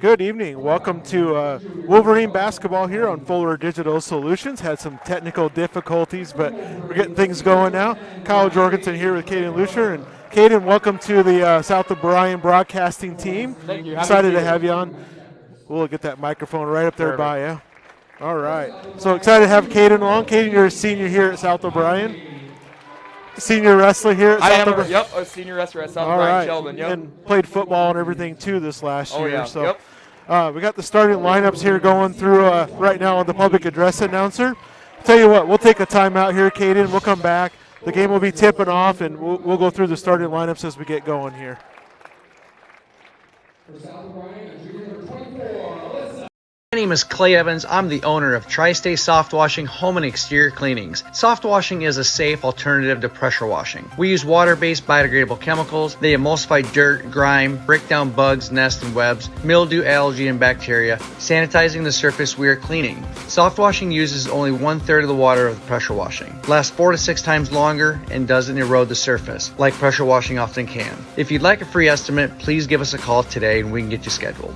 Good evening. Welcome to Wolverine basketball here on Fuller Digital Solutions. Had some technical difficulties, but we're getting things going now. Kyle Jorgensen here with Caden Lucier. And Caden, welcome to the South of Bryan broadcasting team. Thank you. Excited to have you on. We'll get that microphone right up there by you. All right. So excited to have Caden along. Caden, you're a senior here at South O'Brien. Senior wrestler here at South O'Brien. Yep, a senior wrestler at South O'Brien Sheldon. Yep. And played football and everything too this last year. Yeah. So. Yep. We got the starting lineups here going through right now on the public address announcer. Tell you what, we'll take a timeout here, Caden. We'll come back. The game will be tipping off, and we'll go through the starting lineups as we get going here. My name is Clay Evans. I'm the owner of Tri-State Soft Washing Home and Exterior Cleanings. Soft washing is a safe alternative to pressure washing. We use water-based biodegradable chemicals. They emulsify dirt, grime, break down bugs, nests, and webs, mildew, algae, and bacteria, sanitizing the surface we are cleaning. Soft washing uses only 1/3 of the water of the pressure washing, lasts 4 to 6 times longer, and doesn't erode the surface, like pressure washing often can. If you'd like a free estimate, please give us a call today and we can get you scheduled.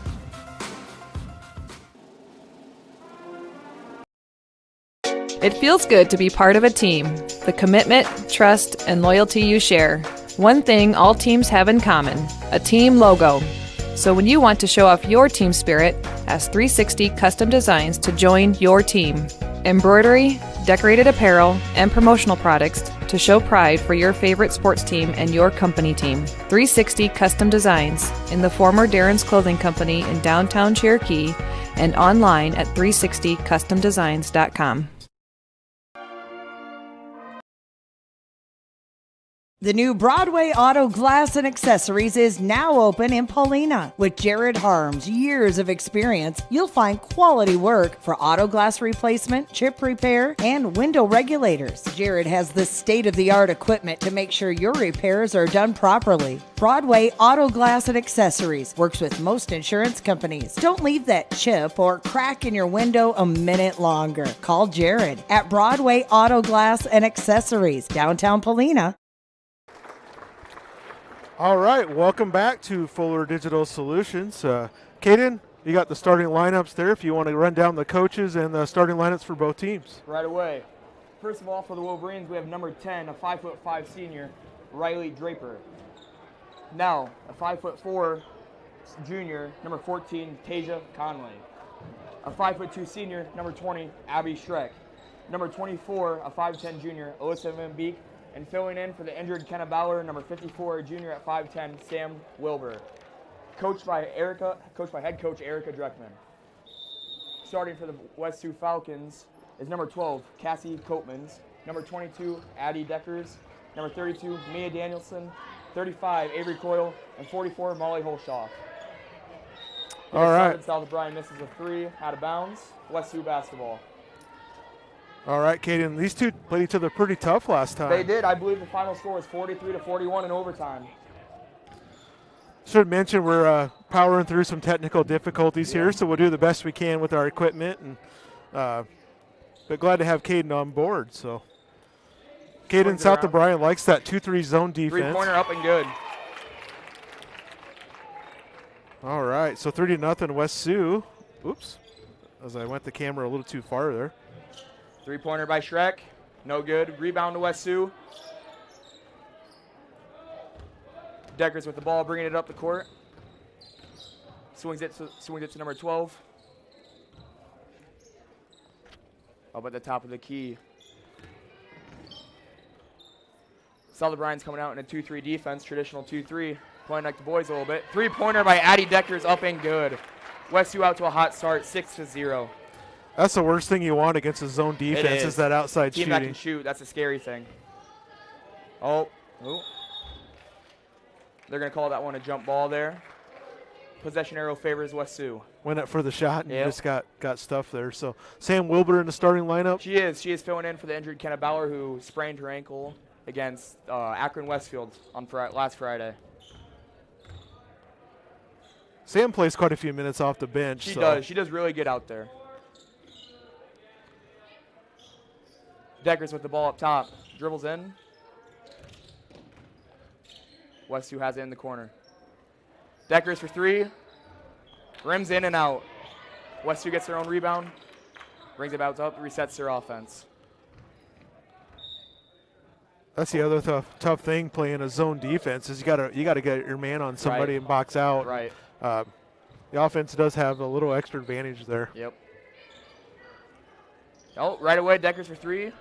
It feels good to be part of a team. The commitment, trust, and loyalty you share. One thing all teams have in common, a team logo. So when you want to show off your team spirit, ask 360 Custom Designs to join your team. Embroidery, decorated apparel, and promotional products to show pride for your favorite sports team and your company team. 360 Custom Designs in the former Darren's Clothing Company in downtown Cherokee and online at 360customdesigns.com. The new Broadway Auto Glass and Accessories is now open in Paulina. With Jared Harm's years of experience, you'll find quality work for auto glass replacement, chip repair, and window regulators. Jared has the state-of-the-art equipment to make sure your repairs are done properly. Broadway Auto Glass and Accessories works with most insurance companies. Don't leave that chip or crack in your window a minute longer. Call Jared at Broadway Auto Glass and Accessories, downtown Paulina. All right, welcome back to Fuller Digital Solutions. Caden, you got the starting lineups there if you want to run down the coaches and the starting lineups for both teams. Right away. First of all, for the Wolverines, we have number 10, a 5'5" senior, Riley Draper. Now, a 5'4" junior, number 14, Tasia Conley. A 5'2" senior, number 20, Abby Schreck. Number 24, a 5'10" junior, Alyssa Van Beek. And filling in for the injured Kenna Bauer, number 54, junior at 5'10", Sam Wilbur. Coached by head coach Erica Dreckman. Starting for the West Sioux Falcons is number 12, Cassie Coatmans, number 22, Addie Deckers, number 32, Mia Danielson, 35, Avery Coyle, and 44, Molly Holshoff. All right. South of Bryan misses a 3 out of bounds. West Sioux basketball. All right, Caden, these two played each other pretty tough last time. They did. I believe the final score was 43-41 in overtime. Should mention we're powering through some technical difficulties here, so we'll do the best we can with our equipment. And but glad to have Caden on board. So Caden, South of Bryan likes that 2-3 zone defense. Three-pointer up and good. All right, so 3-0 West Sioux. Oops, as I went the camera a little too far there. Three-pointer by Schreck. No good. Rebound to West Sioux. Deckers with the ball, bringing it up the court. Swings it to number 12. Up at the top of the key. South Bryan's coming out in a 2-3 defense, traditional 2-3. Playing like the boys a little bit. Three-pointer by Addie Deckers, up and good. West Sioux out to a hot start, 6-0. That's the worst thing you want against a zone defense is that outside shooting. Team that can shoot, that's a scary thing. Oh. They're going to call that one a jump ball there. Possession arrow favors West Sioux. Went up for the shot and just got stuff there. So Sam Wilbur in the starting lineup. She is filling in for the injured Kenna Bauer, who sprained her ankle against Akron Westfield on last Friday. Sam plays quite a few minutes off the bench. She does. She does really get out there. Deckers with the ball up top. Dribbles in. West Sioux has it in the corner. Deckers for three. Rims in and out. West Sioux gets their own rebound. Brings it back up, resets their offense. That's the other tough thing playing a zone defense is you gotta get your man on somebody and box out. Right. The offense does have a little extra advantage there. Yep. Oh, right away, Deckers for 3.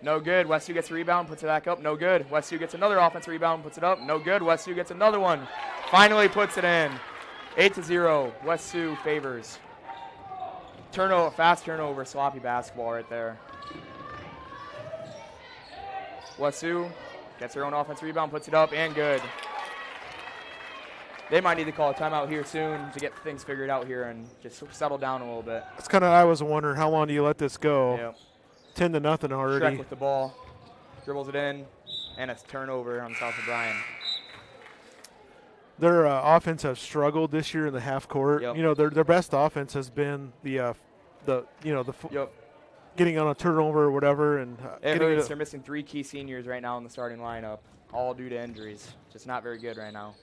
No good. West Sioux gets a rebound, puts it back up. No good. West Sioux gets another offensive rebound, puts it up. No good. West Sioux gets another one. Finally puts it in. 8-0. West Sioux favors. Turnover, fast turnover, sloppy basketball right there. West Sioux gets their own offensive rebound, puts it up, and good. They might need to call a timeout here soon to get things figured out here and just settle down a little bit. That's kind of I was wondering how long do you let this go? Yep. 10-0 already. Shrek with the ball, dribbles it in, and it's turnover on South O'Brien. Their offense has struggled this year in the half court. Yep. You know, their best offense has been the getting on a turnover or whatever, and They're missing 3 key seniors right now in the starting lineup, all due to injuries. Just not very good right now.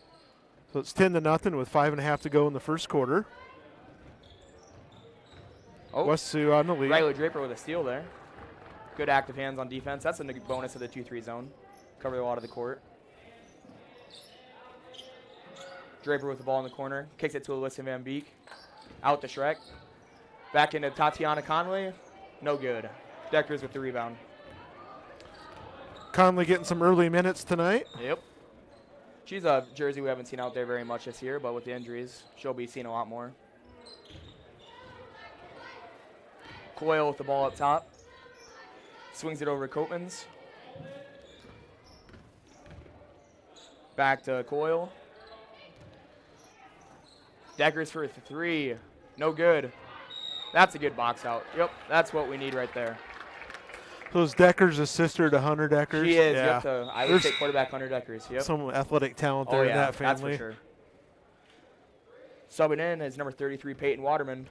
So it's 10-0 with 5.5 to go in the first quarter. Oh, West Sioux on the lead. Riley Draper with a steal there. Good active hands on defense. That's a bonus of the 2-3 zone. Cover a lot of the court. Draper with the ball in the corner. Kicks it to Alyssa Van Beek. Out to Shrek. Back into Tatiana Conley. No good. Deckers with the rebound. Conley getting some early minutes tonight. Yep. She's a jersey we haven't seen out there very much this year, but with the injuries, she'll be seen a lot more. Coyle with the ball up top. Swings it over to Coatmans. Back to Coyle. Deckers for 3. No good. That's a good box out. Yep, that's what we need right there. So is Deckers a sister to Hunter Deckers? She is. Yeah. Yep, I would say quarterback Hunter Deckers. Yep. Some athletic talent there in that family. That's for sure. Subbing in is number 33, Peyton Waterman.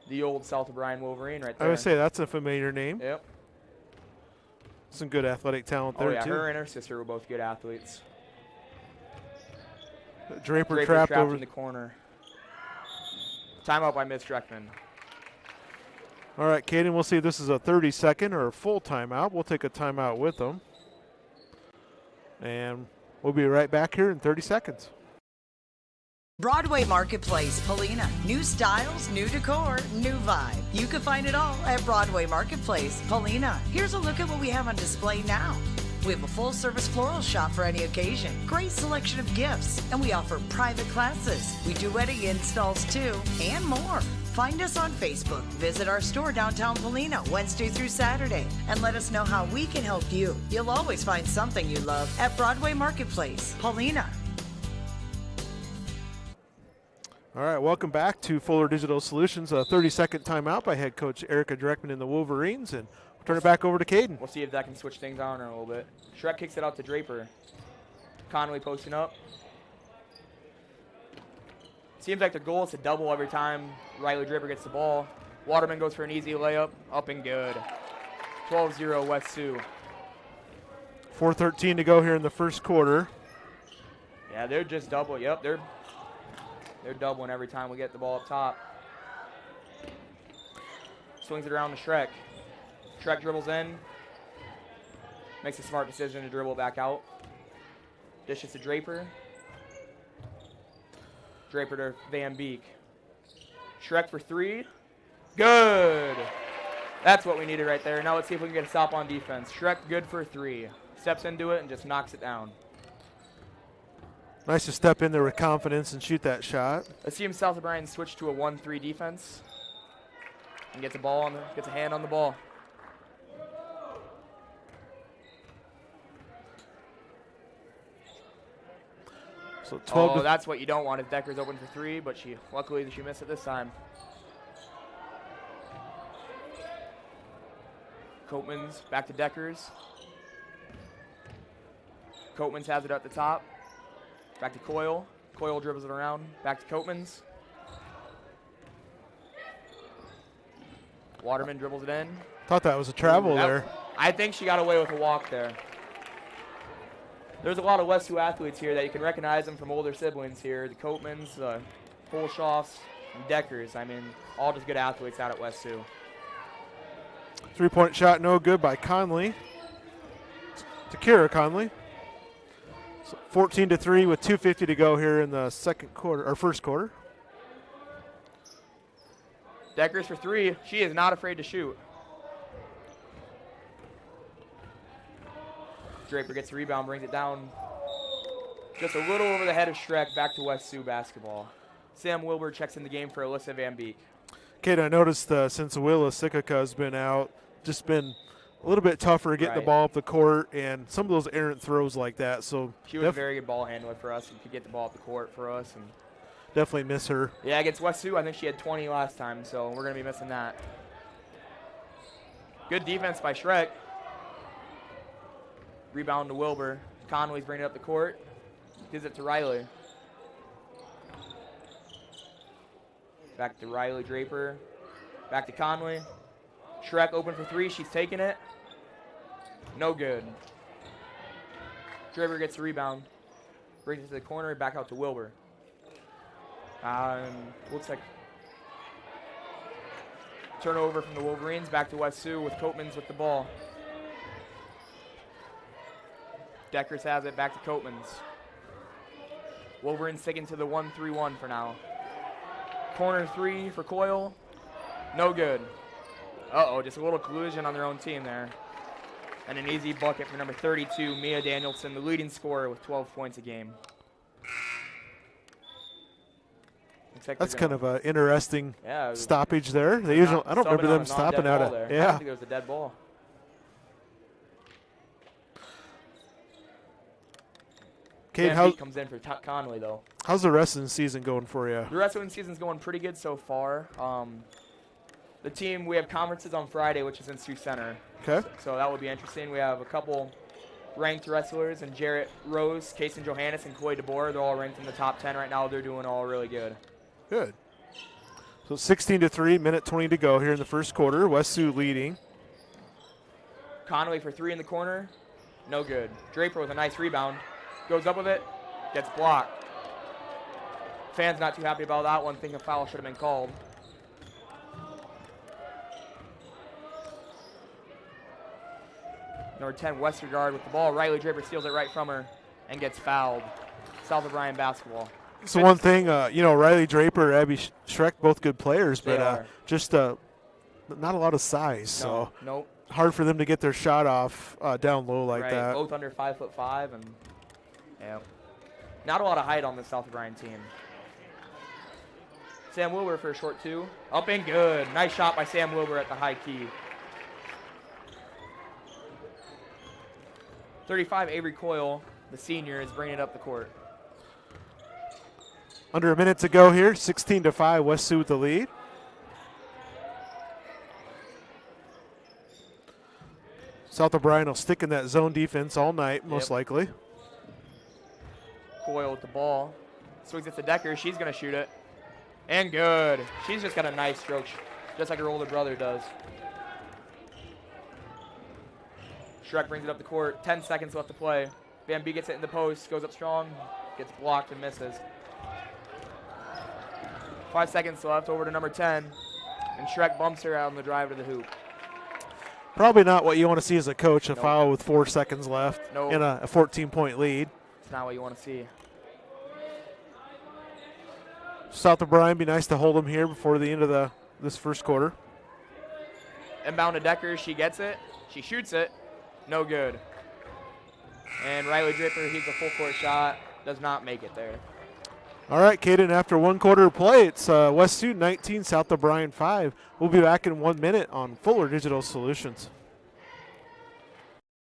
The old South O'Brien Wolverine right there. I would say that's a familiar name. Yep. Some good athletic talent there, yeah, too. her and her sister were both good athletes. Draper trapped over in the corner. Timeout by Ms. Streckman. All right, Caden, we'll see if this is a 30-second or a full timeout. We'll take a timeout with them. And we'll be right back here in 30 seconds. Broadway Marketplace, Polina. New styles, new decor, new vibe. You can find it all at Broadway Marketplace, Polina. Here's a look at what we have on display now. We have a full-service floral shop for any occasion, great selection of gifts, and we offer private classes. We do wedding installs too, and more. Find us on Facebook. Visit our store downtown Polina Wednesday through Saturday, and let us know how we can help you. You'll always find something you love at Broadway Marketplace, Polina. All right, welcome back to Fuller Digital Solutions. A 30-second timeout by head coach Erica Dreckman in the Wolverines, and we'll turn it back over to Caden. We'll see if that can switch things on a little bit. Shrek kicks it out to Draper. Conley posting up. Seems like their goal is to double every time Riley Draper gets the ball. Waterman goes for an easy layup, up and good. 12-0 West Sioux. 4:13 to go here in the first quarter. Yeah, they're just double. Yep, they're doubling every time we get the ball up top. Swings it around to Shrek. Shrek dribbles in. Makes a smart decision to dribble back out. Dishes to Draper. Draper to Van Beek. Shrek for 3. Good. That's what we needed right there. Now let's see if we can get a stop on defense. Shrek good for 3. Steps into it and just knocks it down. Nice to step in there with confidence and shoot that shot. Let's see him South O'Brien switch to a 1-3 defense. And gets a hand on the ball. So 12 oh, that's what you don't want if Decker's open for 3, but luckily she missed it this time. Coatmans back to Deckers. Coatmans has it at the top. Back to Coyle. Coyle dribbles it around. Back to Coatmans. Waterman dribbles it in. Thought that was a travel there. I think she got away with a walk there. There's a lot of West Sioux athletes here that you can recognize them from older siblings here. The Coatmans, Polshoffs, and Deckers. I mean, all just good athletes out at West Sioux. 3-point shot, no good by Conley. To Kira Conley. So 14-3 with 2:50 to go here in the first quarter. Deckers for three. She is not afraid to shoot. Draper gets the rebound, brings it down just a little over the head of Schreck. Back to West Sioux basketball. Sam Wilbur checks in the game for Alyssa Van Beek. Kate, I noticed since Willa Sikika has been out, just been a little bit tougher getting the ball up the court and some of those errant throws like that. So she was a very good ball handler for us and could get the ball up the court for us. And definitely miss her. Yeah, against West Sioux, I think she had 20 last time, so we're going to be missing that. Good defense by Schreck. Rebound to Wilbur. Conway's bringing it up the court. Gives it to Riley. Back to Riley Draper. Back to Conway. Schreck open for three. She's taking it. No good. Draper gets the rebound. Brings it to the corner. Back out to Wilbur. Looks like turnover from the Wolverines. Back to West Sioux with Coatmans with the ball. Deckers has it. Back to Coatmans. Wolverines sticking to the 1-3-1 for now. Corner three for Coyle. No good. Uh-oh, just a little collusion on their own team there. And an easy bucket for number 32, Mia Danielson, the leading scorer with 12 points a game. Like that's kind of an interesting stoppage there. They usually, I don't remember them stopping out of there. I think it was a dead ball. Kate, how comes in for Conley though? How's the rest of the season going for you? The rest of the season's going pretty good so far. The team, we have conferences on Friday, which is in Sioux Center. Okay. So that will be interesting. We have a couple ranked wrestlers, and Jarrett Rose, Kason Johannes, and Coy DeBoer. They're all ranked in the top 10 right now. They're doing all really good. Good. So 16-3, minute 20 to go here in the first quarter. West Sioux leading. Conway for three in the corner. No good. Draper with a nice rebound. Goes up with it. Gets blocked. Fans not too happy about that one. Think a foul should have been called. Number 10, Westergaard with the ball. Riley Draper steals it right from her and gets fouled. South O'Brien basketball. So one thing, Riley Draper, Abby Schreck, both good players, but just not a lot of size. So nope. Hard for them to get their shot off down low like that. Both under 5'5", and not a lot of height on the South O'Brien team. Sam Wilbur for a short two. Up and good. Nice shot by Sam Wilbur at the high key. 35, Avery Coyle, the senior, is bringing it up the court. Under a minute to go here, 16-5, West Sioux with the lead. South O'Brien will stick in that zone defense all night, most likely. Coyle with the ball. Swings it to Decker. She's going to shoot it. And good. She's just got a nice stroke, just like her older brother does. Schreck brings it up the court. 10 seconds left to play. Van Beek gets it in the post, goes up strong, gets blocked and misses. 5 seconds left, over to number 10. And Schreck bumps her out on the drive to the hoop. Probably not what you want to see as a coach, a foul with 4 seconds left in a 14-point lead. It's not what you want to see. South O'Brien, be nice to hold them here before the end of this first quarter. Inbound to Decker, she gets it. She shoots it. No good. And Riley Draper, he's a full court shot. Does not make it there. All right, Caden, after 1 quarter of play, it's West Sioux 19, South O'Brien 5. We'll be back in 1 minute on Fuller Digital Solutions.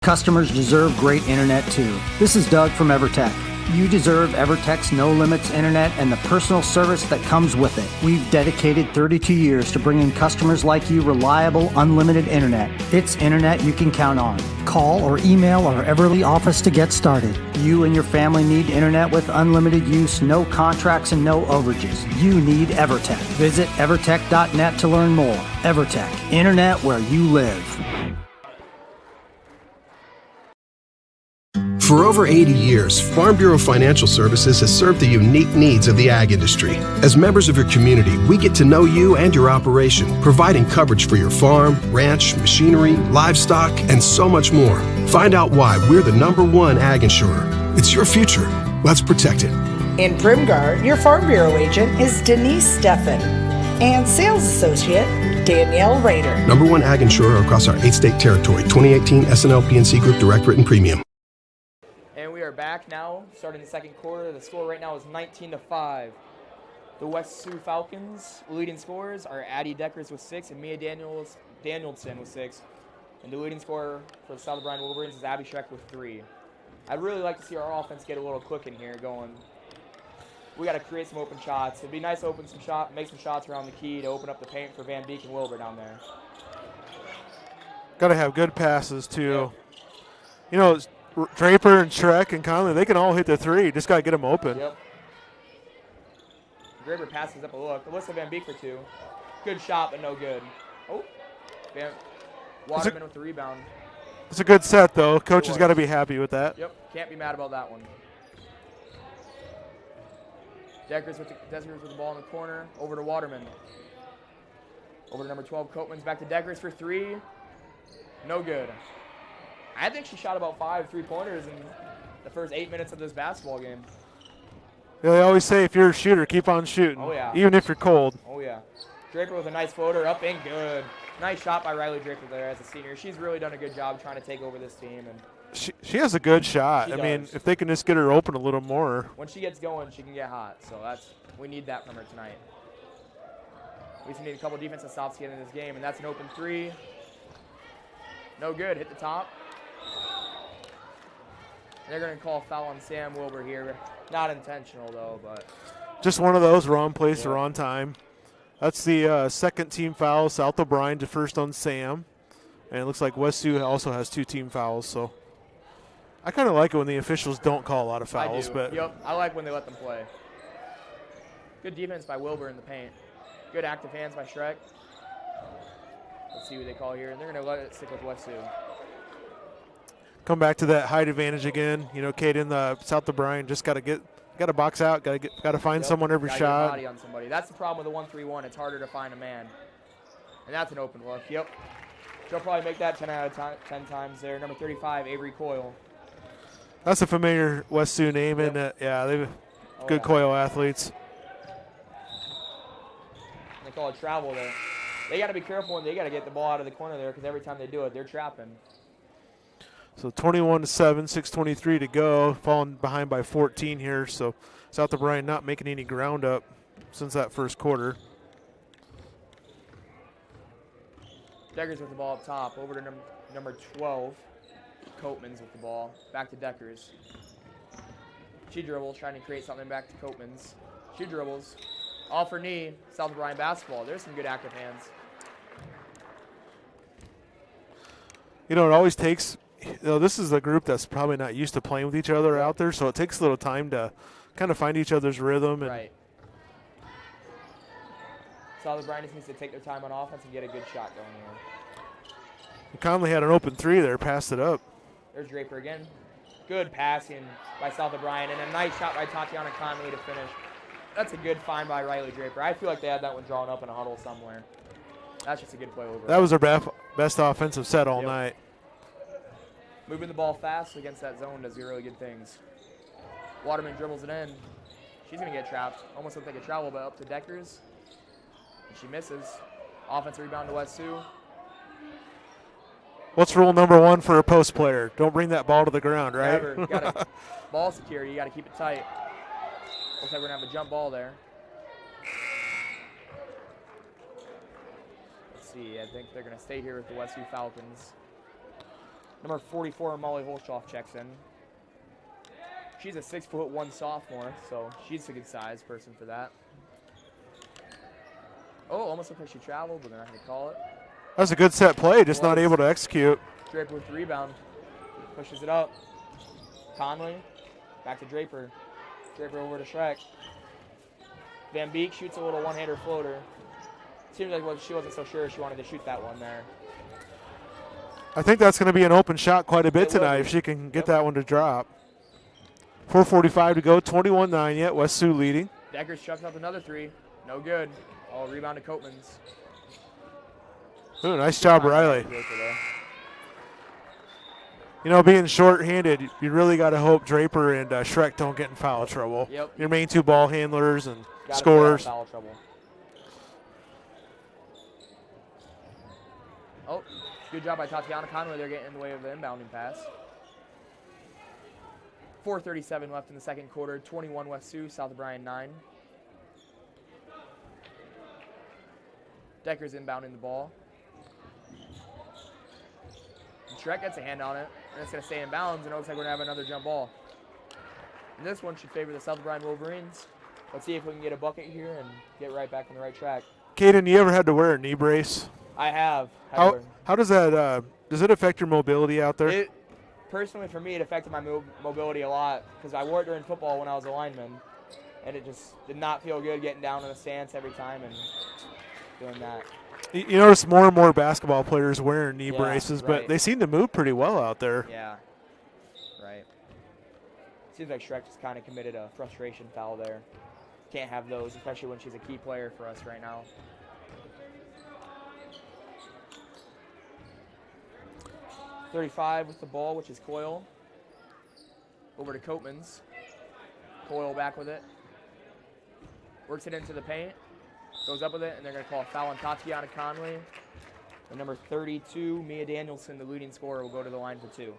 Customers deserve great internet too. This is Doug from EverTech. You deserve EverTech's no limits internet and the personal service that comes with it. We've dedicated 32 years to bringing customers like you reliable, unlimited internet. It's internet you can count on. Call or email our Everly office to get started. You and your family need internet with unlimited use, no contracts, and no overages. You need EverTech. Visit evertech.net to learn more. EverTech, internet where you live. For over 80 years, Farm Bureau Financial Services has served the unique needs of the ag industry. As members of your community, we get to know you and your operation, providing coverage for your farm, ranch, machinery, livestock, and so much more. Find out why we're the #1 ag insurer. It's your future. Let's protect it. In Primgar, your Farm Bureau agent is Denise Steffen and sales associate Danielle Rader. #1 ag insurer across our 8-state territory. 2018 SNL PNC Group Direct Written Premium. And we are back now, starting the second quarter. The score right now is 19-5. The West Sioux Falcons leading scorers are Addie Deckers with 6 and Mia Danielson with 6. And the leading scorer for the South O'Brien Wolverines is Abby Schreck with 3. I'd really like to see our offense get a little quick in here going. We got to create some open shots. It'd be nice to make some shots around the key to open up the paint for Van Beek and Wilbur down there. Got to have good passes, too. You know, Draper and Schreck and Conley, they can all hit the 3. Just got to get them open. Yep. Draper passes up a look. Alyssa Van Beek for 2. Good shot, but no good. Oh, Waterman with the rebound. It's a good set, though. Coach has got to be happy with that. Yep, can't be mad about that one. Deckers with the ball in the corner. Over to Waterman. Over to number 12, Copeman's back to Deckers for 3. No good. I think she shot about 5 3-pointers in the first 8 minutes of this basketball game. Yeah, they always say if you're a shooter, keep on shooting. Oh, yeah. Even if you're cold. Oh, yeah. Draper with a nice floater, up and good. Nice shot by Riley Draper there as a senior. She's really done a good job trying to take over this team. And she has a good shot. She I does. mean, if they can just get her open a little more. When she gets going, she can get hot. So we need that from her tonight. We just need a couple defensive stops to get in this game, and that's an open 3. No good. Hit the top. They're going to call a foul on Sam Wilbur here. Not intentional, though, but. Just one of those, wrong place, wrong time. That's the second team foul. South O'Brien to first on Sam. And it looks like West Sioux also has 2 team fouls. So I kind of like it when the officials don't call a lot of fouls. I do. But yep, I like when they let them play. Good defense by Wilbur in the paint. Good active hands by Schreck. Let's see what they call here. They're going to let it stick with West Sioux. Come back to that height advantage again. You know, Kate in the South O'Brien just got to box out. Got to find someone every Gotta shot. Get a body on somebody. That's the problem with the 1-3-1. It's harder to find a man. And that's an open look. Yep. She'll probably make that 10 out of 10 times there. Number 35, Avery Coyle. That's a familiar West Sioux name, and they've good Coyle athletes. They call it travel there. They got to be careful, and they got to get the ball out of the corner there because every time they do it, they're trapping. So 21-7, 6:23 to go. Falling behind by 14 here. So South O'Brien not making any ground up since that first quarter. Deckers with the ball up top. Over to number 12. Copeman's with the ball. Back to Deckers. She dribbles, trying to create something back to Copeman's. She dribbles. Off her knee. South O'Brien basketball. There's some good active hands. You know, it always takes, this is a group that's probably not used to playing with each other out there, so it takes a little time to kind of find each other's rhythm. And right. South O'Brien just needs to take their time on offense and get a good shot going here. Conley had an open 3 there, passed it up. There's Draper again. Good passing by South O'Brien, and a nice shot by Tatiana Conley to finish. That's a good find by Riley Draper. I feel like they had that one drawn up in a huddle somewhere. That's just a good play over. That was their best offensive set all night. Moving the ball fast against that zone does really good things. Waterman dribbles it in. She's going to get trapped. Almost looks like a travel, but up to Deckers. And she misses. Offensive rebound to West Sioux. What's rule number 1 for a post player? Don't bring that ball to the ground, right? Never. You gotta, ball security, you got to keep it tight. Looks like we're going to have a jump ball there. Let's see. I think they're going to stay here with the West Sioux Falcons. Number 44, Molly Holshoff checks in. She's a 6'1" sophomore, so she's a good size person for that. Oh, almost looked like she traveled, but they're not going to call it. That's a good set play, just not able to execute. Draper with the rebound. Pushes it up. Conley. Back to Draper. Draper over to Schreck. Van Beek shoots a little one-hander floater. Seems like she wasn't so sure she wanted to shoot that one there. I think that's going to be an open shot quite a bit tonight if she can get that one to drop. 4:45 to go, 21-9 yet. West Sioux leading. Deckers chucks up another three. No good. Oh, rebound to Copeman's. Ooh, nice job, Riley. You know, being short-handed, you really got to hope Draper and Shrek don't get in foul trouble. Yep. Your main two ball handlers and Gotta scorers. stay out of foul trouble. Oh, good job by Tatiana Conway. They're getting in the way of the inbounding pass. 4:37 left in the second quarter. 21 West Sioux, South O'Brien 9. Decker's inbounding the ball. And Shrek gets a hand on it, and it's going to stay in bounds, and it looks like we're going to have another jump ball. And this one should favor the South O'Brien Wolverines. Let's see if we can get a bucket here and get right back on the right track. Caden, you ever had to wear a knee brace? I have. How does that does it affect your mobility out there? Personally, for me, it affected my mobility a lot because I wore it during football when I was a lineman, and it just did not feel good getting down in a stance every time and doing that. You notice more and more basketball players wearing knee Yeah, braces, right. but they seem to move pretty well out there. Yeah, right. Seems like Shrek just kind of committed a frustration foul there. Can't have those, especially when she's a key player for us right now. .35 with the ball, which is Coyle. Over to Copeman's. Coyle back with it. Works it into the paint. Goes up with it, and they're going to call a foul on Tatiana Conley. And number 32, Mia Danielson, the leading scorer, will go to the line for two.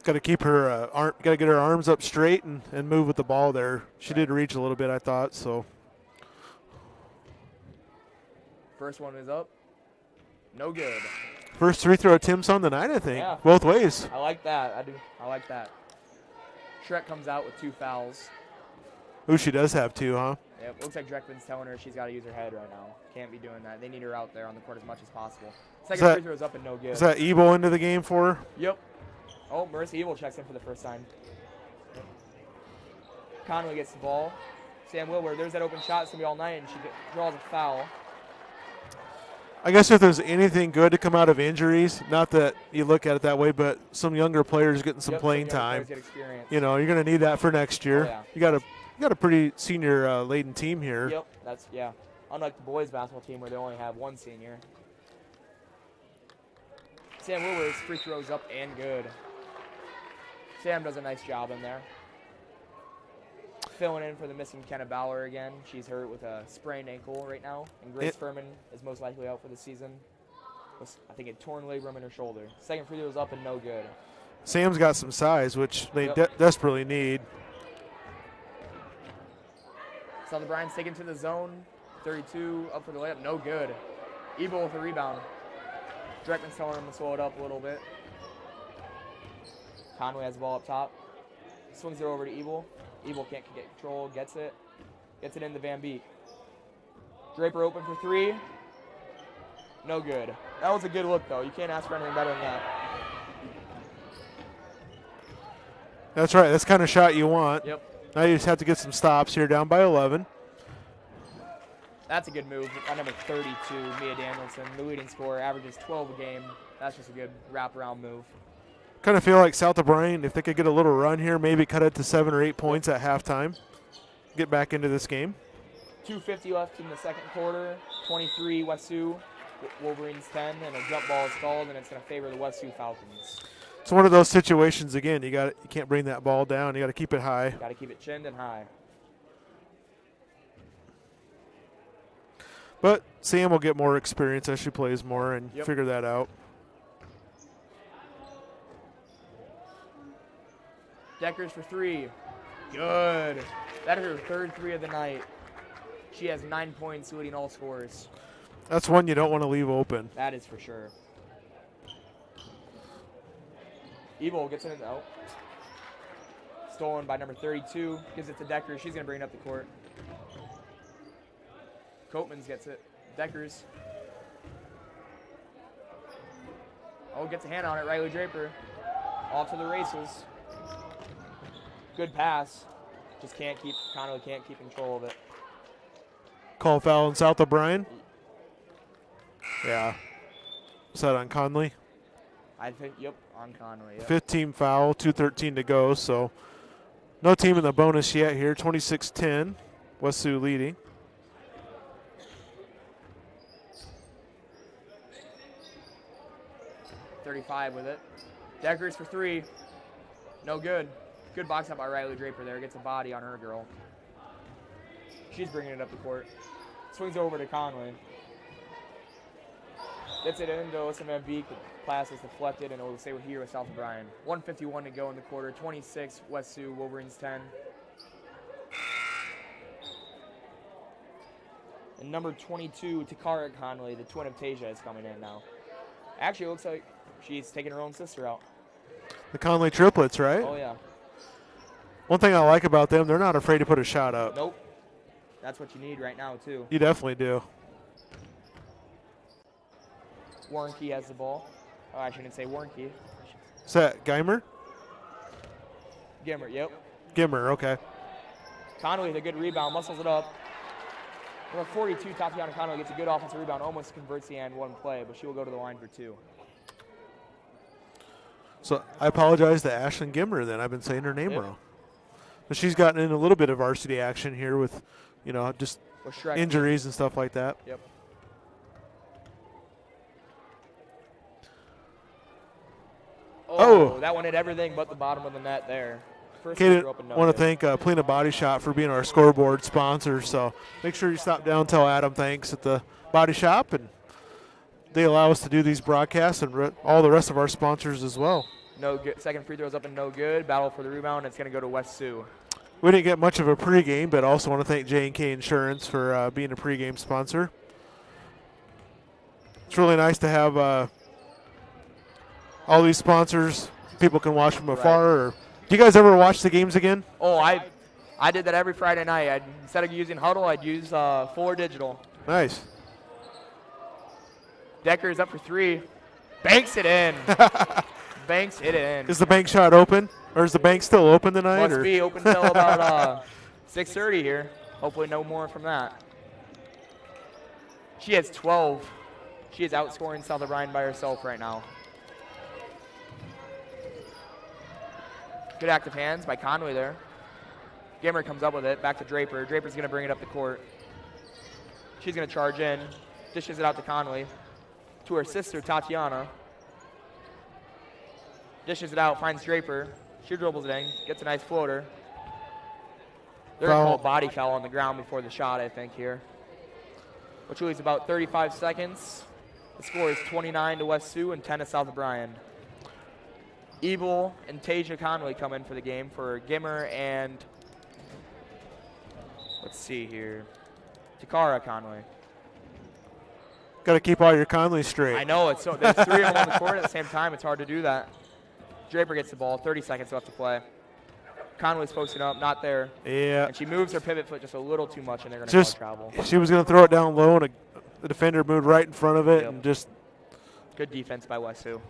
Got to keep her got to get her arms up straight and move with the ball there. She did reach a little bit, I thought. So first one is up. No good. first free throw attempts on the night, I think. Yeah. Both ways. I like that. I do. I like that. Shrek comes out with 2 fouls. Ooh, she does have 2, huh? Yep. Looks like Dreckman's telling her she's got to use her head right now. Can't be doing that. They need her out there on the court as much as possible. Second free throw is up and no good. Is that Ebo into the game for her? Yep. Oh, Marissa Evil checks in for the first time. Conway gets the ball. Sam Wilbur, there's that open shot. It's going to be all night, and she draws a foul. I guess if there's anything good to come out of injuries, not that you look at it that way, but some younger players getting some playing time. Get experience. You know, you're going to need that for next year. Oh, yeah. You got a pretty senior laden team here. Yep, that's, yeah. Unlike the boys basketball team where they only have 1 senior. Sam Wilbur's free throws up and good. Sam does a nice job in there. Filling in for the missing Kenna Bauer again. She's hurt with a sprained ankle right now. And Grace Furman is most likely out for the season. With, I think, a torn labrum in her shoulder. Second free throw is up and no good. Sam's got some size, which they desperately need. South O'Brien's taken to the zone. 32 up for the layup. No good. Ebel with a rebound. Dreckman's telling him to slow it up a little bit. Conway has the ball up top. Swings it over to Ebel. Ebel can't get control. Gets it. Gets it into Van Beek. Draper open for 3. No good. That was a good look, though. You can't ask for anything better than that. That's right. That's the kind of shot you want. Yep. Now you just have to get some stops here, down by 11. That's a good move. At number 32, Mia Danielson, the leading scorer, averages 12 a game. That's just a good wraparound move. Kind of feel like South O'Brien, if they could get a little run here, maybe cut it to 7 or 8 points at halftime. Get back into this game. 2:50 left in the second quarter. 23 West Sioux, Wolverines 10, and a jump ball is called, and it's going to favor the West Sioux Falcons. It's one of those situations again. You can't bring that ball down. You got to keep it high. Got to keep it chinned and high. But Sam will get more experience as she plays more and figure that out. Deckers for 3. Good. That is her third 3 of the night. She has 9 points, leading all scores. That's one you don't want to leave open. That is for sure. Evil gets it out. Stolen by number 32. Gives it to Deckers. She's going to bring it up the court. Copeman's gets it. Deckers. Oh, gets a hand on it. Riley Draper. Off to the races. Good pass. Just Conway can't keep control of it. Call foul on South O'Brien. Yeah. Was that on Conley? I think, yep, on Conway. Yep. 15 foul, 2:13 to go, so No team in the bonus yet here. 26-10. West Sioux leading. .35 with it. Deckers for 3. No good. Good box out by Riley Draper there. Gets a body on her girl. She's bringing it up the court. Swings over to Conway. Gets it into Alyssa Van Beek. The pass is deflected, and it will stay here with South Bryan. 1:51 to go in the quarter. 26 West Sioux, Wolverines 10. And number 22, Takara Conley, the twin of Tasia, is coming in now. Actually, it looks like she's taking her own sister out. The Conley triplets, right? Oh, yeah. One thing I like about them, they're not afraid to put a shot up. Nope. That's what you need right now, too. You definitely do. Warnke has the ball. Oh, I shouldn't say Warnke. Is that Geimer? Gimmer, yep. Gimmer, okay. Conway with a good rebound, muscles it up. Number 42, Tatiana Conway, gets a good offensive rebound, almost converts the and one play, but she will go to the line for 2. So I apologize to Ashlyn Gimmer then. I've been saying her name wrong. But she's gotten in a little bit of varsity action here with, just injuries and stuff like that. Yep. Oh, that one hit everything but the bottom of the net there. Kaden, want to thank Polina Body Shop for being our scoreboard sponsor. So make sure you stop down and tell Adam thanks at the Body Shop. And they allow us to do these broadcasts and all the rest of our sponsors as well. No good. Second free throw's up and no good. Battle for the rebound. It's going to go to West Sioux. We didn't get much of a pregame, but also want to thank J&K Insurance for being a pregame sponsor. It's really nice to have all these sponsors. People can watch from afar. Or, do you guys ever watch the games again? Oh, I did that every Friday night. Instead of using Huddle, I'd use Fuller Digital. Nice. Decker's up for 3. Banks it in. Banks it in. Is the bank shot open? Or is the bank still open tonight? Must be open till about 6:30 here. Hopefully no more from that. She has 12. She is outscoring South O'Brien by herself right now. Good active hands by Conway there. Gimmer comes up with it. Back to Draper. Draper's going to bring it up the court. She's going to charge in. Dishes it out to Conway. To her sister, Tatiana. Dishes it out. Finds Draper. She dribbles it in. Gets a nice floater. They're going to call a body foul on the ground before the shot, I think, here. Which leaves about 35 seconds. The score is 29 to West Sioux and 10 to South O'Brien. Ebel and Tasia Conway come in for the game for Gimmer and, let's see here, Takara Conway. Got to keep all your Conley straight. I know. There's 3 of them on the court at the same time. It's hard to do that. Draper gets the ball. 30 seconds left to play. Conway's posting up, not there. Yeah. And she moves her pivot foot just a little too much, and they're going to call travel. She was going to throw it down low, and the defender moved right in front of it, and just. Good defense by West Sioux.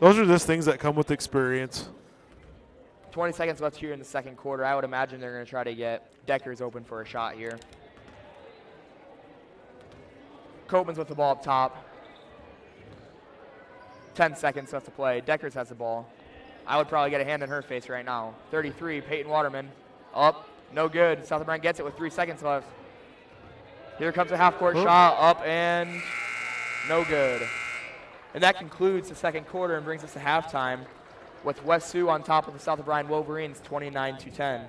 Those are just things that come with experience. 20 seconds left here in the second quarter. I would imagine they're going to try to get Deckers open for a shot here. Copeman's with the ball up top. 10 seconds left to play. Deckers has the ball. I would probably get a hand in her face right now. 33, Peyton Waterman. Up, no good. South O'Brien gets it with 3 seconds left. Here comes a half-court shot. Up and no good. And that concludes the second quarter and brings us to halftime with West Sioux on top of the South O'Brien Wolverines, 29-10.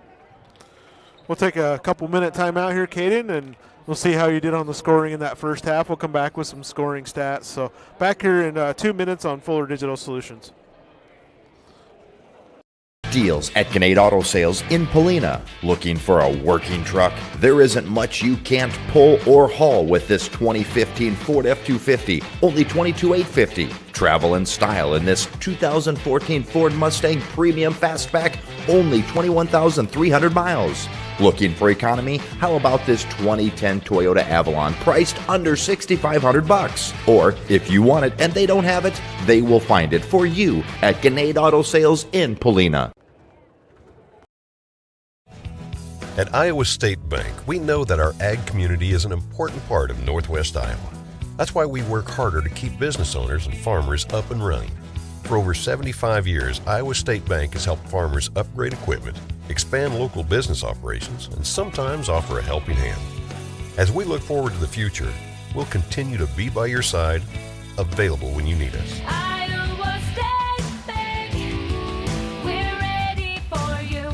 We'll take a couple-minute timeout here, Kaden, and we'll see how you did on the scoring in that first half. We'll come back with some scoring stats. So back here in 2 minutes on Fuller Digital Solutions. Deals at Gannett Auto Sales in Polina. Looking for a working truck? There isn't much you can't pull or haul with this 2015 Ford F-250, only $22,850. Travel in style in this 2014 Ford Mustang Premium Fastback, only 21,300 miles. Looking for economy? How about this 2010 Toyota Avalon priced under $6,500? Or if you want it and they don't have it, they will find it for you at Gannett Auto Sales in Polina. At Iowa State Bank, we know that our ag community is an important part of Northwest Iowa. That's why we work harder to keep business owners and farmers up and running. For over 75 years, Iowa State Bank has helped farmers upgrade equipment, expand local business operations, and sometimes offer a helping hand. As we look forward to the future, we'll continue to be by your side, available when you need us. Iowa State Bank, we're ready for you.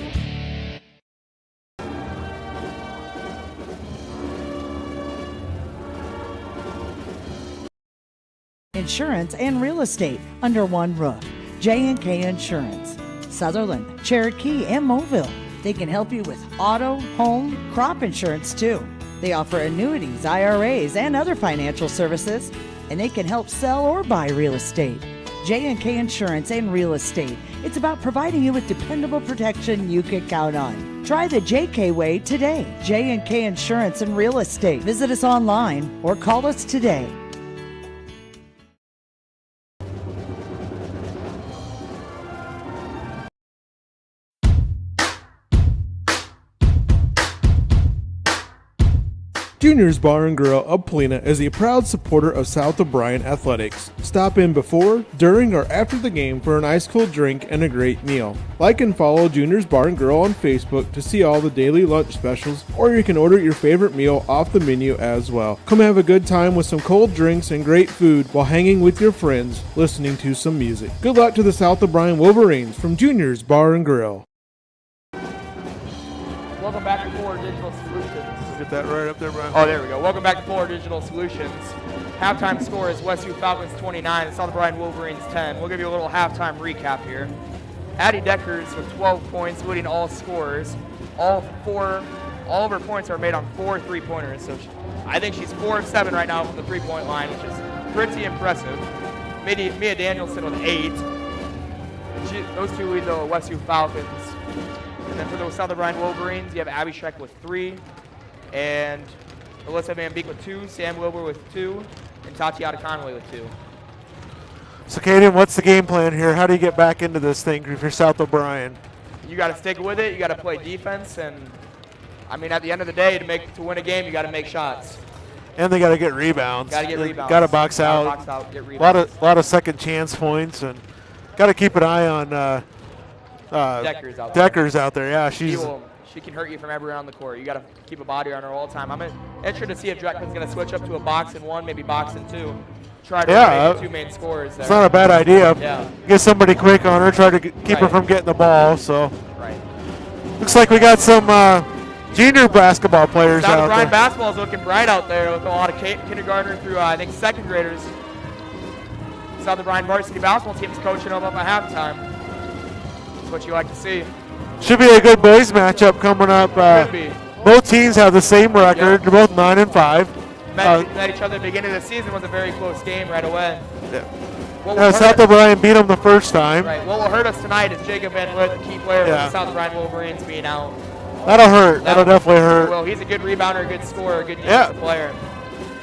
Insurance and real estate under one roof. J&K Insurance. Sutherland, Cherokee, and Mobile. They can help you with auto, home, crop insurance too. They offer annuities, IRAs, and other financial services, and they can help sell or buy real estate. J&K Insurance and Real Estate. It's about providing you with dependable protection you can count on. Try the JK way today. J&K Insurance and Real Estate. Visit us online or call us today. Junior's Bar and Grill of Polina is a proud supporter of South O'Brien Athletics. Stop in before, during, or after the game for an ice-cold drink and a great meal. Like and follow Junior's Bar and Grill on Facebook to see all the daily lunch specials, or you can order your favorite meal off the menu as well. Come have a good time with some cold drinks and great food while hanging with your friends, listening to some music. Good luck to the South O'Brien Wolverines from Junior's Bar and Grill. Welcome back to Fuller Digital Solutions. Get that right up there, Brian. Oh, there we go. Welcome back to Fuller Digital Solutions. Halftime score is West Sioux Falcons 29 and South O'Brien Wolverines 10. We'll give you a little halftime recap here. Addie Deckers with 12 points, leading all scorers. All of her points are made on 4 3-pointers. So I think she's 4 of 7 right now from the 3-point line, which is pretty impressive. Mia Danielson with 8. Those two lead the West Sioux Falcons. And then for the South O'Brien Wolverines, you have Abby Schreck with 3, and Alyssa Van Beek with 2, Sam Wilbur with 2, and Tatiana Conway with 2. So, Kaden, what's the game plan here? How do you get back into this thing if you're South O'Brien? You got to stick with it. You got to play defense, and I mean, at the end of the day, to win a game, you got to make shots. And they got to get rebounds. Got to get rebounds. Got to box out. Get rebounds. A lot of second chance points, and got to keep an eye on Deckers out there. Yeah, she can hurt you from everywhere on the court. You got to keep a body on her all the time. I'm interested to see if Dreckman's going to switch up to a box and 1, maybe box and 2. Try to make the 2 main scorers there. It's not a bad idea. Yeah. Get somebody quick on her. Try to keep her from getting the ball. So. Right. Looks like we got some junior basketball players South out O'Brien there. basketball is looking bright out there with a lot of kindergartner through I think second graders. South O'Brien varsity basketball team is coaching them up at halftime. That's what you like to see. Should be a good boys matchup coming up. Could be. Both teams have the same record. They're both 9 and 5. Met each other at the beginning of the season. Was a very close game right away. Yeah. South O'Brien beat them the first time. Right. What will hurt us tonight is Jacob Van Lith, the key player for the South O'Brien Wolverines, being out. That'll hurt. That'll definitely hurt. Well, he's a good rebounder, good scorer, good defensive player.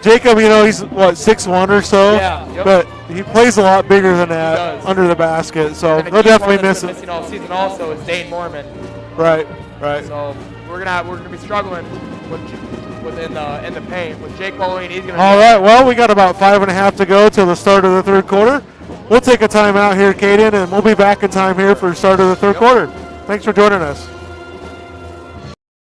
Jacob, he's 6'1" or so. Yeah. Yep. But he plays a lot bigger than that under the basket. So they'll definitely miss him. Missing all season also is Dane Mormon. Right. So we're gonna be struggling in the paint with Jake Pauline. He's gonna. All right. Well, we got about 5.5 to go till the start of the third quarter. We'll take a timeout here, Kaden, and we'll be back in time here for the start of the third quarter. Thanks for joining us.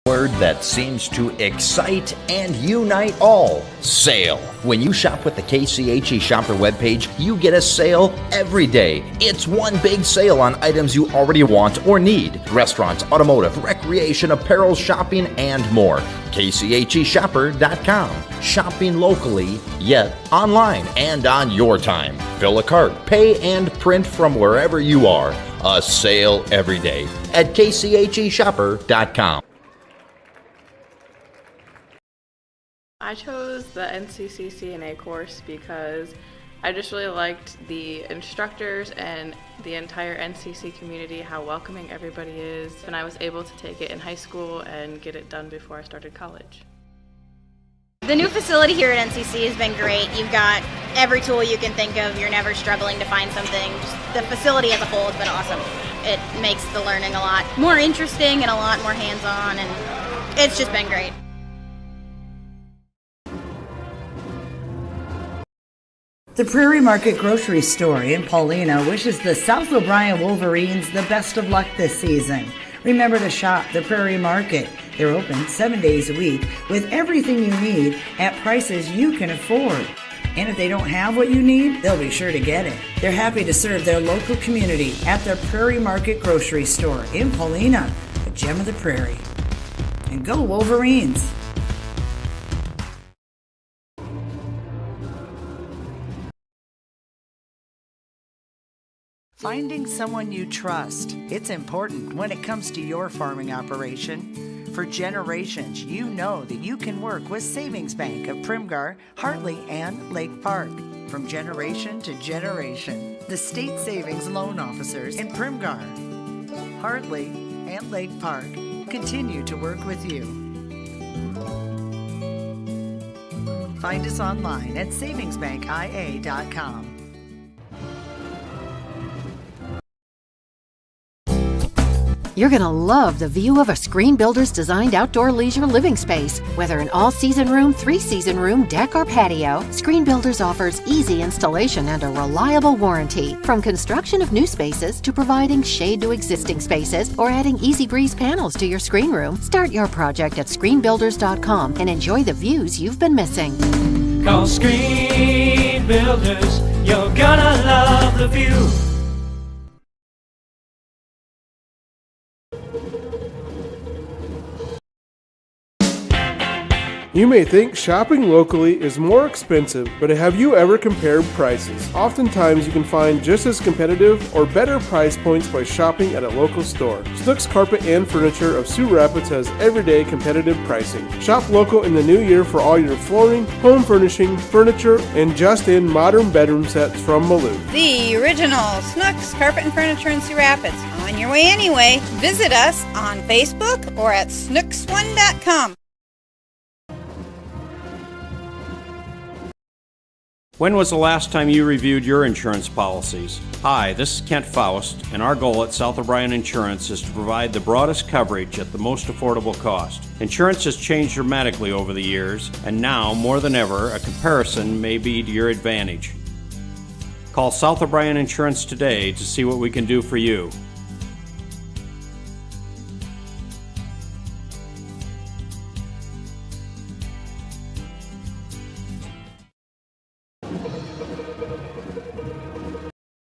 Word that seems to excite and unite all. Sale. When you shop with the KCHE Shopper webpage, you get a sale every day. It's one big sale on items you already want or need. Restaurants, automotive, recreation, apparel, shopping, and more. KCHEshopper.com. Shopping locally, yet online and on your time. Fill a cart, pay, and print from wherever you are. A sale every day at KCHEshopper.com. I chose the NCC CNA course because I just really liked the instructors and the entire NCC community, how welcoming everybody is, and I was able to take it in high school and get it done before I started college. The new facility here at NCC has been great. You've got every tool you can think of. You're never struggling to find something. Just the facility as a whole has been awesome. It makes the learning a lot more interesting and a lot more hands-on, and it's just been great. The Prairie Market Grocery Store in Paulina wishes the South O'Brien Wolverines the best of luck this season. Remember to shop the Prairie Market. They're open 7 days a week with everything you need at prices you can afford. And if they don't have what you need, they'll be sure to get it. They're happy to serve their local community at the Prairie Market Grocery Store in Paulina, a gem of the prairie. And go Wolverines! Finding someone you trust. It's important when it comes to your farming operation. For generations, you know that you can work with Savings Bank of Primgar, Hartley, and Lake Park. From generation to generation, the state savings loan officers in Primgar, Hartley, and Lake Park continue to work with you. Find us online at savingsbankia.com. You're going to love the view of a Screen Builder's designed outdoor leisure living space. Whether an all-season room, three-season room, deck, or patio, Screen Builders offers easy installation and a reliable warranty. From construction of new spaces to providing shade to existing spaces or adding Easy Breeze panels to your screen room, start your project at screenbuilders.com and enjoy the views you've been missing. Call Screen Builders, you're gonna love the view. You may think shopping locally is more expensive, but have you ever compared prices? Oftentimes you can find just as competitive or better price points by shopping at a local store. Snooks Carpet and Furniture of Sioux Rapids has everyday competitive pricing. Shop local in the new year for all your flooring, home furnishing, furniture, and just-in modern bedroom sets from Malou. The original Snooks Carpet and Furniture in Sioux Rapids. On your way anyway. Visit us on Facebook or at snooks1.com. When was the last time you reviewed your insurance policies? Hi, this is Kent Faust, and our goal at South O'Brien Insurance is to provide the broadest coverage at the most affordable cost. Insurance has changed dramatically over the years, and now, more than ever, a comparison may be to your advantage. Call South O'Brien Insurance today to see what we can do for you.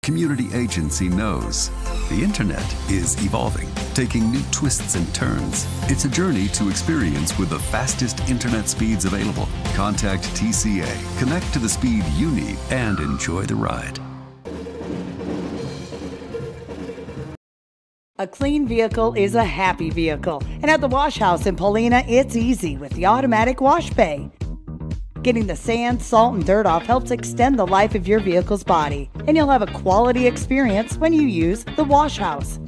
Community Agency knows the internet is evolving, taking new twists and turns. It's a journey to experience with the fastest internet speeds available. Contact TCA, connect to the speed you need, and enjoy the ride. A clean vehicle is a happy vehicle. And at the Wash House in Paulina, it's easy with the automatic wash bay. Getting the sand, salt, and dirt off helps extend the life of your vehicle's body, and you'll have a quality experience when you use the Wash House.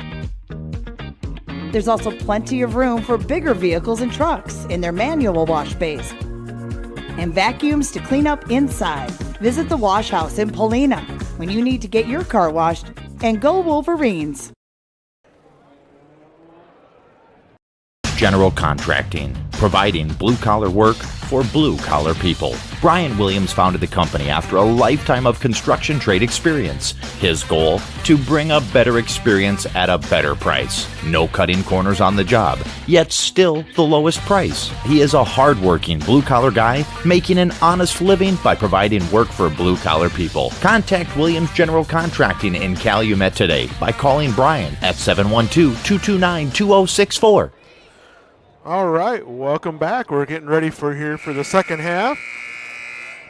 There's also plenty of room for bigger vehicles and trucks in their manual wash bays, and vacuums to clean up inside. Visit the Wash House in Paulina when you need to get your car washed, and go Wolverines! General Contracting, providing blue-collar work for blue-collar people. Brian Williams founded the company after a lifetime of construction trade experience. His goal? To bring a better experience at a better price. No cutting corners on the job, yet still the lowest price. He is a hard-working blue-collar guy making an honest living by providing work for blue-collar people. Contact Williams General Contracting in Calumet today by calling Brian at 712-229-2064. All right, welcome back. We're getting ready for the second half.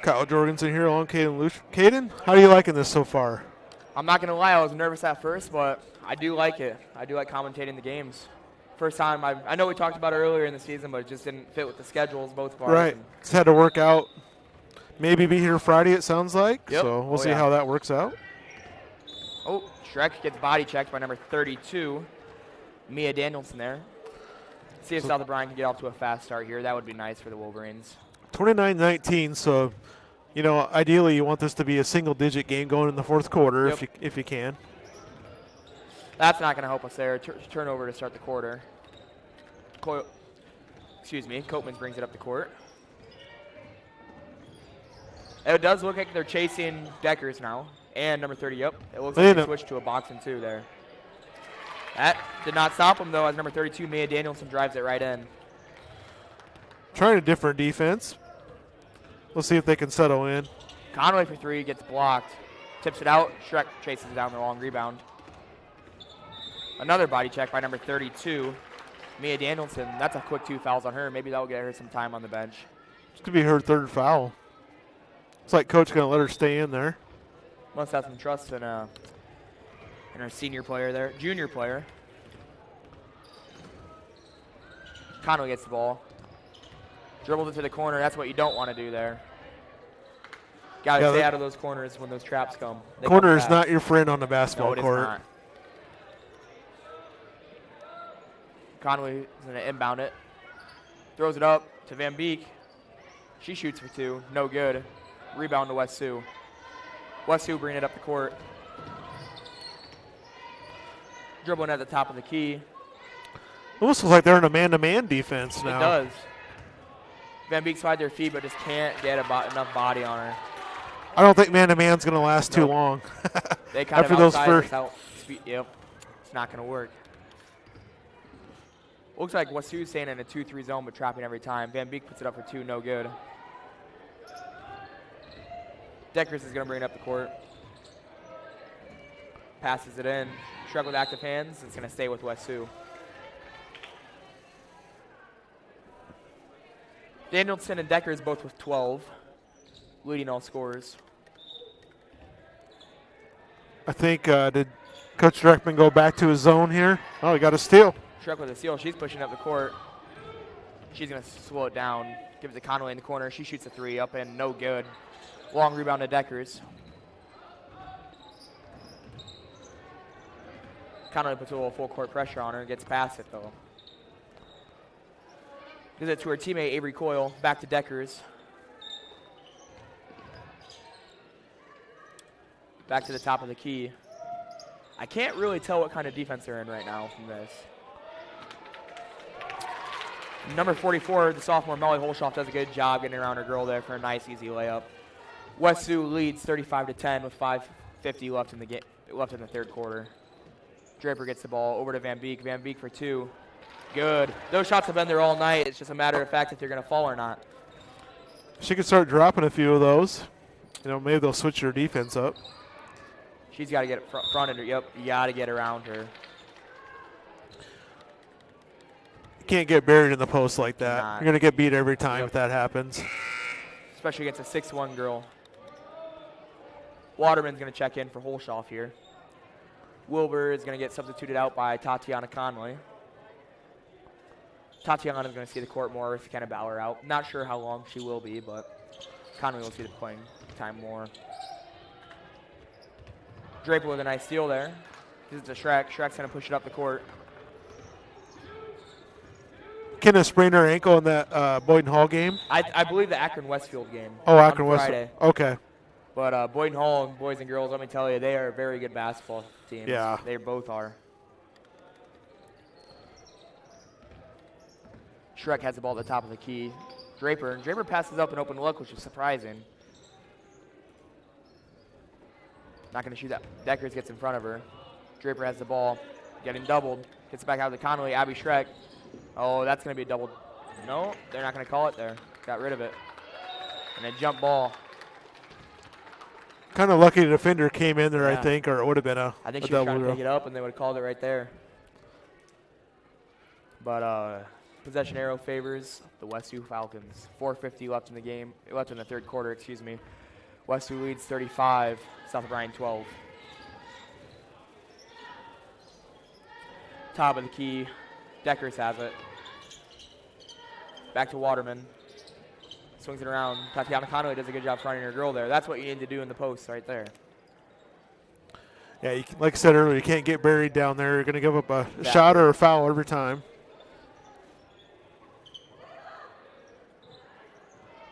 Kyle Jorgensen here along Caden Lucier. Caden, how are you liking this so far? I'm not going to lie, I was nervous at first, but I do like it. I do like commentating the games. First time, I know we talked about it earlier in the season, but it just didn't fit with the schedules, both of ours. Right, it's had to work out. Maybe be here Friday, it sounds like. Yep. So we'll see how that works out. Oh, Shrek gets body checked by number 32, Mia Danielson there. See if South O'Brien can get off to a fast start here. That would be nice for the Wolverines. 29-19, so, you know, ideally you want this to be a single-digit game going in the fourth quarter if you can. That's not going to help us there. Turnover to start the quarter. Copeman brings it up the court. It does look like they're chasing Deckers now. And number 30, yep. It looks like they switched to a box and 2 there. That did not stop them, though, as number 32, Mia Danielson, drives it right in. Trying a different defense. We'll see if they can settle in. Conway for 3, gets blocked. Tips it out. Shrek chases it down the long rebound. Another body check by number 32, Mia Danielson. That's a quick 2 fouls on her. Maybe that will get her some time on the bench. This could be her 3rd foul. It's like coach going to let her stay in there. Must have some trust in our senior player there, junior player. Conway gets the ball. Dribbles it to the corner. That's what you don't want to do there. Got to stay out of those corners when those traps come. Corner is not your friend on the basketball court. Not. Conway is going to inbound it. Throws it up to Van Beek. She shoots for 2. No good. Rebound to West Sioux. West Sioux bringing it up the court. Dribbling at the top of the key. Almost looks like they're in a man-to-man defense now. It does. Van Beek slide their feet, but just can't get enough body on her. I don't think man-to-man's going to last too long. They kind After of those outside first. Yep. It's not going to work. Looks like West Sioux's staying in a 2-3 zone, but trapping every time. Van Beek puts it up for 2, no good. Deckers is going to bring it up the court. Passes it in. Shrek with active hands. It's going to stay with West Sioux. Danielson and Deckers both with 12, leading all scorers. I think, did Coach Dreckman go back to his zone here? Oh, he got a steal. Shrek with a steal. She's pushing up the court. She's going to slow it down. Gives it to Conway in the corner. She shoots a 3 up and no good. Long rebound to Deckers. Conway puts a little full court pressure on her. Gets past it, though. Gives it to her teammate, Avery Coyle. Back to Deckers. Back to the top of the key. I can't really tell what kind of defense they're in right now from this. Number 44, the sophomore, Molly Holshoff, does a good job getting around her girl there for a nice, easy layup. West Sioux leads 35-10 with 5:50 left in the game, left in the 3rd quarter. Draper gets the ball over to Van Beek. Van Beek for 2. Good. Those shots have been there all night. It's just a matter of fact if they're going to fall or not. She could start dropping a few of those. You know, maybe they'll switch their defense up. She's got to get fronted her. Yep, you got to get around her. You can't get buried in the post like that. Not. You're going to get beat every time if that happens. Especially against a 6'1 girl. Waterman's going to check in for Holshoff here. Wilbur is going to get substituted out by Tatiana Conway. Tatiana is going to see the court more if you kind of bow her out. Not sure how long she will be, but Conway will see the playing time more. Draper with a nice steal there. Gives it to Shrek. Shrek's going to push it up the court. Kenna sprained her ankle in that Boyden Hall game. I believe the Akron-Westfield game. Oh, Akron on Westfield. Friday. Okay. But Boyden Hall, boys and girls, let me tell you, they are a very good basketball team. Yeah. They both are. Shrek has the ball at the top of the key. Draper passes up an open look, which is surprising. Not going to shoot that. Deckers gets in front of her. Draper has the ball, getting doubled. Gets it back out to Conway. Abby Shrek. Oh, that's going to be a double. No, they're not going to call it there. Got rid of it. And a jump ball. Kind of lucky the defender came in there, Yeah. I think, or it would have been a I think a she was double trying to drill. pick it up, and they would have called it right there. But possession arrow favors the West Sioux Falcons. 4:50 left in the game. Left in the 3rd quarter, excuse me. West Sioux leads 35, South O'Brien 12. Top of the key. Deckers has it. Back to Waterman. Swings it around. Tatiana Conway does a good job fronting her girl there. That's what you need to do in the post right there. Yeah, like I said earlier, you can't get buried down there. You're going to give up a shot or a foul every time.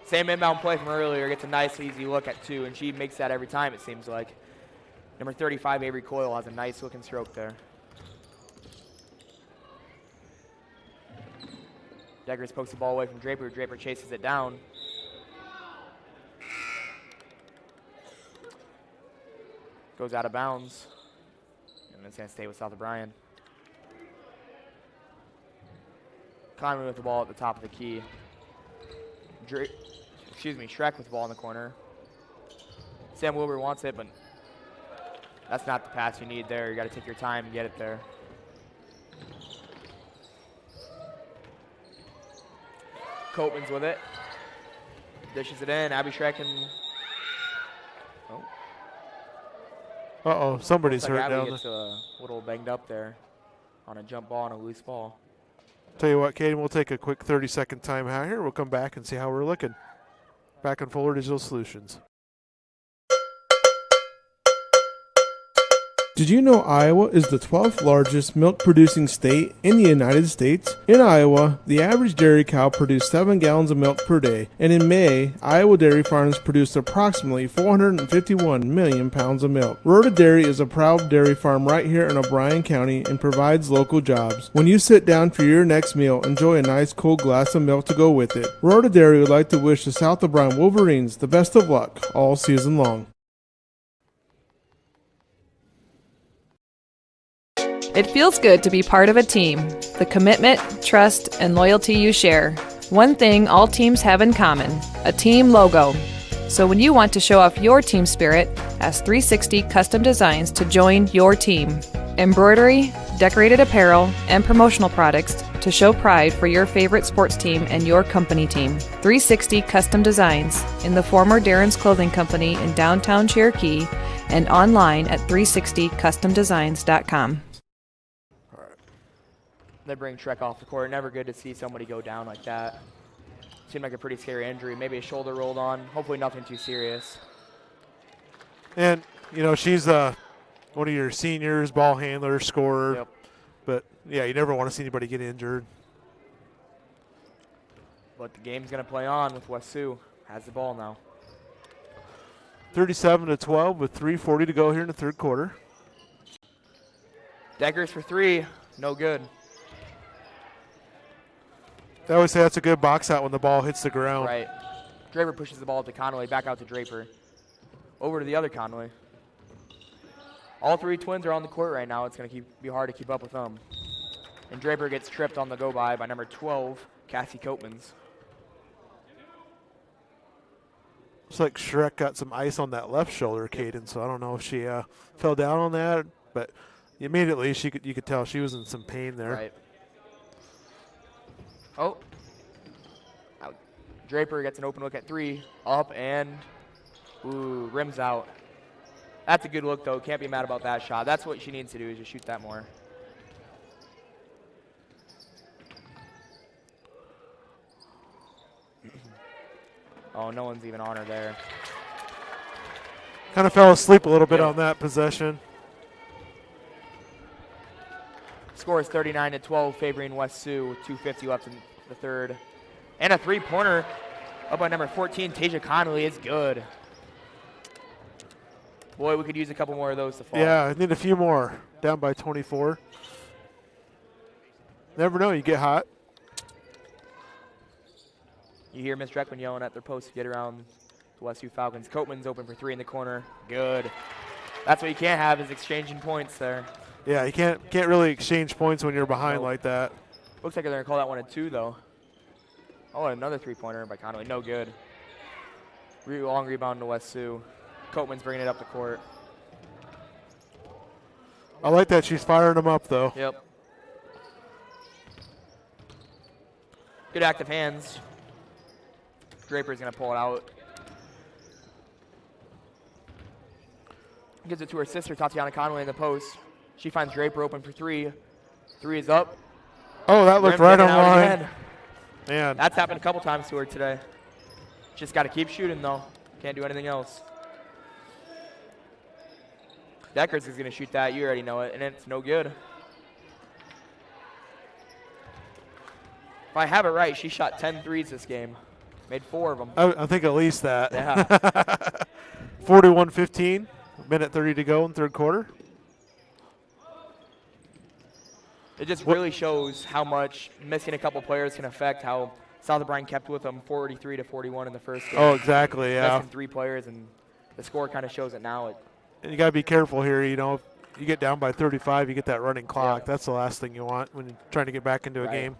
Same inbound play from earlier. Gets a nice, easy look at 2, and she makes that every time, it seems like. Number 35, Avery Coyle, has a nice looking stroke there. Deckers pokes the ball away from Draper. Draper chases it down. Goes out of bounds. And it's going to stay with South O'Brien. Conley with the ball at the top of the key. Shrek with the ball in the corner. Sam Wilbur wants it, but that's not the pass you need there. You got to take your time and get it there. Copeman's with it. Dishes it in. Abby Shrek and... Oh. Uh-oh, somebody's Looks like hurt Abby down gets there. a little banged up there on a jump ball and a loose ball. Tell you what, Caden, we'll take a quick 30-second timeout here. We'll come back and see how we're looking. Back on Fuller Digital Solutions. Did you know Iowa is the 12th largest milk-producing state in the United States? In Iowa, the average dairy cow produced 7 gallons of milk per day, and in May, Iowa dairy farms produced approximately 451 million pounds of milk. Rhoda Dairy is a proud dairy farm right here in O'Brien County and provides local jobs. When you sit down for your next meal, enjoy a nice cold glass of milk to go with it. Rhoda Dairy would like to wish the South O'Brien Wolverines the best of luck all season long. It feels good to be part of a team. The commitment, trust, and loyalty you share. One thing all teams have in common, a team logo. So when you want to show off your team spirit, ask 360 Custom Designs to join your team. Embroidery, decorated apparel, and promotional products to show pride for your favorite sports team and your company team. 360 Custom Designs in the former Darren's Clothing Company in downtown Cherokee and online at 360customdesigns.com. They bring Shrek off the court. Never good to see somebody go down like that. Seemed like a pretty scary injury. Maybe a shoulder rolled on. Hopefully nothing too serious. And, you know, she's one of your seniors, ball handler, scorer. Yep. But, yeah, you never want to see anybody get injured. But the game's going to play on with West Sioux. Has the ball now. 37-12 with 3:40 to go here in the third quarter. Deckers for three. No good. They always say that's a good box out when the ball hits the ground. Right. Draper pushes the ball to Conway, back out to Draper. Over to the other Conway. All three twins are on the court right now. It's going to be hard to keep up with them. And Draper gets tripped on the go-by by number 12, Cassie Copeman's. Looks like Shrek got some ice on that left shoulder, Caden, so I don't know if she fell down on that, but immediately you could tell she was in some pain there. Right. Oh. Out. Draper gets an open look at three. Up and, ooh, rims out. That's a good look, though. Can't be mad about that shot. That's what she needs to do is just shoot that more. Oh, no one's even on her there. Kind of fell asleep a little bit on that possession. Score is 39-12, favoring West Sioux with 2:50 left in the third. And a three-pointer up by number 14, Tasia Connolly is good. Boy, we could use a couple more of those to fall. Yeah, I need a few more. Down by 24. Never know, you get hot. You hear Miss Dreckman yelling at their post to get around the West Sioux Falcons. Copeman's open for three in the corner. Good. That's what you can't have is exchanging points there. Yeah, you can't really exchange points when you're behind like that. Looks like they're going to call that one a two, though. Oh, another three-pointer by Connolly. No good. Long rebound to West Sioux. Copeman's bringing it up the court. I like that she's firing them up, though. Yep. Good active hands. Draper's going to pull it out. Gives it to her sister, Tatiana Conway, in the post. She finds Draper open for three. Three is up. Oh, that looked right on line. Man. That's happened a couple times to her today. Just got to keep shooting, though. Can't do anything else. Deckers is going to shoot that. You already know it, and it's no good. If I have it right, she shot 10 threes this game. Made 4 of them. I think at least that. Yeah. 41-15. Minute 30 to go in third quarter. It just really shows how much missing a couple players can affect how South O'Brien kept with them 43-41 in the first game. Oh, exactly, yeah. Missing 3 players, and the score kind of shows it now. And you got to be careful here. You know, if you get down by 35, you get that running clock. That's the last thing you want when you're trying to get back into a game.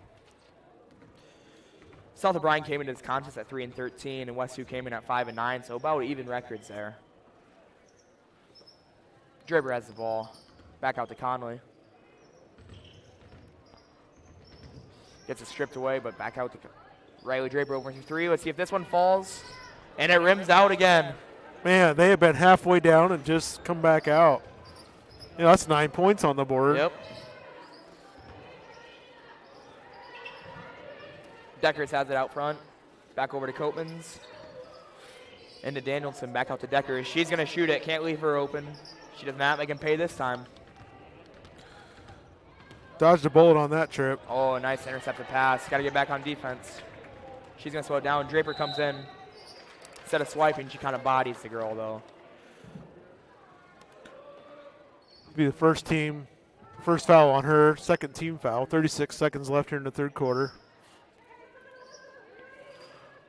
South O'Brien came into this contest at 3-13, and West Sioux came in at 5-9, so about even records there. Draper has the ball. Back out to Conley. Gets it stripped away, but back out to Riley Draper over to 3. Let's see if this one falls. And it rims out again. Man, they have been halfway down and just come back out. You know, that's 9 points on the board. Yep. Deckers has it out front. Back over to Copeman's. Into Danielson, back out to Deckers. She's going to shoot it. Can't leave her open. She does not make him pay this time. Dodged a bullet on that trip. Oh, a nice intercepted pass. Got to get back on defense. She's going to slow it down. Draper comes in. Instead of swiping, she kind of bodies the girl, though. Be the first foul on her, second team foul. 36 seconds left here in the third quarter.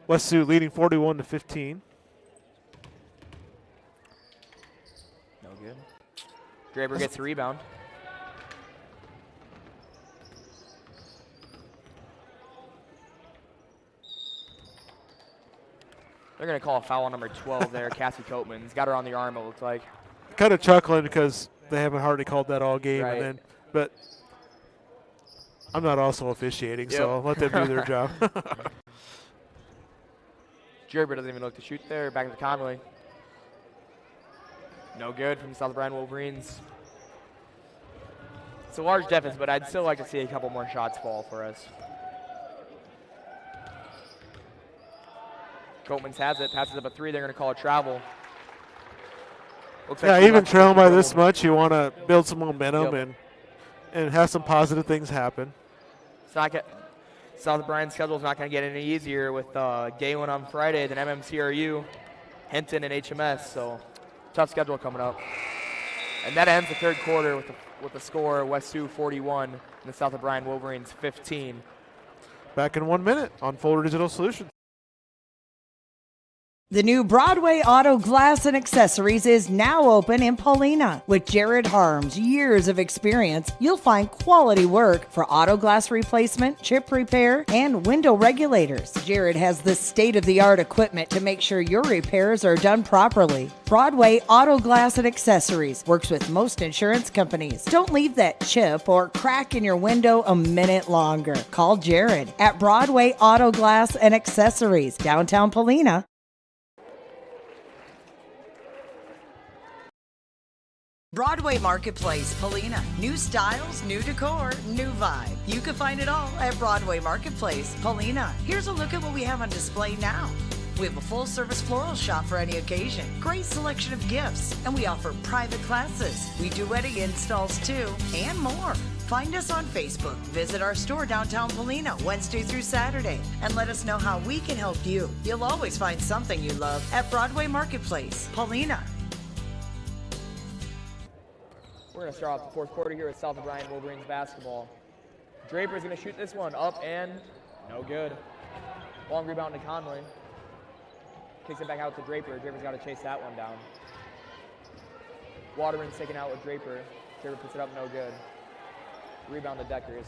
West Sioux leading 41-15. No good. Draper gets the rebound. They're going to call a foul on number 12 there, Cassie Copeman. He's got her on the arm, it looks like. Kind of chuckling because they haven't hardly called that all game. Right. And then, but I'm not also officiating, so let them do their job. Draper doesn't even look to shoot there. Back to Conley. No good from the South Bryan Wolverines. It's a large deficit, but I'd still like to see a couple more shots fall for us. Copeman's has it. Passes up a 3. They're going to call a travel. Looks like even trailing by this much, you want to build some momentum and have some positive things happen. It's not South Bryan's schedule is not going to get any easier with Galen on Friday, then MMCRU, Hinton, and HMS. So tough schedule coming up. And that ends the third quarter with the score: West Sioux 41 and the South Bryan Wolverines 15. Back in 1 minute on Fuller Digital Solutions. The new Broadway Auto Glass and Accessories is now open in Paulina. With Jared Harms' years of experience, you'll find quality work for auto glass replacement, chip repair, and window regulators. Jared has the state-of-the-art equipment to make sure your repairs are done properly. Broadway Auto Glass and Accessories works with most insurance companies. Don't leave that chip or crack in your window a minute longer. Call Jared at Broadway Auto Glass and Accessories, downtown Paulina. Broadway Marketplace, Paulina. New styles, new decor, new vibe. You can find it all at Broadway Marketplace, Paulina. Here's a look at what we have on display now. We have a full-service floral shop for any occasion. Great selection of gifts. And we offer private classes. We do wedding installs too, and more. Find us on Facebook. Visit our store downtown Paulina Wednesday through Saturday. And let us know how we can help you. You'll always find something you love at Broadway Marketplace, Paulina. We're going to start off the fourth quarter here with South Bryan Wolverines basketball. Draper's going to shoot this one up and no good. Long rebound to Conley. Kicks it back out to Draper. Draper's got to chase that one down. Waterman's taken out with Draper. Draper puts it up, no good. Rebound to Deckers.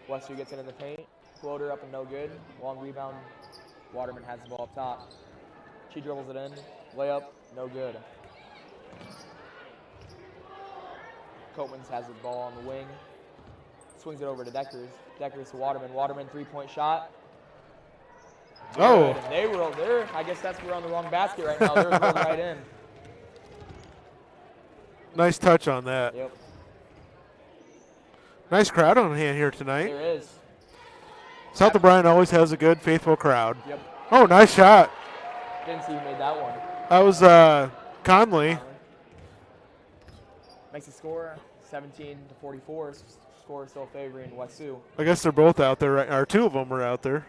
Wester gets it in the paint. Floater up and no good. Long rebound. Waterman has the ball up top. She dribbles it in. Layup, no good. Copeman's has the ball on the wing. Swings it over to Deckers. Deckers to Waterman. Waterman 3-point shot. Oh. Good. They were there. I guess we're on the wrong basket right now. They're rolled right in. Nice touch on that. Yep. Nice crowd on hand here tonight. There is. South O'Brien always has a good, faithful crowd. Yep. Oh, nice shot. Didn't see who made that one. That was Conley. Makes the score 17-44. Score still favoring West Sioux. I guess they're both out there, or two of them were out there.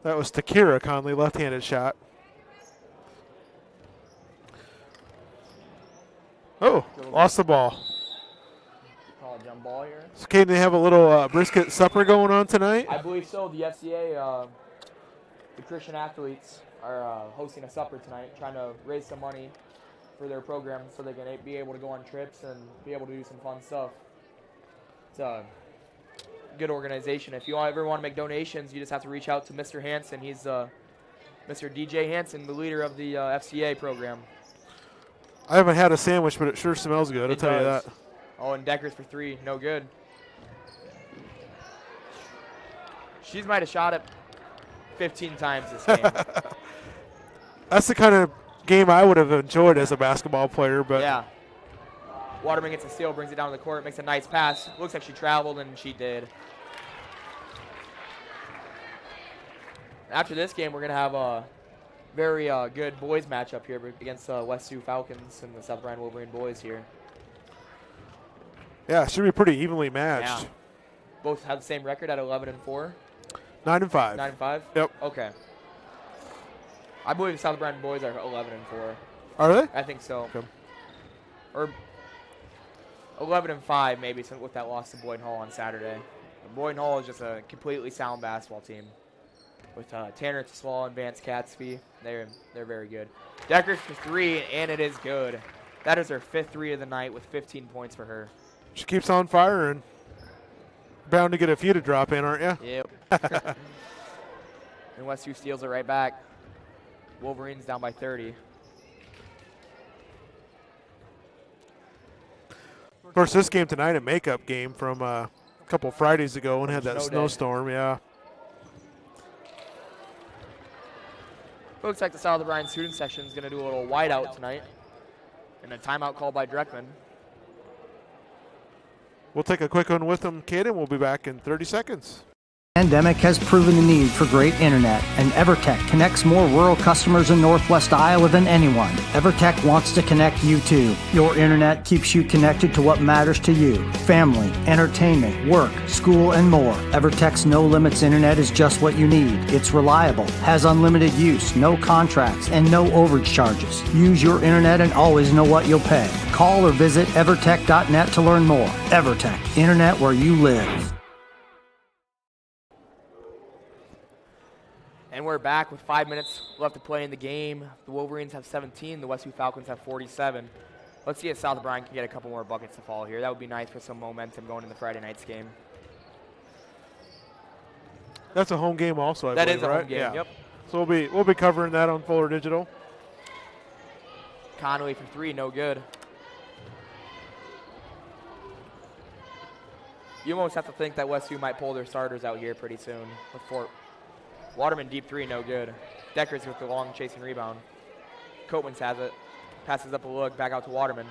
That was Takira Conley, left-handed shot. Oh, lost the ball. Apologize. jump ball here. So, Caden, they have a little brisket supper going on tonight? I believe so. The FCA, the Christian athletes, are hosting a supper tonight, trying to raise some money for their program so they can be able to go on trips and be able to do some fun stuff. It's a good organization. If you ever want to make donations, you just have to reach out to Mr. Hansen. He's Mr. DJ Hansen, the leader of the FCA program. I haven't had a sandwich, but it sure smells good. I'll tell you that. Oh, and Deckers for 3. No good. She might have shot it 15 times this game. That's the kind of game I would have enjoyed as a basketball player. But yeah. Waterman gets a steal, brings it down to the court, makes a nice pass. Looks like she traveled, and she did. After this game, we're going to have a very good boys matchup here against West Sioux Falcons and the South Bryan Wolverine boys here. Yeah, it should be pretty evenly matched. Yeah. Both have the same record at 11-4. 9-5. 9-5? Yep. Okay. I believe the South Bryan boys are 11-4. Are they? I think so. Okay. Or 11-5 maybe with that loss to Boyden Hall on Saturday. Boyden Hall is just a completely sound basketball team. With Tanner Tesla and Vance Catsby, they're very good. Deckers for 3, and it is good. That is her 5th 3 of the night with 15 points for her. She keeps on firing. Bound to get a few to drop in, aren't you? Yep. And West Sioux steals it right back. Wolverines down by 30. Of course, this game tonight, a makeup game from a couple Fridays ago and had that snowstorm, yeah. Looks like the South Bryan student section is going to do a little whiteout tonight. And a timeout called by Dreckman. We'll take a quick one with them, kid, and we'll be back in 30 seconds. Pandemic has proven the need for great internet, and EverTech connects more rural customers in Northwest Iowa than anyone. EverTech wants to connect you too. Your internet keeps you connected to what matters to you: family, entertainment, work, school, and more. EverTech's no limits internet is just what you need. It's reliable, has unlimited use, no contracts, and no overage charges. Use your internet and always know what you'll pay. Call or visit evertech.net to learn more. EverTech, internet where you live. And we're back with 5 minutes left to play in the game. The Wolverines have 17. The West Sioux Falcons have 47. Let's see if South Bryan can get a couple more buckets to fall here. That would be nice for some momentum going into Friday night's game. That's a home game also, I believe, That is a right? home game, Yeah. yep. So we'll be covering that on Fuller Digital. Conway for 3, no good. You almost have to think that West Sioux might pull their starters out here pretty soon with Fort. Waterman deep 3, no good. Deckers with the long chasing rebound. Coatmans has it. Passes up a look, back out to Waterman.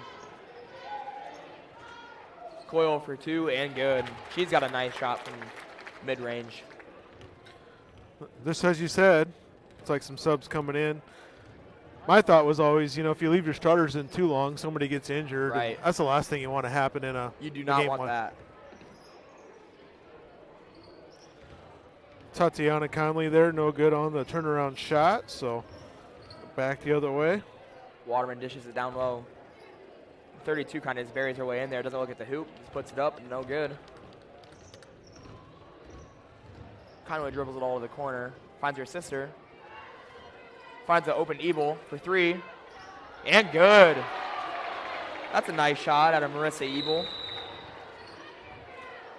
Coyle for 2 and good. She's got a nice shot from mid-range. Just as you said, it's like some subs coming in. My thought was always, if you leave your starters in too long, somebody gets injured. Right. That's the last thing you want to happen in a You do not game want that. Tatiana Conley there, no good on the turnaround shot, so back the other way. Waterman dishes it down low. 32 kind of just buries her way in there, doesn't look at the hoop, just puts it up, and no good. Conway dribbles it all to the corner, finds her sister. Finds the open Ebel for 3, and good. That's a nice shot out of Marissa Ebel,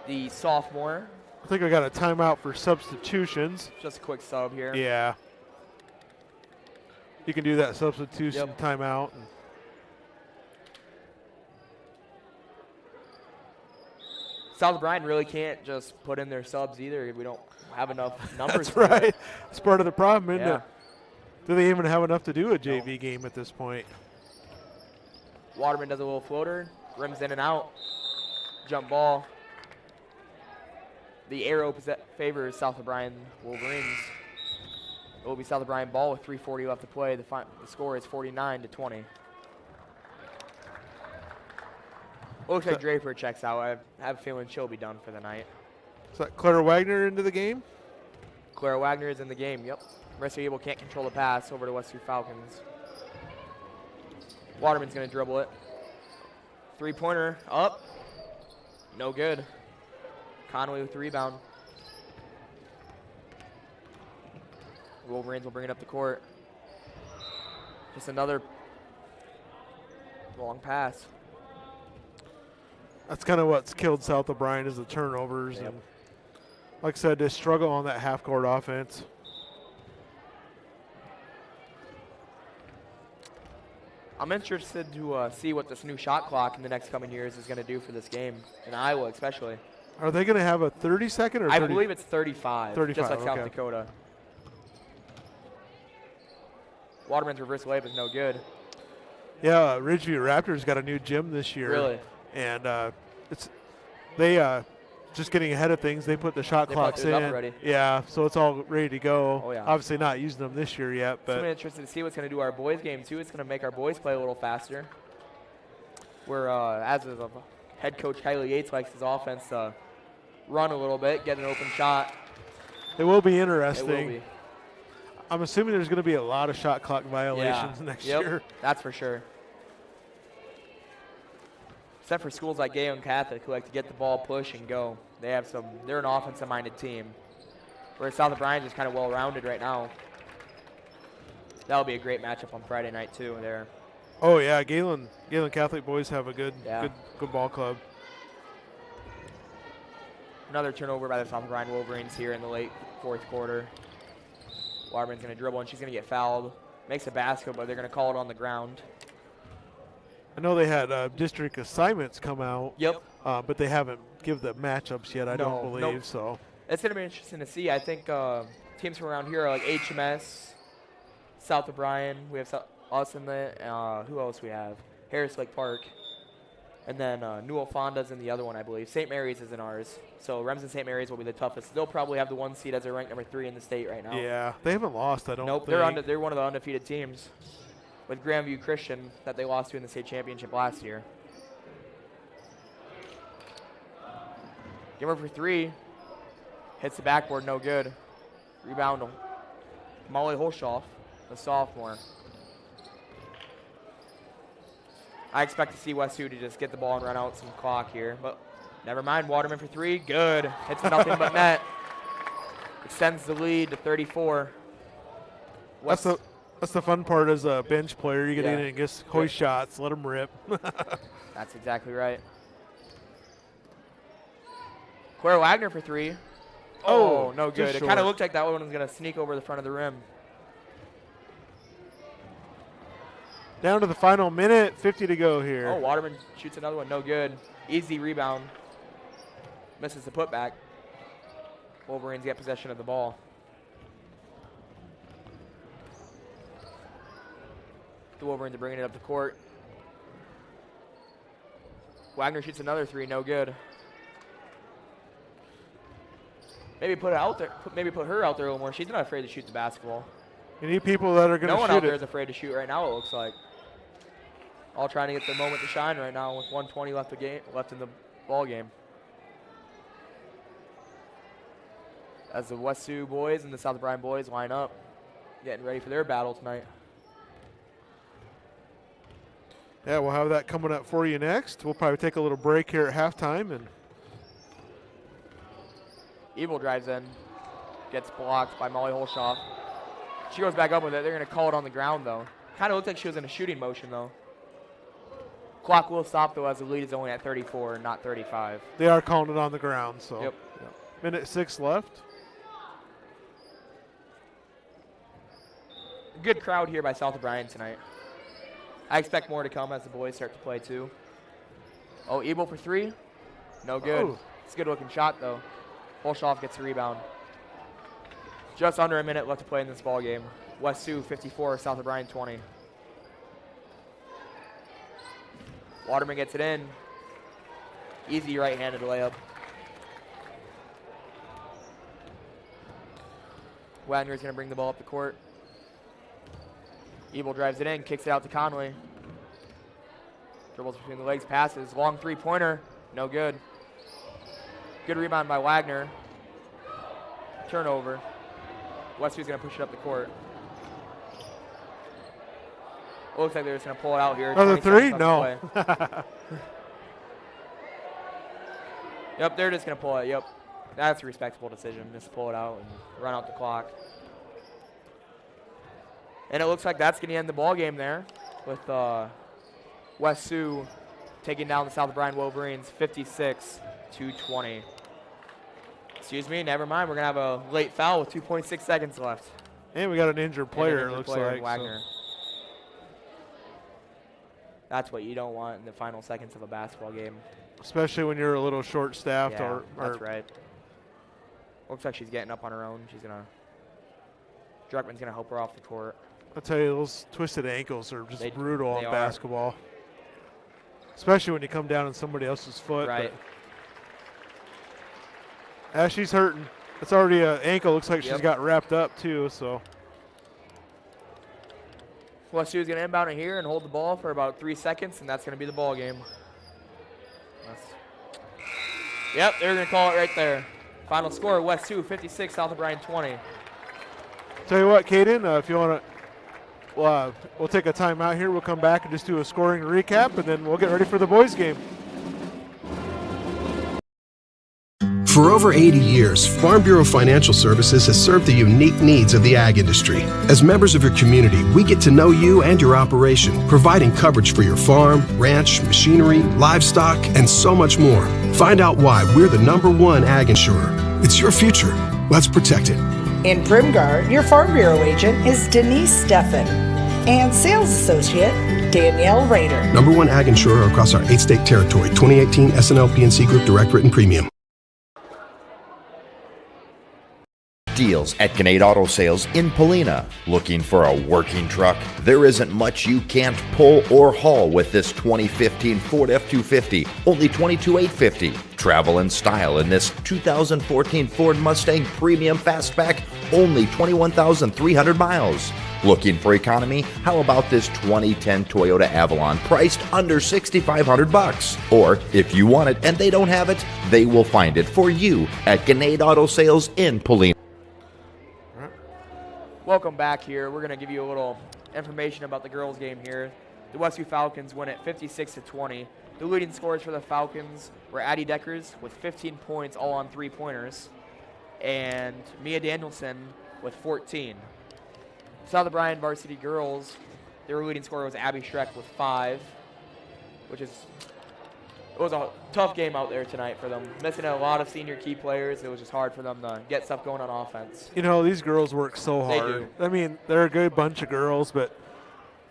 the sophomore. I think I got a timeout for substitutions. Just a quick sub here. Yeah. You can do that substitution timeout. South Bryan really can't just put in their subs either. We don't have enough numbers. That's right. That's part of the problem, isn't Yeah. it? Do they even have enough to do a JV game at this point? Waterman does a little floater, rims in and out. Jump ball. The arrow favors South Bryan Wolverines. It will be South Bryan ball with 3:40 left to play. The score is 49-20. Looks like Draper checks out. I have a feeling she'll be done for the night. Is that Clara Wagner into the game? Clara Wagner is in the game, yep. Marissa Abel can't control the pass over to West Sioux Falcons. Waterman's going to dribble it. Three-pointer up. No good. Conway with the rebound. Wolverines will bring it up the court. Just another long pass. That's kind of what's killed South O'Brien is the turnovers. Yep. And like I said, they struggle on that half-court offense. I'm interested to see what this new shot clock in the next coming years is going to do for this game, in Iowa especially. Are they going to have a 30-second or 30? I believe it's 35, 35, just like okay. South Dakota. Waterman's reverse layup is no good. Yeah, Ridgeview Raptors got a new gym this year. Really? And they just getting ahead of things. They put the shot clocks in. Up already. Yeah, so it's all ready to go. Oh, yeah. Obviously not using them this year yet, but I'm interested to see what's going to do our boys game too. It's going to make our boys play a little faster. Where as of head coach Kylie Yates likes his offense to run a little bit, get an open shot. it will be interesting. It will be. I'm assuming there's going to be a lot of shot clock violations next year. That's for sure. Except for schools like Gale and Catholic who like to get the ball, push, and go. They're an offensive-minded team. Whereas South O'Brien is kind of well-rounded right now. That'll be a great matchup on Friday night too. There. Oh yeah, Galen Catholic boys have a good ball club. Another turnover by the South O'Brien Wolverines here in the late fourth quarter. Waterman's going to dribble and she's going to get fouled. Makes a basket, but they're going to call it on the ground. I know they had district assignments come out. Yep. But they haven't give the matchups yet, I don't believe. Nope. So It's going to be interesting to see. I think teams from around here are like HMS, South O'Brien. We have us in the, who else we have? Harris Lake Park. And then Newell Fonda's in the other one, I believe. St. Mary's is in ours. So Remsen St. Mary's will be the toughest. They'll probably have the 1 seed as they're ranked number 3 in the state right now. yeah, they haven't lost, I don't Nope, think. they're one of the undefeated teams with Grandview Christian that they lost to in the state championship last year. Gimmer for 3. Hits the backboard, no good. Rebound, Molly Holshoff, the sophomore. I expect to see West Sioux to just get the ball and run out some clock here, but never mind. Waterman for 3, good. Hits nothing but net. Extends the lead to 34. That's the fun part as a bench player. You get in and just hoist shots, let them rip. That's exactly right. Claire Wagner for 3. Oh, no good. It kind of looked like that one was going to sneak over the front of the rim. Down to the final minute, 50 to go here. Oh, Waterman shoots another one, no good. Easy rebound. Misses the putback. Wolverines get possession of the ball. The Wolverines are bringing it up the court. Wagner shoots another 3, no good. Maybe put it out there. Maybe put her out there a little more. She's not afraid to shoot the basketball. You need people that are going to shoot it. No one out there is afraid to shoot right now, it looks like. All trying to get the moment to shine right now with 1:20 left in the ball game. As the West Sioux boys and the South O'Brien boys line up, getting ready for their battle tonight. Yeah, we'll have that coming up for you next. We'll probably take a little break here at halftime. And Evil drives in, gets blocked by Molly Holshoff. She goes back up with it. They're going to call it on the ground, though. Kind of looked like she was in a shooting motion, though. Clock will stop, though, as the lead is only at 34 and not 35. they are calling it on the ground. So Yep. Minute 6 left. Good crowd here by South O'Brien tonight. I expect more to come as the boys start to play, too. Oh, Ebel for 3. No good. Oh. It's a good-looking shot, though. Holshoff gets the rebound. Just under a minute left to play in this ball game. West Sioux 54, South O'Brien 20. Waterman gets it in. Easy right-handed layup. Wagner's going to bring the ball up the court. Evil drives it in, kicks it out to Conway. Dribbles between the legs, passes. Long three-pointer, no good. Good rebound by Wagner. Turnover. Westview's going to push it up the court. Looks like they're just going to pull it out here. Another 3? No. Yep, they're just going to pull it. Yep. That's a respectable decision. Just pull it out and run out the clock. And it looks like that's going to end the ball game there with West Sioux taking down the South Bryan Wolverines 56-20. Excuse me, never mind. We're going to have a late foul with 2.6 seconds left. And we got an injured player, it looks like. Wagner. That's what you don't want in the final seconds of a basketball game. Especially when you're a little short-staffed. Yeah, that's right. Looks like she's getting up on her own. She's going to... Druckman's going to help her off the court. I'll tell you, those twisted ankles are just brutal in are. basketball. Especially when you come down on somebody else's foot. Right. She's hurting. It's already an ankle. Looks like she's got wrapped up, too, so... West Sioux is going to inbound it here and hold the ball for about 3 seconds, and that's going to be the ball game. Yep, they're going to call it right there. Final score, West Sioux 56, South Bryan 20. Tell you what, Caden, if you want to, we'll take a timeout here. We'll come back and just do a scoring recap, and then we'll get ready for the boys' game. For over 80 years, Farm Bureau Financial Services has served the unique needs of the ag industry. As members of your community, we get to know you and your operation, providing coverage for your farm, ranch, machinery, livestock, and so much more. Find out why we're the #1 ag insurer. It's your future. Let's protect it. In Primgar, your Farm Bureau agent is Denise Steffen and sales associate Danielle Rader. #1 ag insurer across our 8-state territory. 2018 SNL PNC Group Direct Written Premium. Deals at Gannett Auto Sales in Polina. Looking for a working truck? There isn't much you can't pull or haul with this 2015 Ford F-250, only $22,850. Travel in style in this 2014 Ford Mustang Premium Fastback, only 21,300 miles. Looking for economy? How about this 2010 Toyota Avalon priced under $6,500? Or if you want it and they don't have it, they will find it for you at Gannett Auto Sales in Polina. Welcome back here. We're going to give you a little information about the girls' game here. The West Sioux Falcons win at 56-20. The leading scorers for the Falcons were Addie Deckers with 15 points, all on three-pointers, and Mia Danielson with 14. South Bryan Varsity girls, their leading scorer was Abby Schreck with 5, which is... It was a tough game out there tonight for them. Missing a lot of senior key players. It was just hard for them to get stuff going on offense. You know, these girls work so hard. They do. I mean, they're a good bunch of girls, but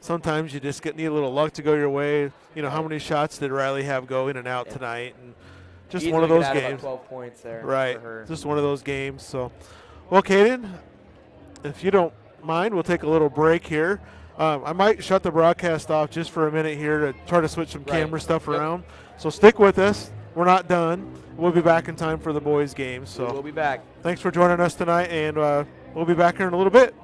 sometimes you just need a little luck to go your way. You know, how many shots did Riley have go in and out tonight? And just Easily one of those could add games. about 12 points there Right. for her. Just one of those games. So, well, Caden, if you don't mind, we'll take a little break here. I might shut the broadcast off just for a minute here to try to switch some camera stuff around. So stick with us. We're not done. We'll be back in time for the boys' game. So we'll be back. Thanks for joining us tonight, and we'll be back here in a little bit.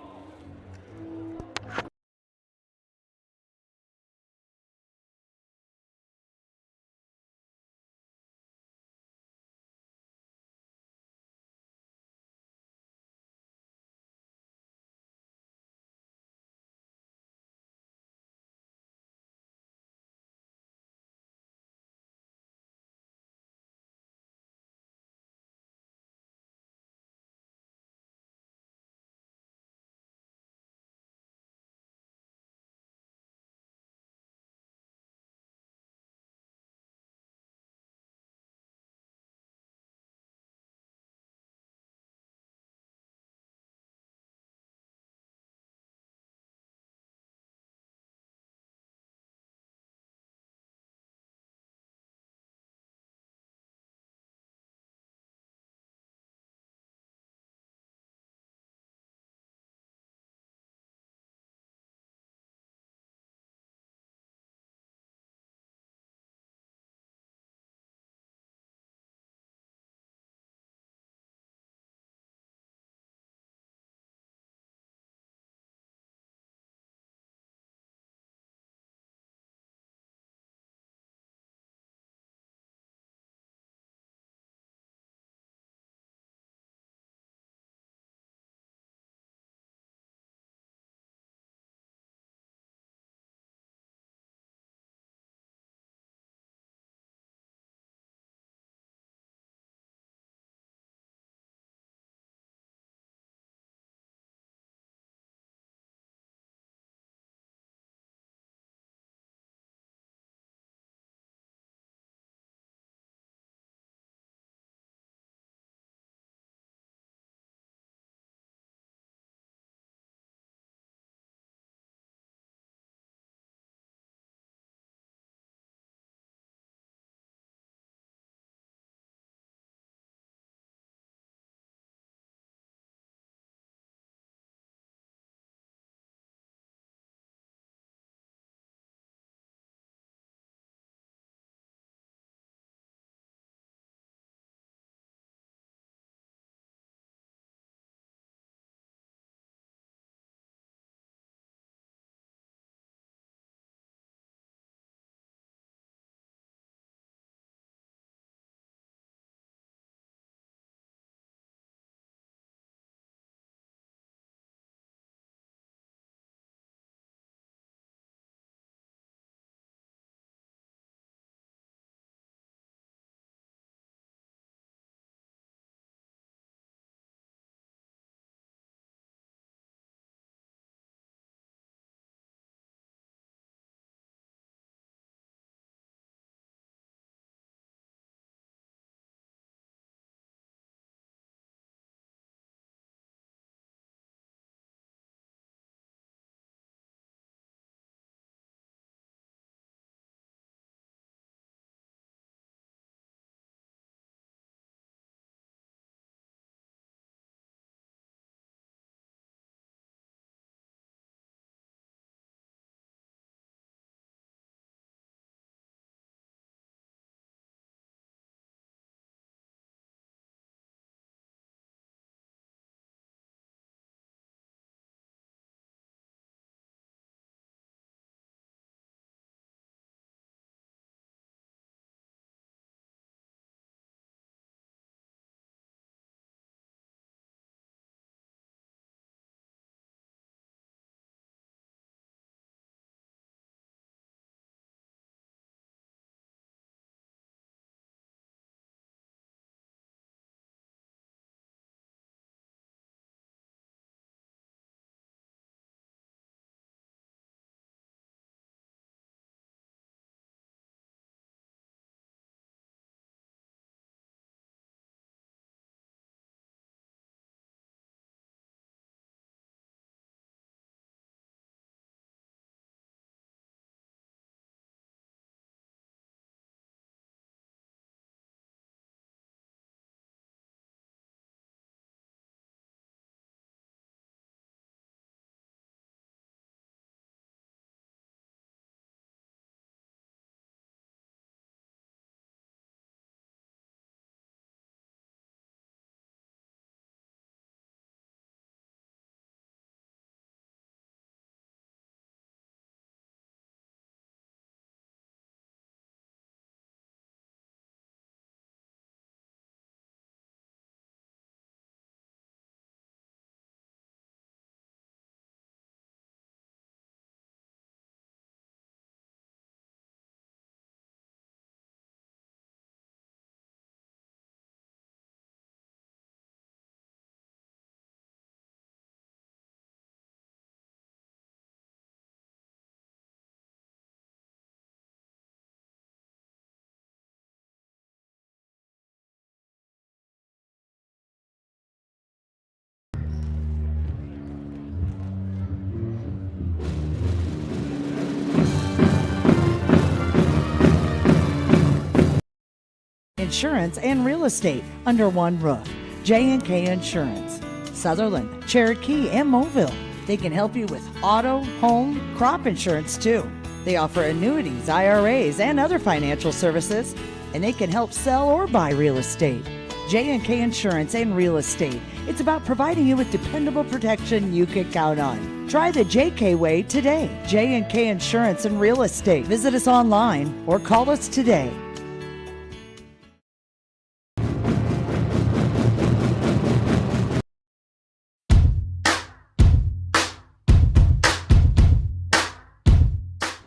insurance and real estate under one roof. J&K Insurance. Sutherland, Cherokee, and Mobile. They can help you with auto, home, crop insurance too. They offer annuities, IRAs, and other financial services, and they can help sell or buy real estate. J&K Insurance and Real Estate. It's about providing you with dependable protection you can count on. Try the JK way today. J&K Insurance and Real Estate. Visit us online or call us today.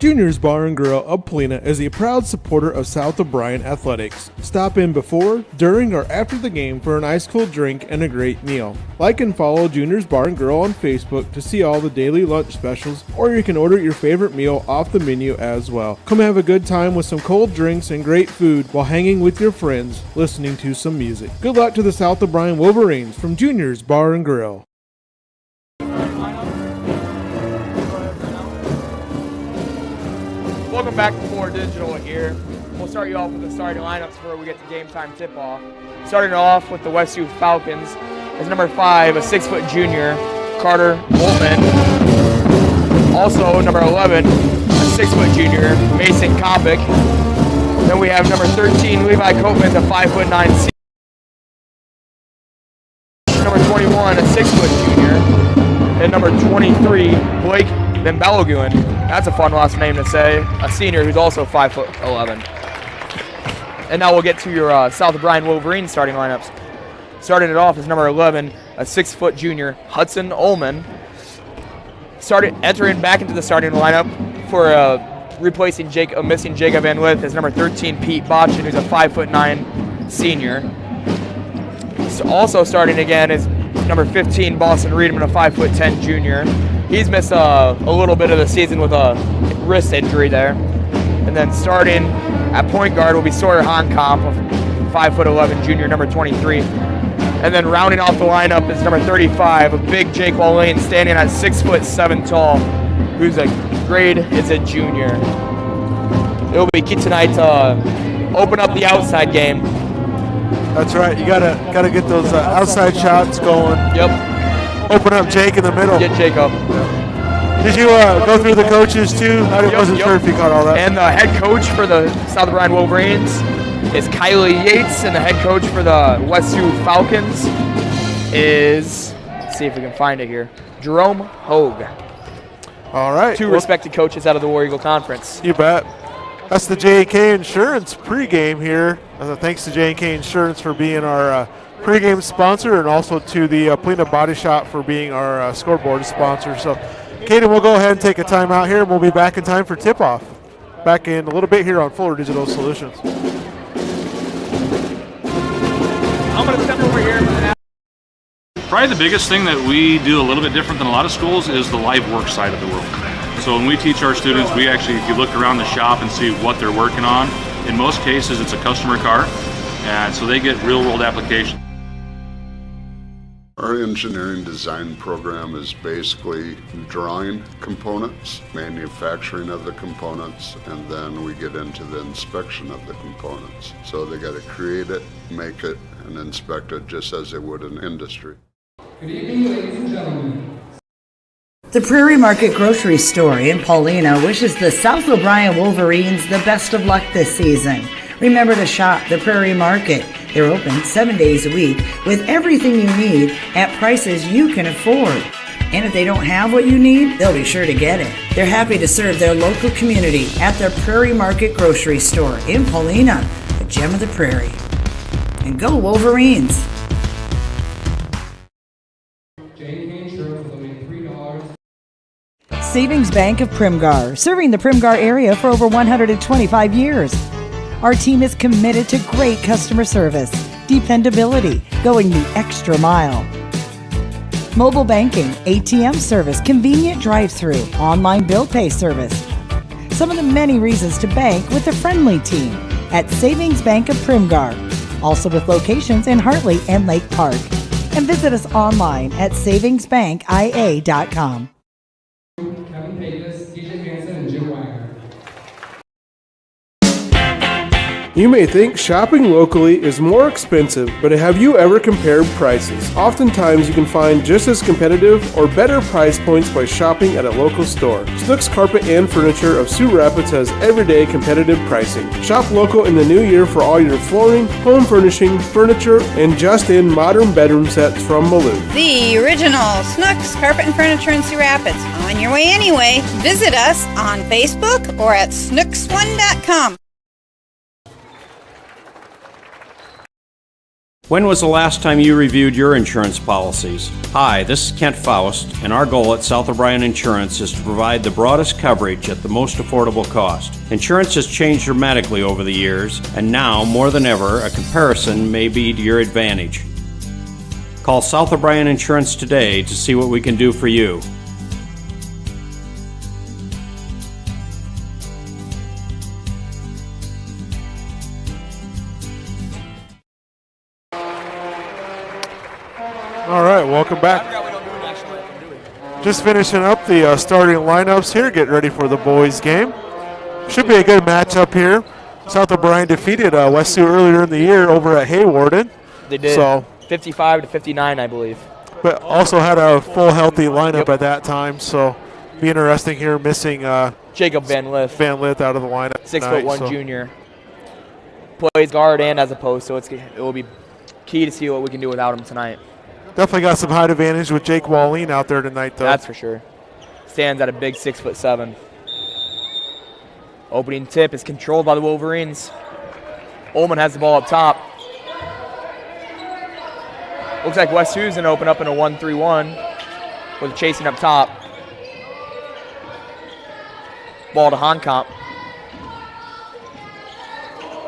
Junior's Bar and Grill of Polina is a proud supporter of South O'Brien Athletics. Stop in before, during, or after the game for an ice-cold drink and a great meal. Like and follow Junior's Bar and Grill on Facebook to see all the daily lunch specials, or you can order your favorite meal off the menu as well. Come have a good time with some cold drinks and great food while hanging with your friends, listening to some music. Good luck to the South O'Brien Wolverines from Junior's Bar and Grill. Welcome back to Fuller Digital here. We'll start you off with the starting lineups before we get to game time tip-off. Starting off with the West Sioux Falcons is number 5, a 6-foot junior, Carter Boltman. Also number 11, a 6-foot junior, Mason Kopic. Then we have number 13, Levi Copeman, the 5'9" senior. Number 21, a 6-foot junior. And number 23, Blake Then Balaguin, that's a fun last name to say, a senior who's also 5'11". And now we'll get to your South O'Brien Wolverines starting lineups. Starting it off is number 11, a 6-foot junior, Hudson Ullman. Entering back into the starting lineup for replacing missing Jacob Van Lith is number 13, Pete Botchin, who's a 5'9" senior. So also starting again is number 15, Boston Reedman, a 5'10" junior. He's missed a little bit of the season with a wrist injury there. And then starting at point guard will be Sawyer Honkamp, a 5'11" junior, number 23. And then rounding off the lineup is number 35, a big Jake Lane, standing at 6'7" tall, who's a junior. It'll be key tonight to open up the outside game. That's right. You gotta get those outside shots going. Yep. Open up Jake in the middle. Get Jake up. Did you go through the coaches too? I wasn't sure if you caught all that. And the head coach for the South O'Brien Wolverines is Kylie Yates, and the head coach for the West Sioux Falcons is, let's see if we can find it here, Jerome Hogue. All right. Two respected coaches out of the War Eagle Conference. You bet. That's the J&K Insurance pregame here. Thanks to J&K Insurance for being our pregame sponsor, and also to the Polina Body Shop for being our scoreboard sponsor. So, Kaden, we'll go ahead and take a timeout here, and we'll be back in time for tip-off. Back in a little bit here on Fuller Digital Solutions. I'm going to step over here. Probably the biggest thing that we do a little bit different than a lot of schools is the live work side of the world. So when we teach our students, we actually, if you look around the shop and see what they're working on, in most cases it's a customer car, and so they get real-world application. Our engineering design program is basically drawing components, manufacturing of the components, and then we get into the inspection of the components. So they got to create it, make it, and inspect it just as they would in industry. Good evening, ladies and gentlemen. The Prairie Market Grocery Store in Paulina wishes the South O'Brien Wolverines the best of luck this season. Remember to shop the Prairie Market. They're open 7 days a week with everything you need at prices you can afford. And if they don't have what you need, they'll be sure to get it. They're happy to serve their local community at the Prairie Market Grocery Store in Paulina, the gem of the prairie. And go Wolverines! Savings Bank of Primgar, serving the Primgar area for over 125 years. Our team is committed to great customer service, dependability, going the extra mile. Mobile banking, ATM service, convenient drive-through, online bill pay service. Some of the many reasons to bank with a friendly team at Savings Bank of Primgar. Also with locations in Hartley and Lake Park. And visit us online at savingsbankia.com. You may think shopping locally is more expensive, but have you ever compared prices? Oftentimes you can find just as competitive or better price points by shopping at a local store. Snooks Carpet and Furniture of Sioux Rapids has everyday competitive pricing. Shop local in the new year for all your flooring, home furnishing, furniture, and just-in modern bedroom sets from Malou. The original Snooks Carpet and Furniture in Sioux Rapids. On your way anyway. Visit us on Facebook or at snooks1.com. When was the last time you reviewed your insurance policies? Hi, this is Kent Faust, and our goal at South O'Brien Insurance is to provide the broadest coverage at the most affordable cost. Insurance has changed dramatically over the years, and now, more than ever, a comparison may be to your advantage. Call South O'Brien Insurance today to see what we can do for you. All right, welcome back. Just finishing up the starting lineups here, getting ready for the boys' game. Should be a good matchup here. South O'Brien defeated West Sioux earlier in the year over at Haywarden. They did. So, 55-59, I believe. but also had a full healthy lineup at that time. So, be interesting here, missing Jacob Van Lith out of the lineup. 6'1" junior. Plays guard and as a post, so it will be key to see what we can do without him tonight. Definitely got some height advantage with Jake Walleen out there tonight, though. That's for sure. Stands at a big 6'7". Opening tip is controlled by the Wolverines. Ullman has the ball up top. Looks like West Sioux's going to open up in a 1-3-1 with chasing up top. Ball to Honkamp.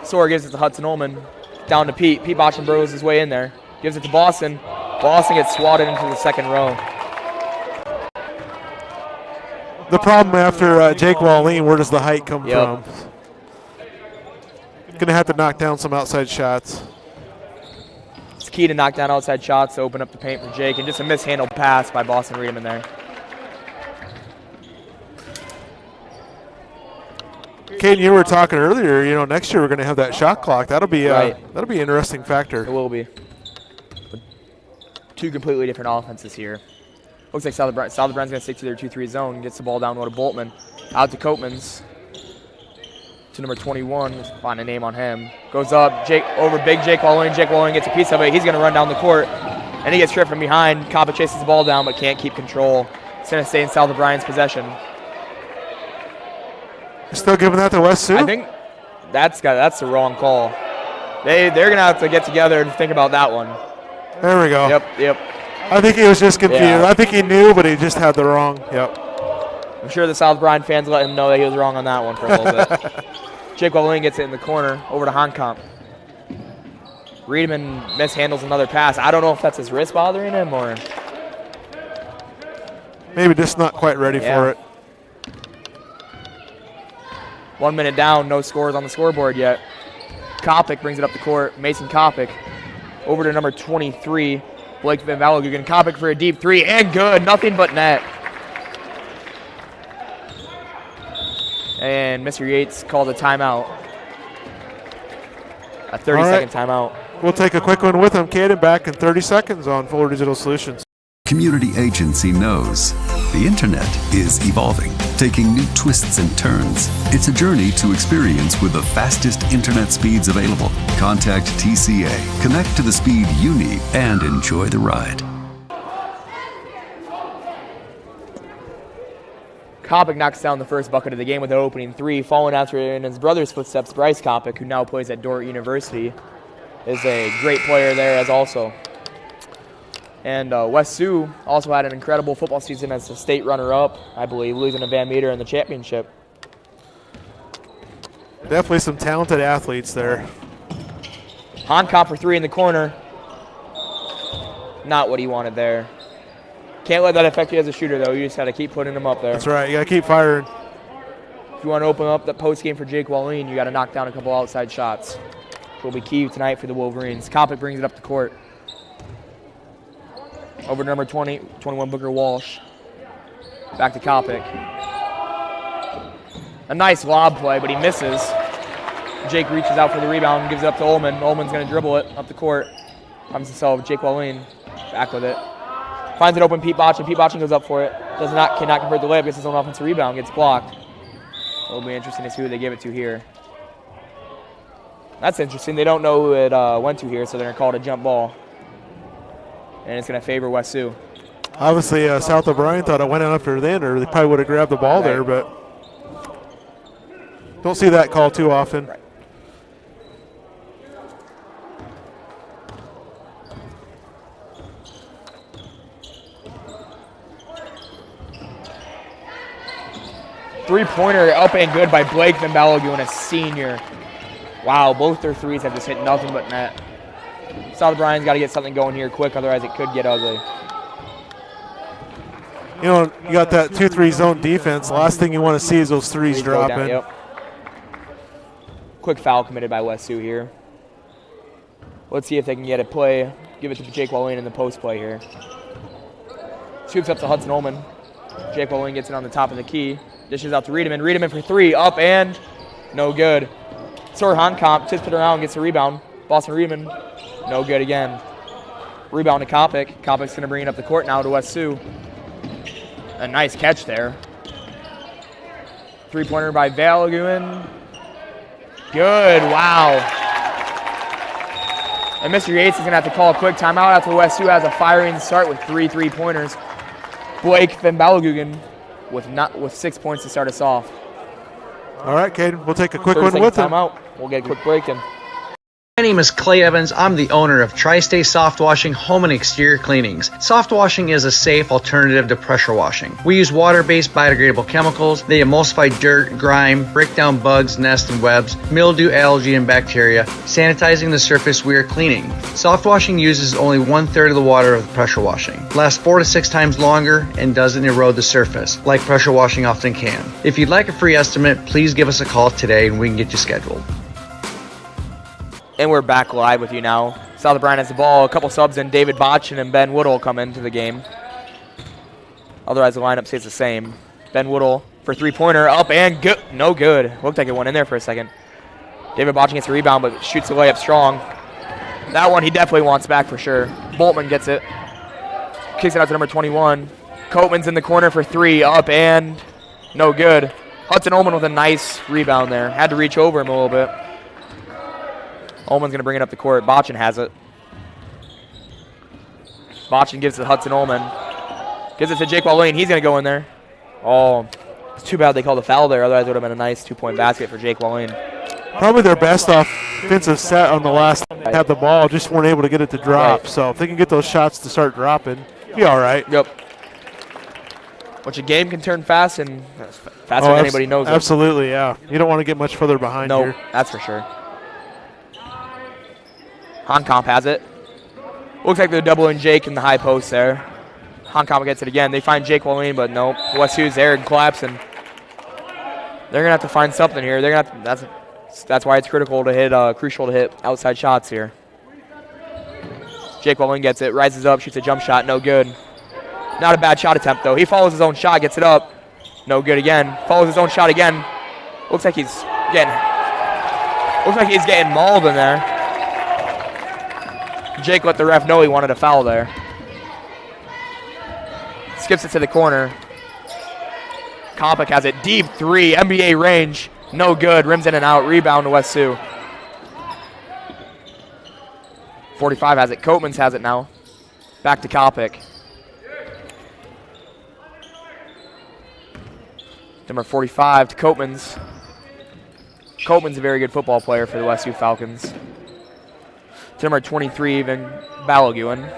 Sawyer gives it to Hudson Ullman. Down to Pete. Pete Bochenbros his way in there. Gives it to Boston. Boston gets swatted into the second row. The problem after Jake Walleen, where does the height come from? Going to have to knock down some outside shots. It's key to knock down outside shots to open up the paint for Jake, and just a mishandled pass by Boston Reedman there. Caden, you were talking earlier, next year we're going to have that shot clock. That'll be that'll be an interesting factor. It will be. Two completely different offenses here. Looks like South O'Brien's going to stick to their 2-3 zone. Gets the ball down low to Boltman. Out to Coatmans. To number 21. Let's find a name on him. Goes up. Over big Jake Walling. Jake Walling gets a piece of it. He's going to run down the court. And he gets stripped from behind. Compa chases the ball down but can't keep control. It's going to stay in South O'Brien's possession. Still giving that to West Sioux? I think that's the wrong call. They're going to have to get together and think about that one. There we go. Yep. I think he was just confused. Yeah. I think he knew, but he just had the wrong. Yep. I'm sure the South Bryan fans let him know that he was wrong on that one for a little bit. Jake Walling gets it in the corner over to Honkamp. Reedman mishandles another pass. I don't know if that's his wrist bothering him or maybe just not quite ready for it. 1 minute down, no scores on the scoreboard yet. Kopic brings it up the court. Mason Kopic over to number 23, Blake Van Valagugen. Kopic for a deep three, and good. Nothing but net. And Mr. Yates called a timeout. A 30-second timeout. We'll take a quick one with him, Caden, back in 30 seconds on Fuller Digital Solutions. Community Agency knows the internet is evolving, taking new twists and turns. It's a journey to experience with the fastest internet speeds available. Contact TCA, connect to the speed you need, and enjoy the ride. Kopic knocks down the first bucket of the game with an opening three. Following after in his brother's footsteps, Bryce Kopic, who now plays at Dordt University, is a great player there as also. And West Sioux also had an incredible football season as a state runner-up, I believe, losing to Van Meter in the championship. Definitely some talented athletes there. Honkamp for three in the corner. Not what he wanted there. Can't let that affect you as a shooter, though. You just got to keep putting them up there. That's right. You got to keep firing. If you want to open up the post game for Jake Walleen, you got to knock down a couple outside shots. Which will be key tonight for the Wolverines. Kopic brings it up the court. Over to number 21, Booker Walsh. Back to Kopic. A nice lob play, but he misses. Jake reaches out for the rebound, gives it up to Ullman. Ullman's going to dribble it up the court. Finds himself Jake Wallin back with it. Finds it open, Pete Botchin. Pete Botchin goes up for it. Cannot convert the layup, gets his own offensive rebound, gets blocked. It'll be interesting to see who they give it to here. That's interesting. They don't know who it went to here, so they're going to call it a jump ball. And it's going to favor West Sioux. Obviously, South O'Brien thought it went after then, or they probably would have grabbed the ball there, but don't see that call too often. Right. Three-pointer up and good by Blake Van Balagoon, a senior. Wow, both their threes have just hit nothing but net. South O'Brien's got to get something going here quick, otherwise it could get ugly. You know, you got that 2-3 zone defense. Last thing you want to see is those threes dropping. Yep. Quick foul committed by West Sioux here. Let's see if they can get a play. Give it to Jake Wallin in the post play here. Scoops up to Hudson Ullman. Jake Wallin gets it on the top of the key. Dishes out to Riedemann. Riedemann for three. Up and no good. Sor Hankamp tips it around, gets a rebound. Boston Riedemann, no good again. Rebound to Kopic. Kopic's going to bring it up the court now to West Sioux. A nice catch there. Three-pointer by Balagoon. Good, wow. And Mr. Yates is going to have to call a quick timeout after West Sioux has a firing start with 3 3-pointers. Blake Van Balagoon with 6 points to start us off. All right, Caden, we'll take a quick one with him. Timeout. We'll get a quick break in. My name is Clay Evans. I'm the owner of Tri-State Soft Washing Home and Exterior Cleanings. Soft washing is a safe alternative to pressure washing. We use water-based biodegradable chemicals. They emulsify dirt, grime, break down bugs, nests, and webs, mildew, algae, and bacteria, sanitizing the surface we are cleaning. Soft washing uses only 1/3 of the water of the pressure washing, lasts 4 to 6 times longer, and doesn't erode the surface, like pressure washing often can. If you'd like a free estimate, please give us a call today and we can get you scheduled. And we're back live with you now. South O'Brien has the ball. A couple subs in. David Botchin and Ben Woodall come into the game. Otherwise, the lineup stays the same. Ben Woodall for three-pointer. Up and good. No good. Looked like it went in there for a second. David Botchin gets a rebound, but shoots the layup strong. That one he definitely wants back for sure. Boltman gets it. Kicks it out to number 21. Coatman's in the corner for three. Up and no good. Hudson Ullman with a nice rebound there. Had to reach over him a little bit. Ullman's going to bring it up the court. Botchin has it. Botchin gives it to Hudson Ullman. Gives it to Jake Wallin. He's going to go in there. Oh, it's too bad they called a foul there. Otherwise, it would have been a nice 2-point basket for Jake Wallin. Probably their best offensive set on the last had the ball. Just weren't able to get it to drop. Right. So if they can get those shots to start dropping, be all right. Yep. Which a game can turn fast and faster than anybody knows. Absolutely, yeah. You don't want to get much further behind here. No, that's for sure. Hankamp has it. Looks like they're doubling Jake in the high post there. Hankamp gets it again. They find Jake Wallin, but no. West Sioux's there and collapsing. They're gonna have to find something here. They're gonna have to, that's why it's critical to hit crucial to hit outside shots here. Jake Wallin gets it, rises up, shoots a jump shot, no good. Not a bad shot attempt though. He follows his own shot, gets it up, no good again. Follows his own shot again. Looks like he's getting mauled in there. Jake let the ref know he wanted a foul there. Skips it to the corner. Kopic has it deep three, NBA range. No good, rims in and out, rebound to West Sioux. 45 has it, Coatman's has it now. Back to Kopic. Number 45 to Coatman's. Coatman's a very good football player for the West Sioux Falcons. To number 23, Van Balagoon.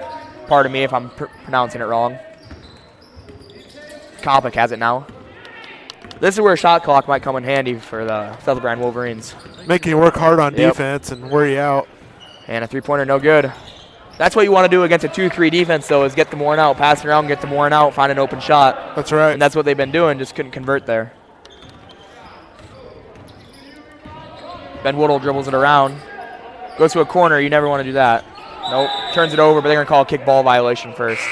Pardon me if I'm pronouncing it wrong. Kopic has it now. This is where a shot clock might come in handy for the South O'Brien Wolverines. Making you work hard on defense and wear you out. And a three-pointer, no good. That's what you want to do against a 2-3 defense, though, is get them worn out, pass it around, get them worn out, find an open shot. That's right. And that's what they've been doing, just couldn't convert there. Ben Woodall dribbles it around. Goes to a corner. You never want to do that. Nope. Turns it over, but they're going to call a kick ball violation first.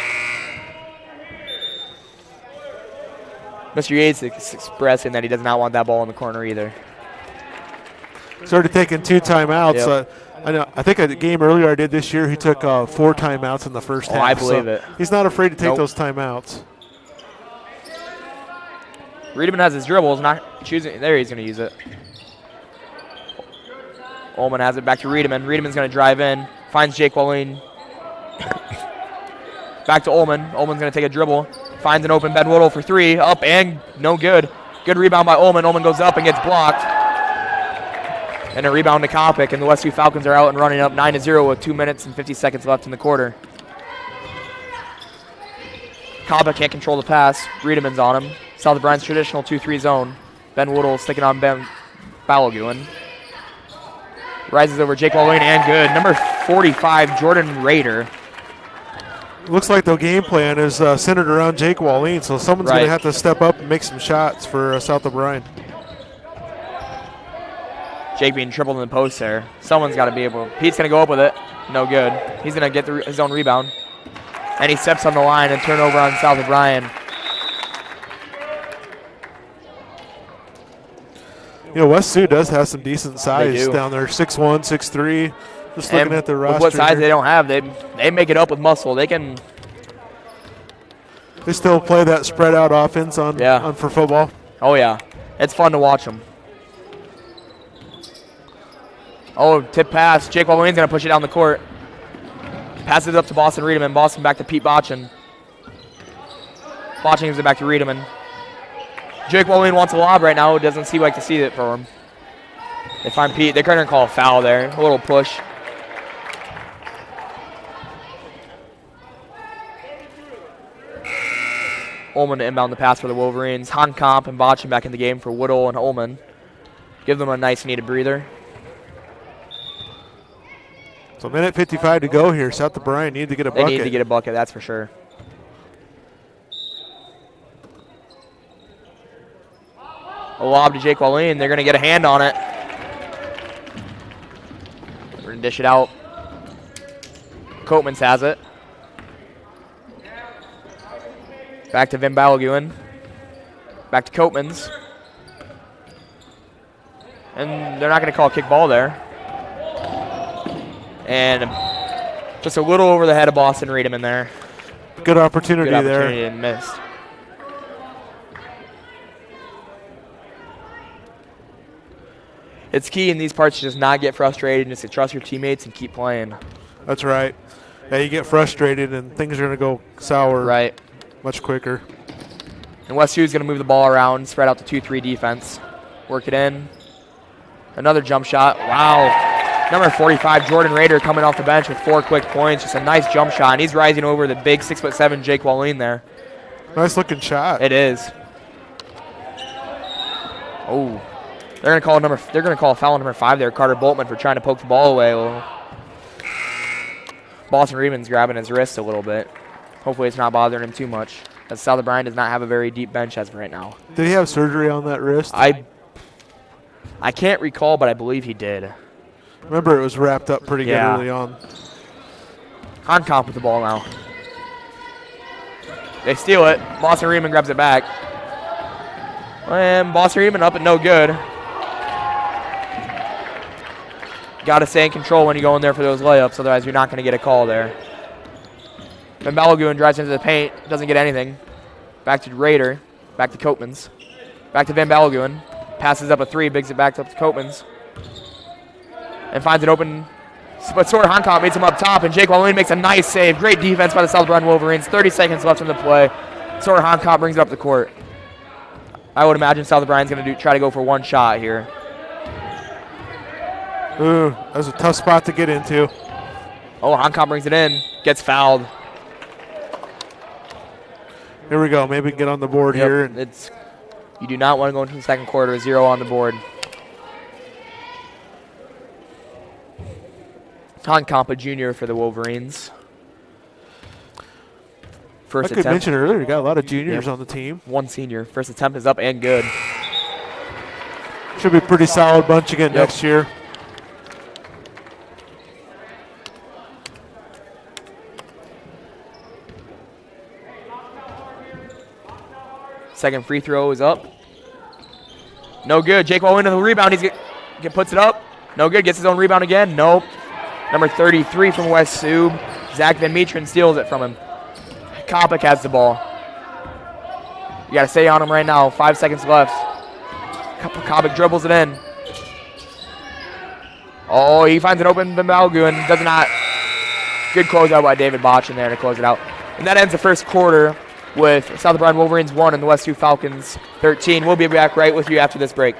Mr. Yates is expressing that he does not want that ball in the corner either. started taking 2 timeouts. Yep. I think at the game earlier I did this year, he took 4 timeouts in the first half. I believe it. He's not afraid to take those timeouts. Riedemann has his dribbles, not choosing. There, he's going to use it. Ullman has it back to Riedemann. Riedemann's going to drive in, finds Jake Walleen. Back to Ullman. Ullman's going to take a dribble, finds an open Ben Woodle for 3, up and no good. Good rebound by Ullman. Ullman goes up and gets blocked. And a rebound to Kopic, and the Westview Falcons are out and running up 9-0 with 2 minutes and 50 seconds left in the quarter. Kopic can't control the pass. Riedemann's on him. South O'Brien's traditional 2-3 zone. Ben Woodle sticking on Ben Balaguin. Rises over Jake Walleen and good. Number 45, Jordan Rader. Looks like the game plan is centered around Jake Walleen, so someone's going to have to step up and make some shots for South O'Brien. Jake being tripled in the post there. Someone's got to be able. Pete's going to go up with it. No good. He's going to get his own rebound. And he steps on the line and turnover on South O'Brien. You know, West Sioux does have some decent size down there. 6'1", 6'3". Just looking at the roster. With what size here. they don't have, they make it up with muscle. They can. They still play that spread out offense on for football. Oh yeah, it's fun to watch them. Oh, tip pass. Jake Walleen's going to push it down the court. Passes it up to Boston Riedemann. Boston back to Pete Botchin. Botchin gives it back to Riedemann. Jake Walleen wants a lob right now. Doesn't seem like to see it for him. They find Pete. They're going to call a foul there. A little push. Ullman to inbound the pass for the Wolverines. Honkamp and Botchin back in the game for Woodall and Ullman. Give them a nice needed breather. So minute 55 to go here. South O'Brien need to get a bucket. They need to get a bucket, that's for sure. A lob to Jake Walleen. They're going to get a hand on it. We're going to dish it out. Coatmans has it. Back to Vin Balaguin. Back to Coatmans. And they're not going to call a kick ball there. And just a little over the head of Boston Riedemann there. Good opportunity, there. And missed. It's key in these parts to just not get frustrated and just to trust your teammates and keep playing. That's right. Yeah, you get frustrated and things are going to go sour much quicker. And West Sioux's going to move the ball around, spread out to 2-3 defense. Work it in. Another jump shot. Wow. Number 45, Jordan Rader, coming off the bench with 4 quick points. Just a nice jump shot, and he's rising over the big 6'7" Jake Walleen there. Nice looking shot. It is. Oh, they're gonna call a foul on number 5 there, Carter Boltman, for trying to poke the ball away a little. Boston Riedemann's grabbing his wrist a little bit. Hopefully it's not bothering him too much, as South O'Brien does not have a very deep bench as of right now. Did he have surgery on that wrist? I can't recall, but I believe he did. Remember, it was wrapped up pretty good early on. Honkamp with the ball now. They steal it. Boston Riedemann grabs it back. And Boston Riedemann up and no good. Got to stay in control when you go in there for those layups, otherwise you're not going to get a call there. Then Balaguin drives into the paint, doesn't get anything. Back to Rader, back to Coatmans. Back to Van Balaguin. Passes up a 3, bigs it back up to Coatmans. And finds an open, but Sawyer Honkamp meets him up top, and Jake Walleen makes a nice save. Great defense by the South O'Brien Wolverines. 30 seconds left in the play. Sawyer Honkamp brings it up the court. I would imagine South O'Brien's going to try to go for one shot here. Ooh, that was a tough spot to get into. Oh, Honkamp brings it in, gets fouled. Here we go. Maybe we can get on the board here. You do not want to go into the second quarter, 0 on the board. Honkamp, a junior for the Wolverines. First I could mention earlier, you got a lot of juniors on the team. 1 senior. First attempt is up and good. Should be a pretty solid bunch again next year. Second free throw is up. No good. Jake Walleen to the rebound. He puts it up. No good. Gets his own rebound again. Nope. Number 33 from West Sioux. Zach Van Metren steals it from him. Kopic has the ball. You got to stay on him right now. 5 seconds left. Kopic dribbles it in. Oh, he finds an open Malgu and does not. Good closeout by David Botch in there to close it out. And that ends the first quarter with South O'Brien Wolverines 1 and the West Sioux Falcons 13. We'll be back right with you after this break.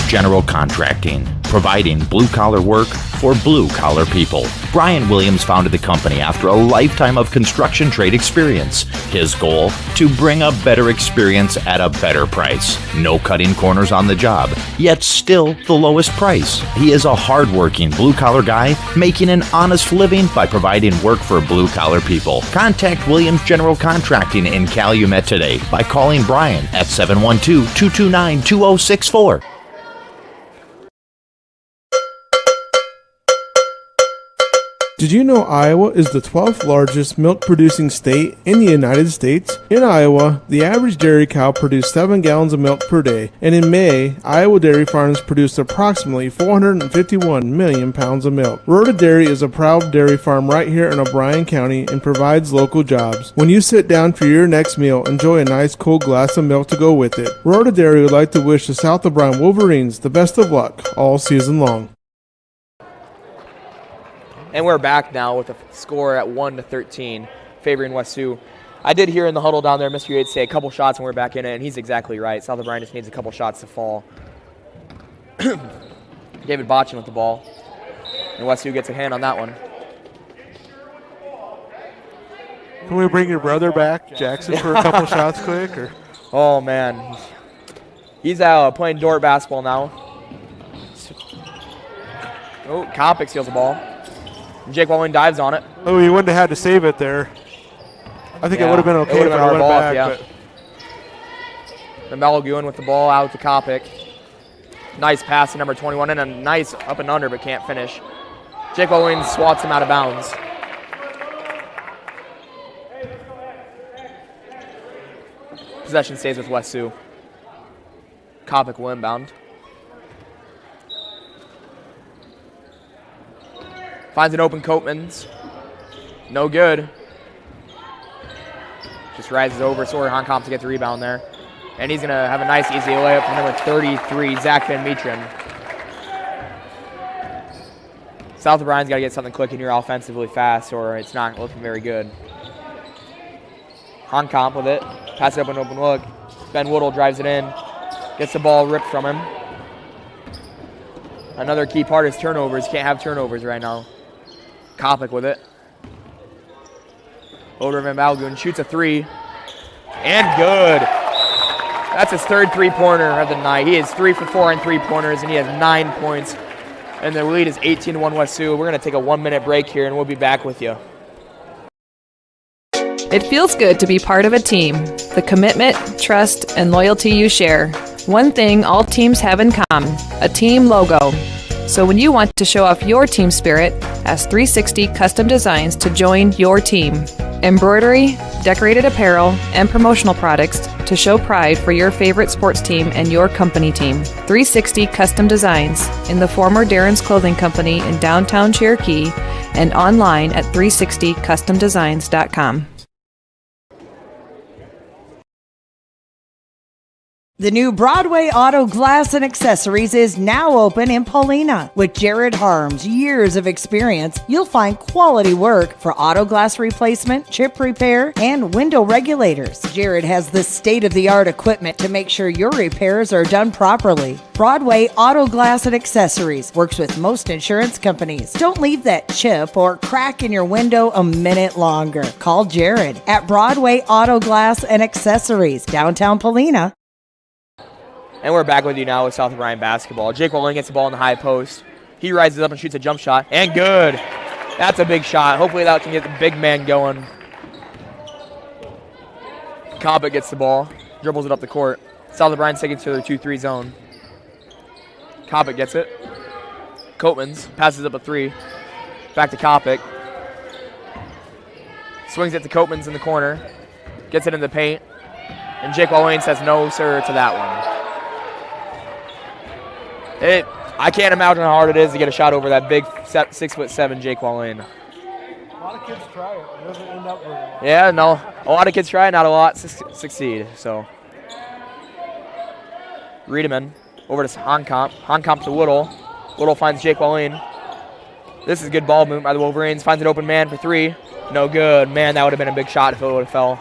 General Contracting, providing blue-collar work for blue-collar people. Brian Williams founded the company after a lifetime of construction trade experience. His goal, to bring a better experience at a better price. No cutting corners on the job, yet still the lowest price. He is a hard-working blue-collar guy making an honest living by providing work for blue-collar people. Contact Williams General Contracting in Calumet today by calling Brian at 712-229-2064. Did you know Iowa is the 12th largest milk-producing state in the United States? In Iowa, the average dairy cow produced 7 gallons of milk per day, and in May, Iowa dairy farms produced approximately 451 million pounds of milk. Rhoda Dairy is a proud dairy farm right here in O'Brien County and provides local jobs. When you sit down for your next meal, enjoy a nice cold glass of milk to go with it. Rhoda Dairy would like to wish the South O'Brien Wolverines the best of luck all season long. And we're back now with a score at 1-13, favoring West Sioux. I did hear in the huddle down there Mr. Yates say a couple shots and we're back in it, and he's exactly right. South O'Brien just needs a couple shots to fall. David Botchin with the ball. And West Sioux gets a hand on that one. Can we bring your brother back, Jackson, for a couple shots quick? Or? Oh, man. He's playing Dort basketball now. Oh, Kopic steals the ball. Jake Walling dives on it. Oh, he wouldn't have had to save it there. I think it would have been okay if it went back. Yeah. Malaguin with the ball out to Kopic. Nice pass to number 21 and a nice up and under but can't finish. Jake Walling swats him out of bounds. Possession stays with West Sioux. Kopic will inbound. Finds an open Coatmans. No good. Just rises over. Sawyer Honkamp to get the rebound there. And he's going to have a nice easy layup from number 33, Zach Van Metren. South O'Brien's got to get something clicking here offensively fast or it's not looking very good. Honkamp with it. Pass it up an open look. Ben Woodle drives it in. Gets the ball ripped from him. Another key part is turnovers. Can't have turnovers right now. Kopic with it. Over Van Malgoon shoots a three. And good. That's his third three-pointer of the night. He is 3 for 4 on three-pointers, and he has 9 points. And the lead is 18-1 West Sioux. We're going to take a 1-minute break here, and we'll be back with you. It feels good to be part of a team. The commitment, trust, and loyalty you share. One thing all teams have in common, a team logo. So when you want to show off your team spirit, ask 360 Custom Designs to join your team. Embroidery, decorated apparel, and promotional products to show pride for your favorite sports team and your company team. 360 Custom Designs in the former Darren's Clothing Company in downtown Cherokee and online at 360customdesigns.com. The new Broadway Auto Glass and Accessories is now open in Paulina. With Jared Harms' years of experience, you'll find quality work for auto glass replacement, chip repair, and window regulators. Jared has the state-of-the-art equipment to make sure your repairs are done properly. Broadway Auto Glass and Accessories works with most insurance companies. Don't leave that chip or crack in your window a minute longer. Call Jared at Broadway Auto Glass and Accessories, downtown Paulina. And we're back with you now with South O'Brien basketball. Jake Walling gets the ball in the high post. He rises up and shoots a jump shot. And good. That's a big shot. Hopefully that can get the big man going. Kopic gets the ball. Dribbles it up the court. South O'Brien's taking to their 2-3 zone. Kopic gets it. Coatmans passes up a three. Back to Kopic. Swings it to Coatmans in the corner. Gets it in the paint. And Jake Walling says no, sir, to that one. I can't imagine how hard it is to get a shot over that big 6'7" Jake Wallin. A lot of kids try it. It doesn't end up very well. Yeah, no. A lot of kids try it, not a lot succeed. So, Riedemann over to Honkamp. Honkamp to Woodle. Woodle finds Jake Wallin. This is good ball movement by the Wolverines. Finds an open man for 3. No good. Man, that would have been a big shot if it would have fell.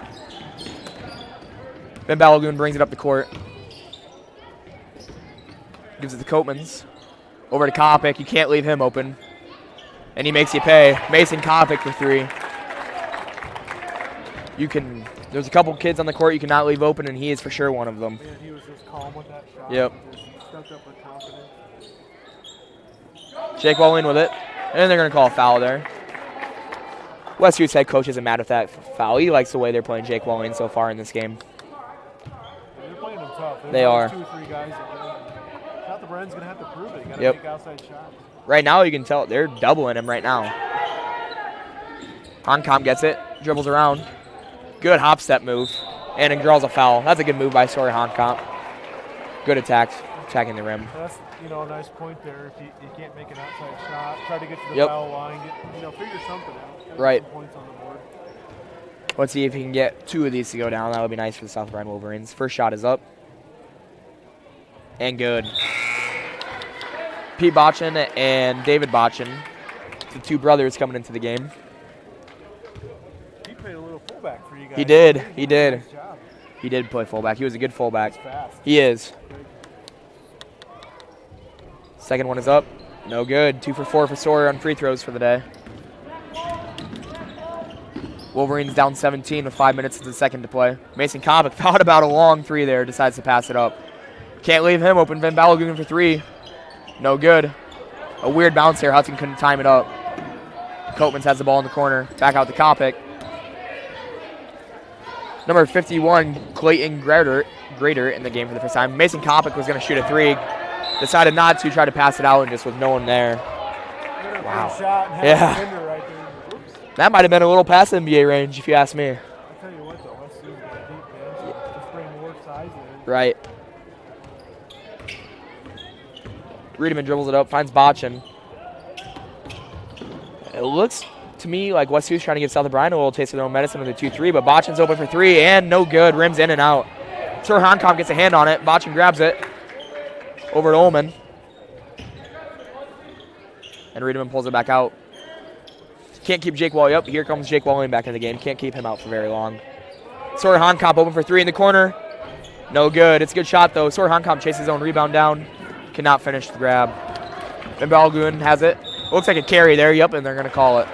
Ben Balagoon brings it up the court. Gives it to Copeman's. Over to Kopic. You can't leave him open. And he makes you pay. Mason Kopic for 3. There's a couple kids on the court you cannot leave open, and he is for sure one of them. Yeah, he was just calm with that shot. Yep. Just stepped up with confidence. Jake Wallin with it. And they're going to call a foul there. Westview's head coach isn't mad at that foul. He likes the way they're playing Jake Wallin so far in this game. They're playing him tough. They are. 2 or 3 guys. Not the Brennan's going to have to prove it. You got to Yep. make outside shots. Right now, you can tell they're doubling him right now. Honkamp gets it. Dribbles around. Good hop step move. And it draws a foul. That's a good move by Story Honkamp. Good attacking the rim. That's a nice point there. If you can't make an outside shot, try to get to the Yep. foul line, figure something out. Gotta get Right. some points on the board. Let's see if he can get 2 of these to go down. That would be nice for the South Bryan Wolverines. First shot is up. And good. Pete Botchin and David Botchin, the 2 brothers coming into the game. He played a little fullback for you guys. He did. He He did a did. nice job. He did play fullback. He was a good fullback. He's fast. He is. Second one is up. No good. 2 for 4 for Sawyer on free throws for the day. Wolverines down 17 with 5 minutes to the second to play. Mason Kopic thought about a long 3 there, decides to pass it up. Can't leave him open. Van Balagoon for 3. No good. A weird bounce here. Hudson couldn't time it up. Copeman's has the ball in the corner. Back out to Kopic. Number 51, Clayton Grader in the game for the first time. Mason Kopic was going to shoot a 3. Decided not to, tried to pass it out, and just with no one there. Wow. Shot and Yeah. a defender right there. Oops. That might have been a little past NBA range, if you ask me. I tell you what, though, let's see the deep bench. Just bring more size in. Right. Riedemann dribbles it up, finds Botchin. It looks to me like Westview's trying to give South Bryan a little taste of their own medicine with a 2-3, but Botchin's open for 3, and no good. Rims in and out. Sir Honkamp gets a hand on it. Botchin grabs it. Over to Ullman. And Riedemann pulls it back out. Can't keep Jake Wallin up. Here comes Jake Wallin back in the game. Can't keep him out for very long. Sawyer Honkamp open for 3 in the corner. No good. It's a good shot, though. Sawyer Honkamp chases his own rebound down. Cannot finish the grab. And Balagoon has it. Looks like a carry there. Yep, and they're going to call it.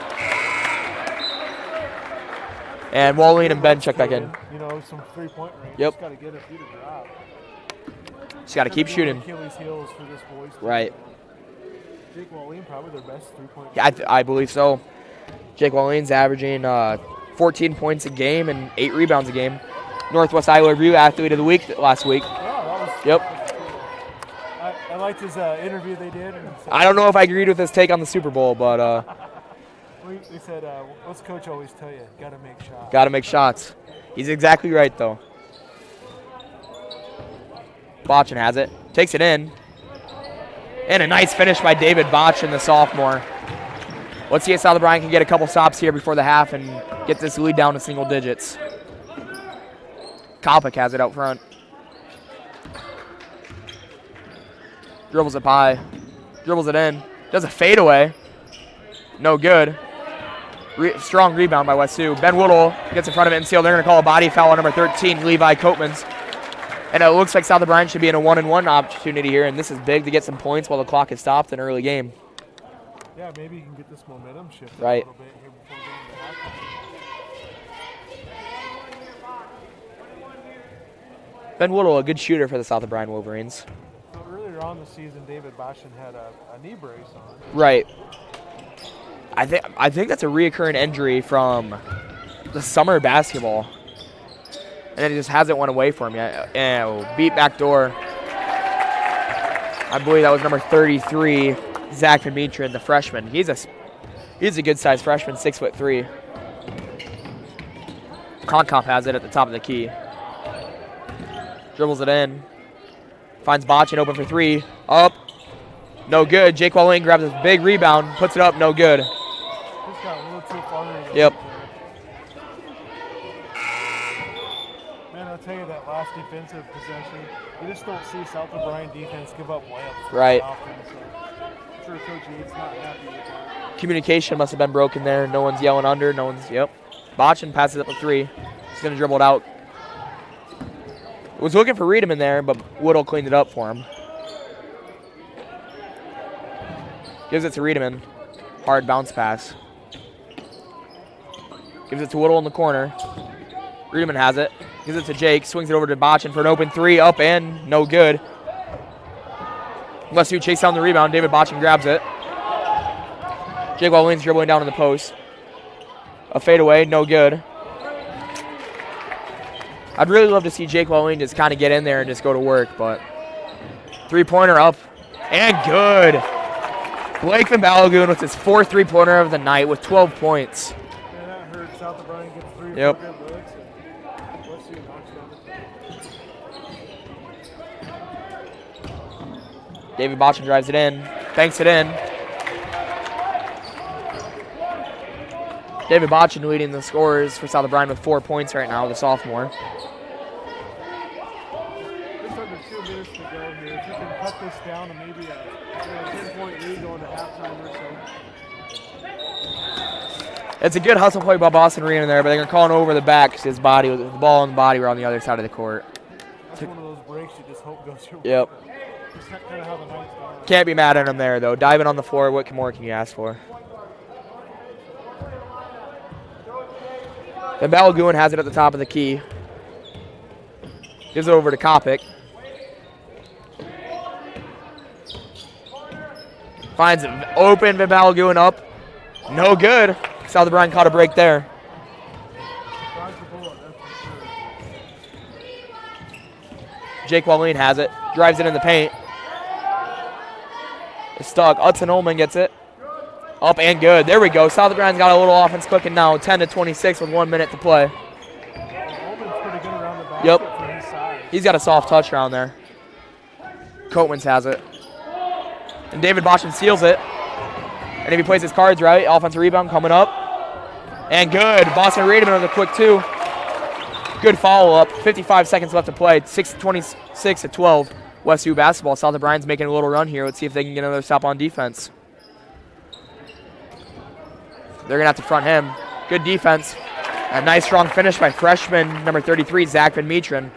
And Wallin and Ben check back in. Some 3-point range. Yep. Just got to get a few to drop. Just got to keep shooting. Achilles heels for this boys. Right. Jake Wallin, probably their best 3-point. Yeah, I believe so. Jake Wallin's averaging 14 points a game and 8 rebounds a game. Northwest Iowa Review Athlete of the Week last week. Yep. I liked his interview they did. I don't know if I agreed with his take on the Super Bowl, but we said, what's coach always tell you? Got to make shots. Got to make shots. He's exactly right, though. Botchin has it. Takes it in. And a nice finish by David Botchin, the sophomore. Let's see if South Bryan can get a couple stops here before the half and get this lead down to single digits. Kopic has it out front. Dribbles it high. Dribbles it in. Does a fadeaway. No good. Strong rebound by West Sioux. Ben Woodle gets in front of it and seal. They're going to call a body foul on number 13, Levi Copeman's. And it looks like South Bryan should be in a 1-and-1 opportunity here, and this is big to get some points while the clock is stopped in an early game. Yeah, maybe you can get this momentum shifted Right. a little bit here before going to halftime. Ben Woodle, a good shooter for the South Bryan Wolverines. So earlier on the season, David Botchin had a knee brace on. Right. I think that's a reoccurring injury from the summer basketball. And it just hasn't went away from yet. And beat back door. I believe that was number 33, Zach Dimitrin, the freshman. He's a good-sized freshman, 6'3". Honkamp has it at the top of the key. Dribbles it in. Finds Botchin open for 3. Up. No good. Jake Walling grabs a big rebound, puts it up, no good. Just got a little too far. Yep. Man, I'll tell you that last defensive possession, you just don't see South O'Brien defense give up layups. Right. Often, so I'm sure Coach Yates not happy with that. Communication must have been broken there. No one's yelling under. No one's, yep. Botchin passes up a 3. He's going to dribble it out. Was looking for Reedham in there, but Woodall cleaned it up for him. Gives it to Reedman. Hard bounce pass. Gives it to Woodall in the corner. Reedman has it. Gives it to Jake. Swings it over to Botchin for an open 3. Up and no good. Westview chase down the rebound. David Botchin grabs it. Jake Walling's dribbling down in the post. A fadeaway, no good. I'd really love to see Jake Walling just kind of get in there and just go to work, but 3-pointer up and good. Blake Van Balagoon with his 4th 3-pointer of the night with 12 points. Yeah, that hurt. South O'Brien gets 3 Yep. for good looks, and Westview knocks down the David Botchin drives it in, banks it in. David Botchin leading the scorers for South O'Brien with 4 points right now, the sophomore. Just under 2 minutes to go here. If you can cut this down to maybe a 10-point lead going to halftime or so. It's a good hustle play by Boston Reed in there, but they're calling over the back because his body, the ball and the body were on the other side of the court. That's one of those breaks you just hope goes your way. Yep. Just kind of have a nice start. Can't be mad at him there, though. Diving on the floor, what more can you ask for? Then Balagoon has it at the top of the key. Gives it over to Kopic. Finds it open, Van Balagoon up. No good. South O'Brien caught a break there. Jake Walleen has it. Drives it in the paint. It's stuck. Hudson Ullman gets it. Up and good. There we go. South O'Brien's got a little offense cooking now. 10-26 with 1 minute to play. Yep. He's got a soft touch around there. Coatmans has it. And David Botchin steals it. And if he plays his cards right, offensive rebound coming up. And good. Boston Reedman with a quick 2. Good follow-up. 55 seconds left to play. 6:26 Westview basketball. South O'Brien's making a little run here. Let's see if they can get another stop on defense. They're going to have to front him. Good defense. A nice strong finish by freshman number 33, Zach Van Metren.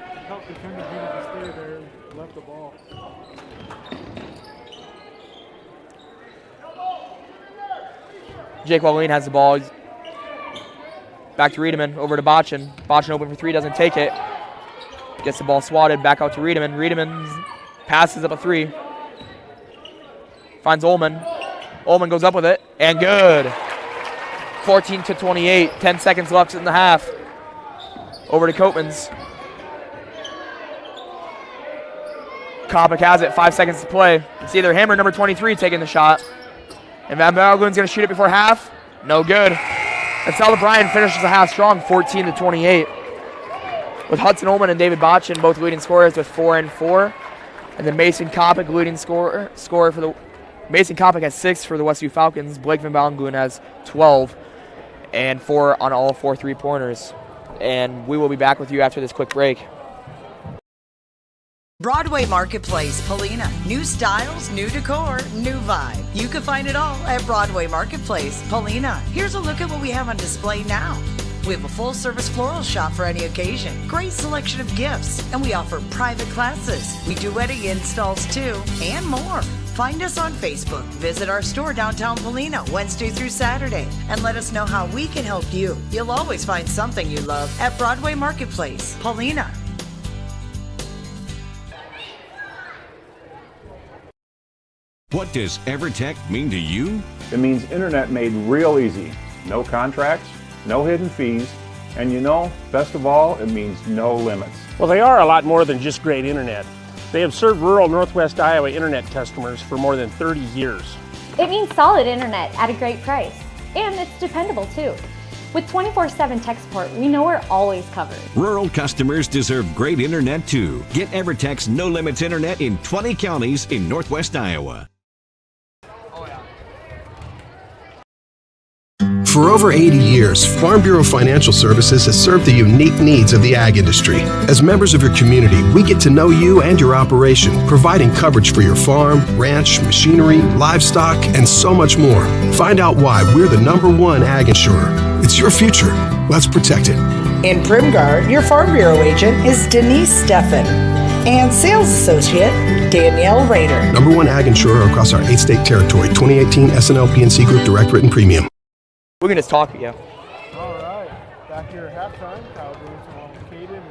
Jake Walleen has the ball. Back to Reedman, over to Botchin. Botchin open for 3, doesn't take it. Gets the ball swatted, back out to Reedman. Reedman passes up a 3. Finds Ullman. Ullman goes up with it, and good. 14-28, 10 seconds left in the half. Over to Coatmans. Kopic has it, 5 seconds to play. It's either him or number 23 taking the shot. And Van Balagoon's going to shoot it before half. No good. And South O'Brien finishes the half strong, 14-28. With Hudson Ullman and David Botchin both leading scorers with 4 and 4. And then Mason Kopic leading scorer for the... Mason Kopic has 6 for the Westview Falcons. Blake Van Balagoon has 12. And 4 on all 4 3-pointers. And we will be back with you after this quick break. Broadway Marketplace, Polina. New styles, new decor, new vibe. You can find it all at Broadway Marketplace, Polina. Here's a look at what we have on display now. We have a full-service floral shop for any occasion. Great selection of gifts. And we offer private classes. We do wedding installs too, and more. Find us on Facebook. Visit our store downtown Polina Wednesday through Saturday. And let us know how we can help you. You'll always find something you love at Broadway Marketplace, Polina. What does EverTech mean to you? It means internet made real easy. No contracts, no hidden fees, and you know, best of all, it means no limits. Well, they are a lot more than just great internet. They have served rural Northwest Iowa internet customers for more than 30 years. It means solid internet at a great price. And it's dependable too. With 24/7 tech support, we know we're always covered. Rural customers deserve great internet too. Get EverTech's no limits internet in 20 counties in Northwest Iowa. For over 80 years, Farm Bureau Financial Services has served the unique needs of the ag industry. As members of your community, we get to know you and your operation, providing coverage for your farm, ranch, machinery, livestock, and so much more. Find out why we're the #1 ag insurer. It's your future. Let's protect it. In Primgar, your Farm Bureau agent is Denise Steffen and sales associate Danielle Rader. #1 ag insurer across our 8-state territory. 2018 SNL PNC Group Direct Written Premium. We can just talk, yeah. All right, back here at halftime, Kyle Davidson along with Caden, and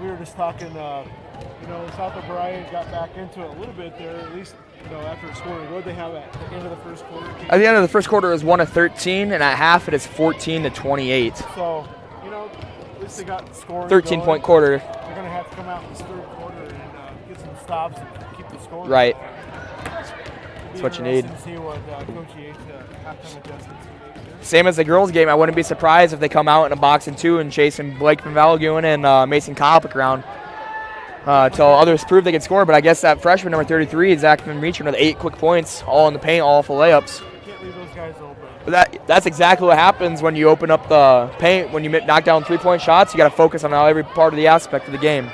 we were just talking, South O'Brien got back into it a little bit there, at least, after scoring. What did they have at the end of the first quarter? At the end of the first quarter, it was 1 of 13, and at half, it is 14-28. So, at least they got scoring. 13-point quarter. They're going to have to come out in this third quarter and get some stops and keep the score. Right. That's what you need. To see what Coach Yates halftime adjustments he makes. Same as the girls' game. I wouldn't be surprised if they come out in a box and 2 and chasing Blake Van Valgoen and Mason Kopic around till others prove they can score. But I guess that freshman, number 33, Zach Van Reacher, with 8 quick points, all in the paint, all full layups. Can't leave those guys open. But that's exactly what happens when you open up the paint. When you knock down 3-point shots, you got to focus on every part of the aspect of the game.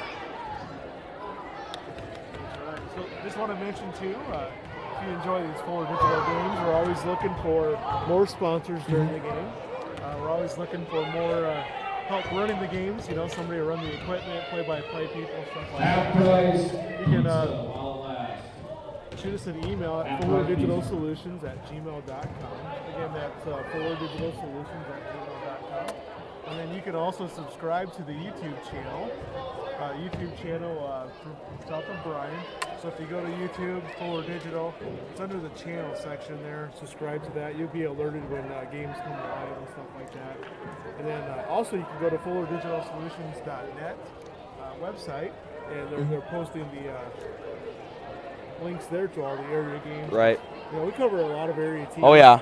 So just want to mention, too, if you enjoy these Fuller Digital games, we're always looking for more sponsors during the game. We're always looking for more help running the games, somebody to run the equipment, play-by-play people, stuff like that. You can shoot us an email at fullerdigitalsolutions@gmail.com. Again, that's fullerdigitalsolutions@gmail.com. And then you can also subscribe to the YouTube channel for South O'Brien. So if you go to YouTube, Fuller Digital, it's under the channel section there. Subscribe to that. You'll be alerted when games come live and stuff like that. And then also you can go to fullerdigitalsolutions.net website, and they're posting the links there to all the area games. Right. We cover a lot of area teams. Oh, yeah.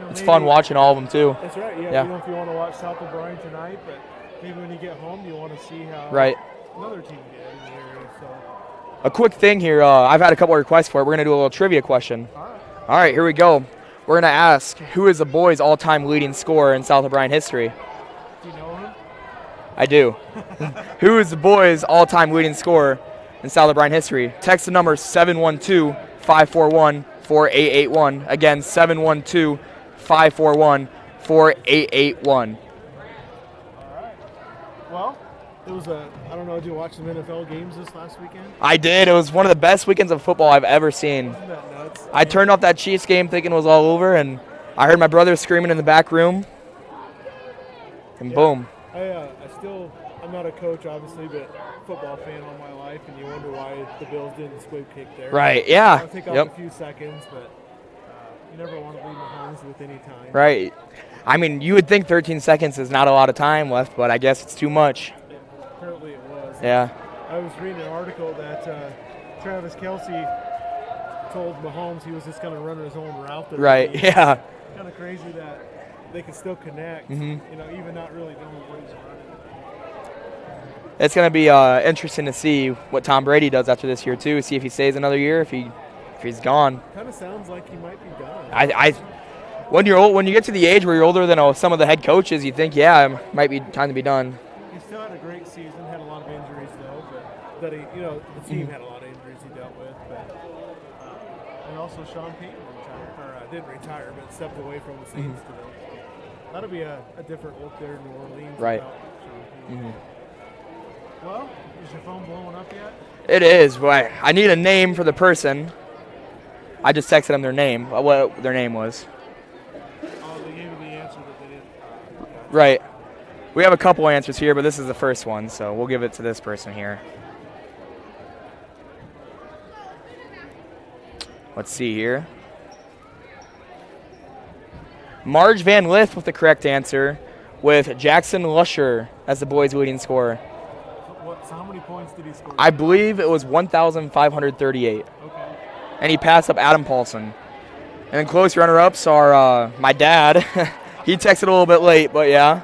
It's fun watching all of them, too. That's right, yeah. If you want to watch South O'Brien tonight, but maybe when you get home, you want to see how another team did in the area. So. A quick thing here. I've had a couple of requests for it. We're going to do a little trivia question. All right, here we go. We're going to ask, who is the boys' all-time leading scorer in South O'Brien history? Do you know him? I do. Who is the boys' all-time leading scorer in South O'Brien history? Text the number 712-541-4881. Again, 712-541-4881. Well, it was I don't know, did you watch some NFL games this last weekend? I did. It was one of the best weekends of football I've ever seen. Isn't that nuts? I turned off that Chiefs game thinking it was all over, and I heard my brother screaming in the back room, and boom. I'm not a coach, obviously, but football fan all my life, and you wonder why the Bills didn't squib kick there. Right, yeah. It'll take off a few seconds, but you never want to leave Mahomes with any time. Right. I mean, you would think 13 seconds is not a lot of time left, but I guess it's too much. Apparently it was. Yeah. I was reading an article that Travis Kelce told Mahomes he was just going to run his own route. Right, yeah. Kind of crazy that they could still connect, even not really knowing what he's running. It's going to be interesting to see what Tom Brady does after this year, too. See if he stays another year, if he's gone. Kind of sounds like he might be done. When you're old, when you get to the age where you're older than some of the head coaches, you think, it might be time to be done. He still had a great season. Had a lot of injuries though, but the team had a lot of injuries he dealt with. But and also Sean Payton didn't retire, but stepped away from the Saints today. So that'll be a different look there in New Orleans. Right. Well, is your phone blowing up yet? It is. But I need a name for the person. I just texted them their name, what their name was. Oh, they gave me the answer that they didn't. Right. We have a couple answers here, but this is the first one, so we'll give it to this person here. Let's see here. Marge Van Lith with the correct answer, with Jackson Lusher as the boys' leading scorer. So how many points did he score? I believe it was 1,538. Okay. And he passed up Adam Paulson. And then close runner-ups are my dad. He texted a little bit late, but yeah.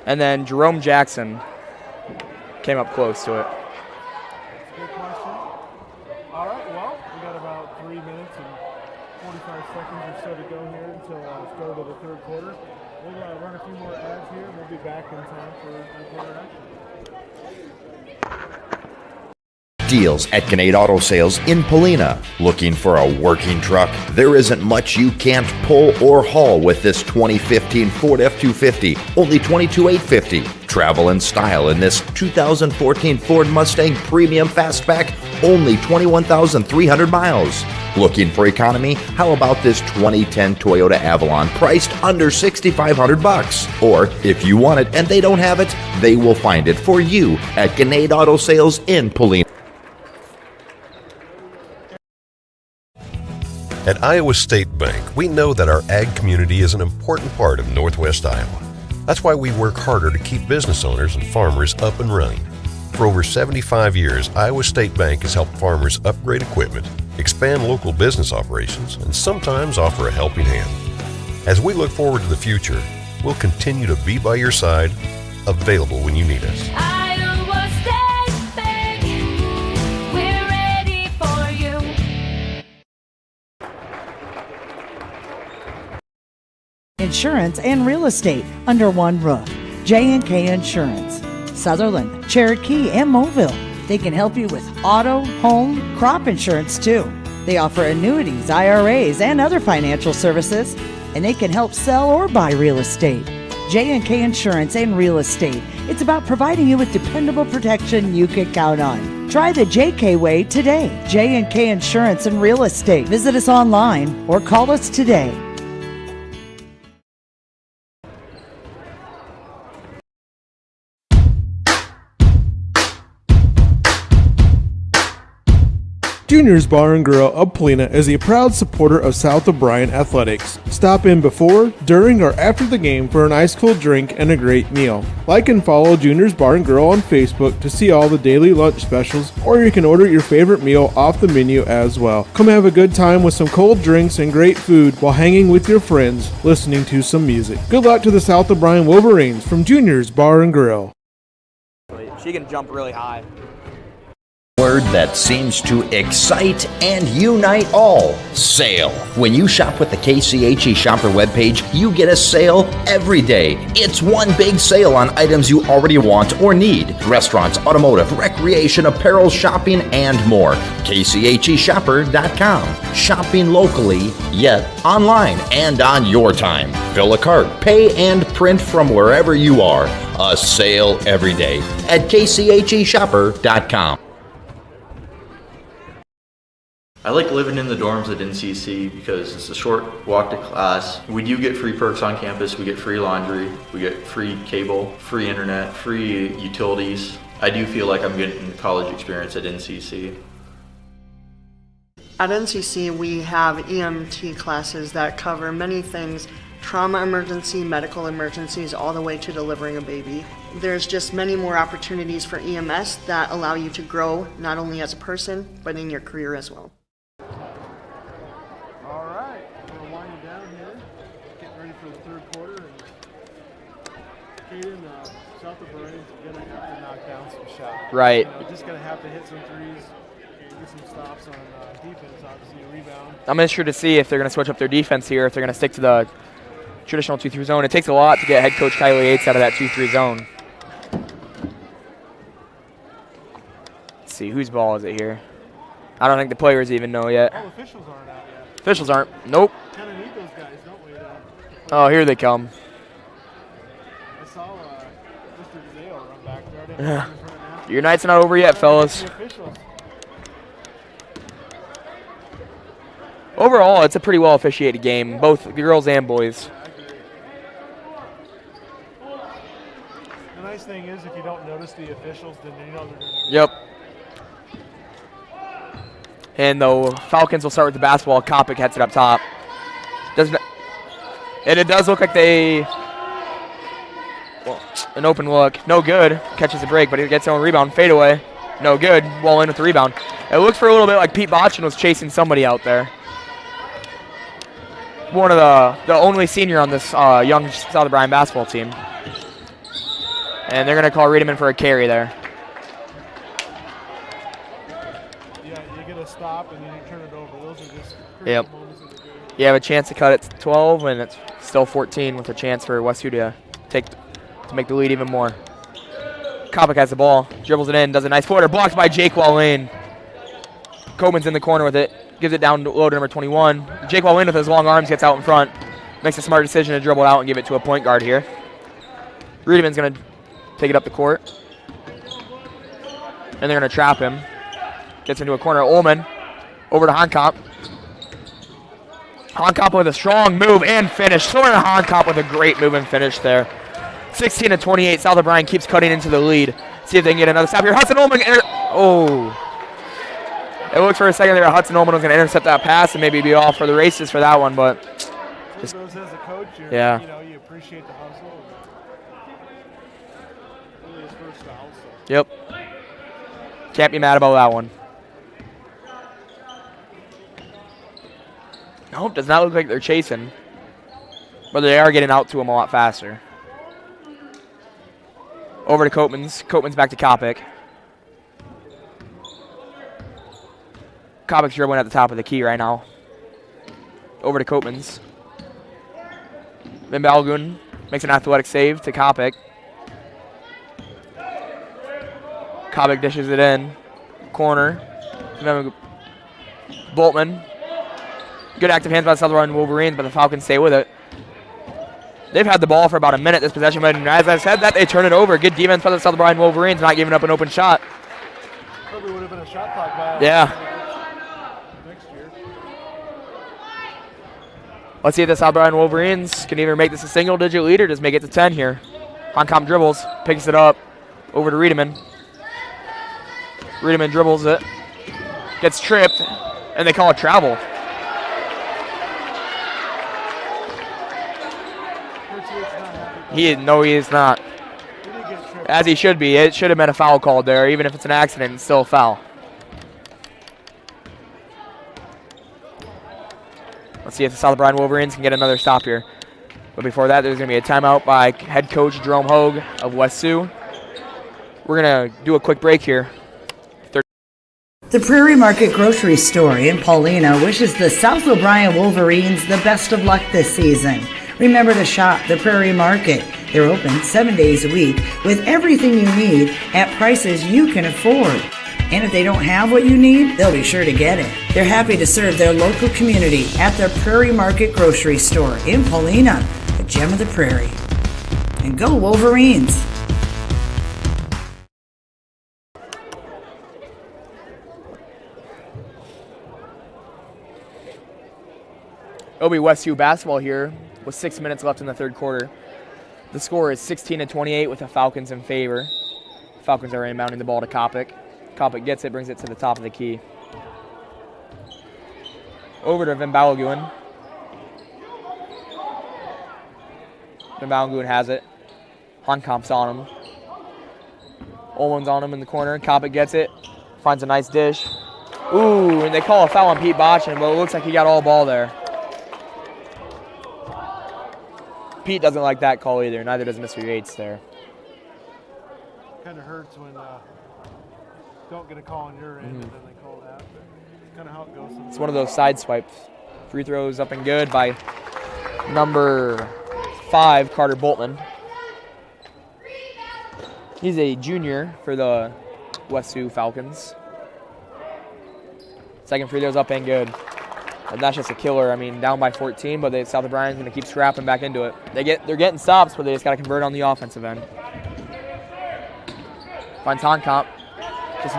And then Jerome Jackson came up close to it. Good question. All right, well, we got about 3 minutes and 45 seconds or so to go here until start of the third quarter. Deals at Gannett Auto Sales in Polina. Looking for a working truck? There isn't much you can't pull or haul with this 2015 Ford F-250, only $22,850. Travel in style in this 2014 Ford Mustang Premium Fastback, only 21,300 miles. Looking for economy? How about this 2010 Toyota Avalon priced under $6,500? Or if you want it and they don't have it, they will find it for you at Gannett Auto Sales in Polina. At Iowa State Bank, we know that our ag community is an important part of Northwest Iowa. That's why we work harder to keep business owners and farmers up and running. For over 75 years, Iowa State Bank has helped farmers upgrade equipment, expand local business operations, and sometimes offer a helping hand. As we look forward to the future, we'll continue to be by your side, available when you need us. Iowa State Bank, we're ready for you. Insurance and real estate under one roof. J&K Insurance. Sutherland, Cherokee, and Mobile. They can help you with auto, home, crop insurance too. They offer annuities, IRAs, and other financial services, and they can help sell or buy real estate. J&K Insurance and Real Estate. It's about providing you with dependable protection you can count on. Try the JK way today. J&K Insurance and Real Estate. Visit us online or call us today. Junior's Bar and Grill of Polina is a proud supporter of South O'Brien Athletics. Stop in before, during, or after the game for an ice-cold drink and a great meal. Like and follow Junior's Bar and Grill on Facebook to see all the daily lunch specials, or you can order your favorite meal off the menu as well. Come have a good time with some cold drinks and great food while hanging with your friends, listening to some music. Good luck to the South O'Brien Wolverines from Junior's Bar and Grill. She can jump really high. Word that seems to excite and unite all. Sale. When you shop with the KCHE Shopper webpage, you get a sale every day. It's one big sale on items you already want or need. Restaurants, automotive, recreation, apparel, shopping, and more. KCHEshopper.com. Shopping locally, yet online and on your time. Fill a cart, pay, and print from wherever you are. A sale every day at KCHEshopper.com. I like living in the dorms at NCC because it's a short walk to class. We do get free perks on campus. We get free laundry, we get free cable, free internet, free utilities. I do feel like I'm getting a college experience at NCC. At NCC, we have EMT classes that cover many things: trauma emergency, medical emergencies, all the way to delivering a baby. There's just many more opportunities for EMS that allow you to grow not only as a person, but in your career as well. South O'Brien's gonna have to knock down some shots. Right. You're just gonna have to hit some threes, get some stops on defense, obviously a rebound. I'm interested to see if they're going to switch up their defense here, if they're going to stick to the traditional 2-3 zone. It takes a lot to get head coach Kylie Yates out of that 2-3 zone. Let's see, whose ball is it here? I don't think the players even know yet. Oh, officials aren't out yet. Officials aren't. Nope. Kind of need those guys, don't we? Oh, here they come. I saw Mr. DeZale run back there. Your night's not over yet, fellas. Overall, it's a pretty well officiated game, both the girls and boys. The nice thing is, if you don't notice the officials, then you know they're going to. Yep. And the Falcons will start with the basketball. Kopic heads it up top. And it does look like they. Well, an open look. No good. Catches the break, but he gets his own rebound. Fade away. No good. Wall in with the rebound. It looked for a little bit like Pete Botchin was chasing somebody out there. One of the only senior on this young South O'Brien basketball team. And they're going to call Riedemann for a carry there. Yeah, you get a stop and then you turn it over. Those are just Yep. moments of the game. You have a chance to cut it to 12, and it's still 14 with a chance for Westview to make the lead even more. Kopic has the ball, dribbles it in, does a nice footer, blocked by Jake Wallane. Coleman's in the corner with it. Gives it down low to number 21. Jake Wallin with his long arms gets out in front. Makes a smart decision to dribble it out and give it to a point guard here. Riedeman's going to take it up the court. And they're going to trap him. Gets into a corner. Ullman over to Honkamp. Honkamp with a strong move and finish. Soren Honkamp with a great move and finish there. 16-28. South O'Brien keeps cutting into the lead. See if they can get another stop here. Hudson Ullman. Oh. It looks for a second there. Hudson Ullman was going to intercept that pass and maybe be off for the races for that one, but. Just, as a coach, yeah. You know, you appreciate the hustle. Really his first foul, so. Yep. Can't be mad about that one. Nope, does not look like they're chasing. But they are getting out to him a lot faster. Over to Copeman's. Copeman's back to Kopic. Kopic's dribbling at the top of the key right now. Over to Copeman's. Van Balgoen makes an athletic save to Kopic. Kopic dishes it in. Corner. Boltman. Good active hands by the South Run Wolverines, but the Falcons stay with it. They've had the ball for about a minute this possession, but as I said that, they turn it over. Good defense by the South Bryan Wolverines, not giving up an open shot. Probably would have been a shot clock by next year. Let's see if the South Bryan Wolverines can either make this a single-digit lead or just make it to 10 here. Honkamp dribbles, picks it up, over to Riedemann. Riedemann dribbles it, gets tripped, and they call it travel. No, he is not. As he should be. It should have been a foul called there. Even if it's an accident, it's still a foul. Let's see if the South Bryan Wolverines can get another stop here. But before that, there's going to be a timeout by head coach Jerome Hogue of West Sioux. We're going to do a quick break here. The Prairie Market Grocery Store in Paulina wishes the South O'Brien Wolverines the best of luck this season. Remember to shop the Prairie Market. They're open 7 days a week with everything you need at prices you can afford. And if they don't have what you need, they'll be sure to get it. They're happy to serve their local community at the Prairie Market Grocery Store in Paulina, the gem of the prairie. And go Wolverines! It'll be West Sioux basketball here with 6 minutes left in the third quarter. The score is 16-28 with the Falcons in favor. Falcons are inbounding the ball to Kopic. Kopic gets it, brings it to the top of the key. Over to Van Balgoen. Van Balgoen has it. Honkamp's on him. Ullman's on him in the corner. Kopic gets it. Finds a nice dish. Ooh, and they call a foul on Pete Botchin, but it looks like he got all ball there. Pete doesn't like that call either. Neither does Mr. Yates there. Kind of hurts when don't get a call on your end and then they call that. But kind of how it goes. It's one of those side swipes. Free throws up and good by number 5, Carter Boltman. He's a junior for the West Sioux Falcons. Second free throw's up and good. And that's just a killer. I mean, down by 14, but South O'Brien's going to keep scrapping back into it. They're getting stops, but they just got to convert on the offensive end. Finds Honkamp. Just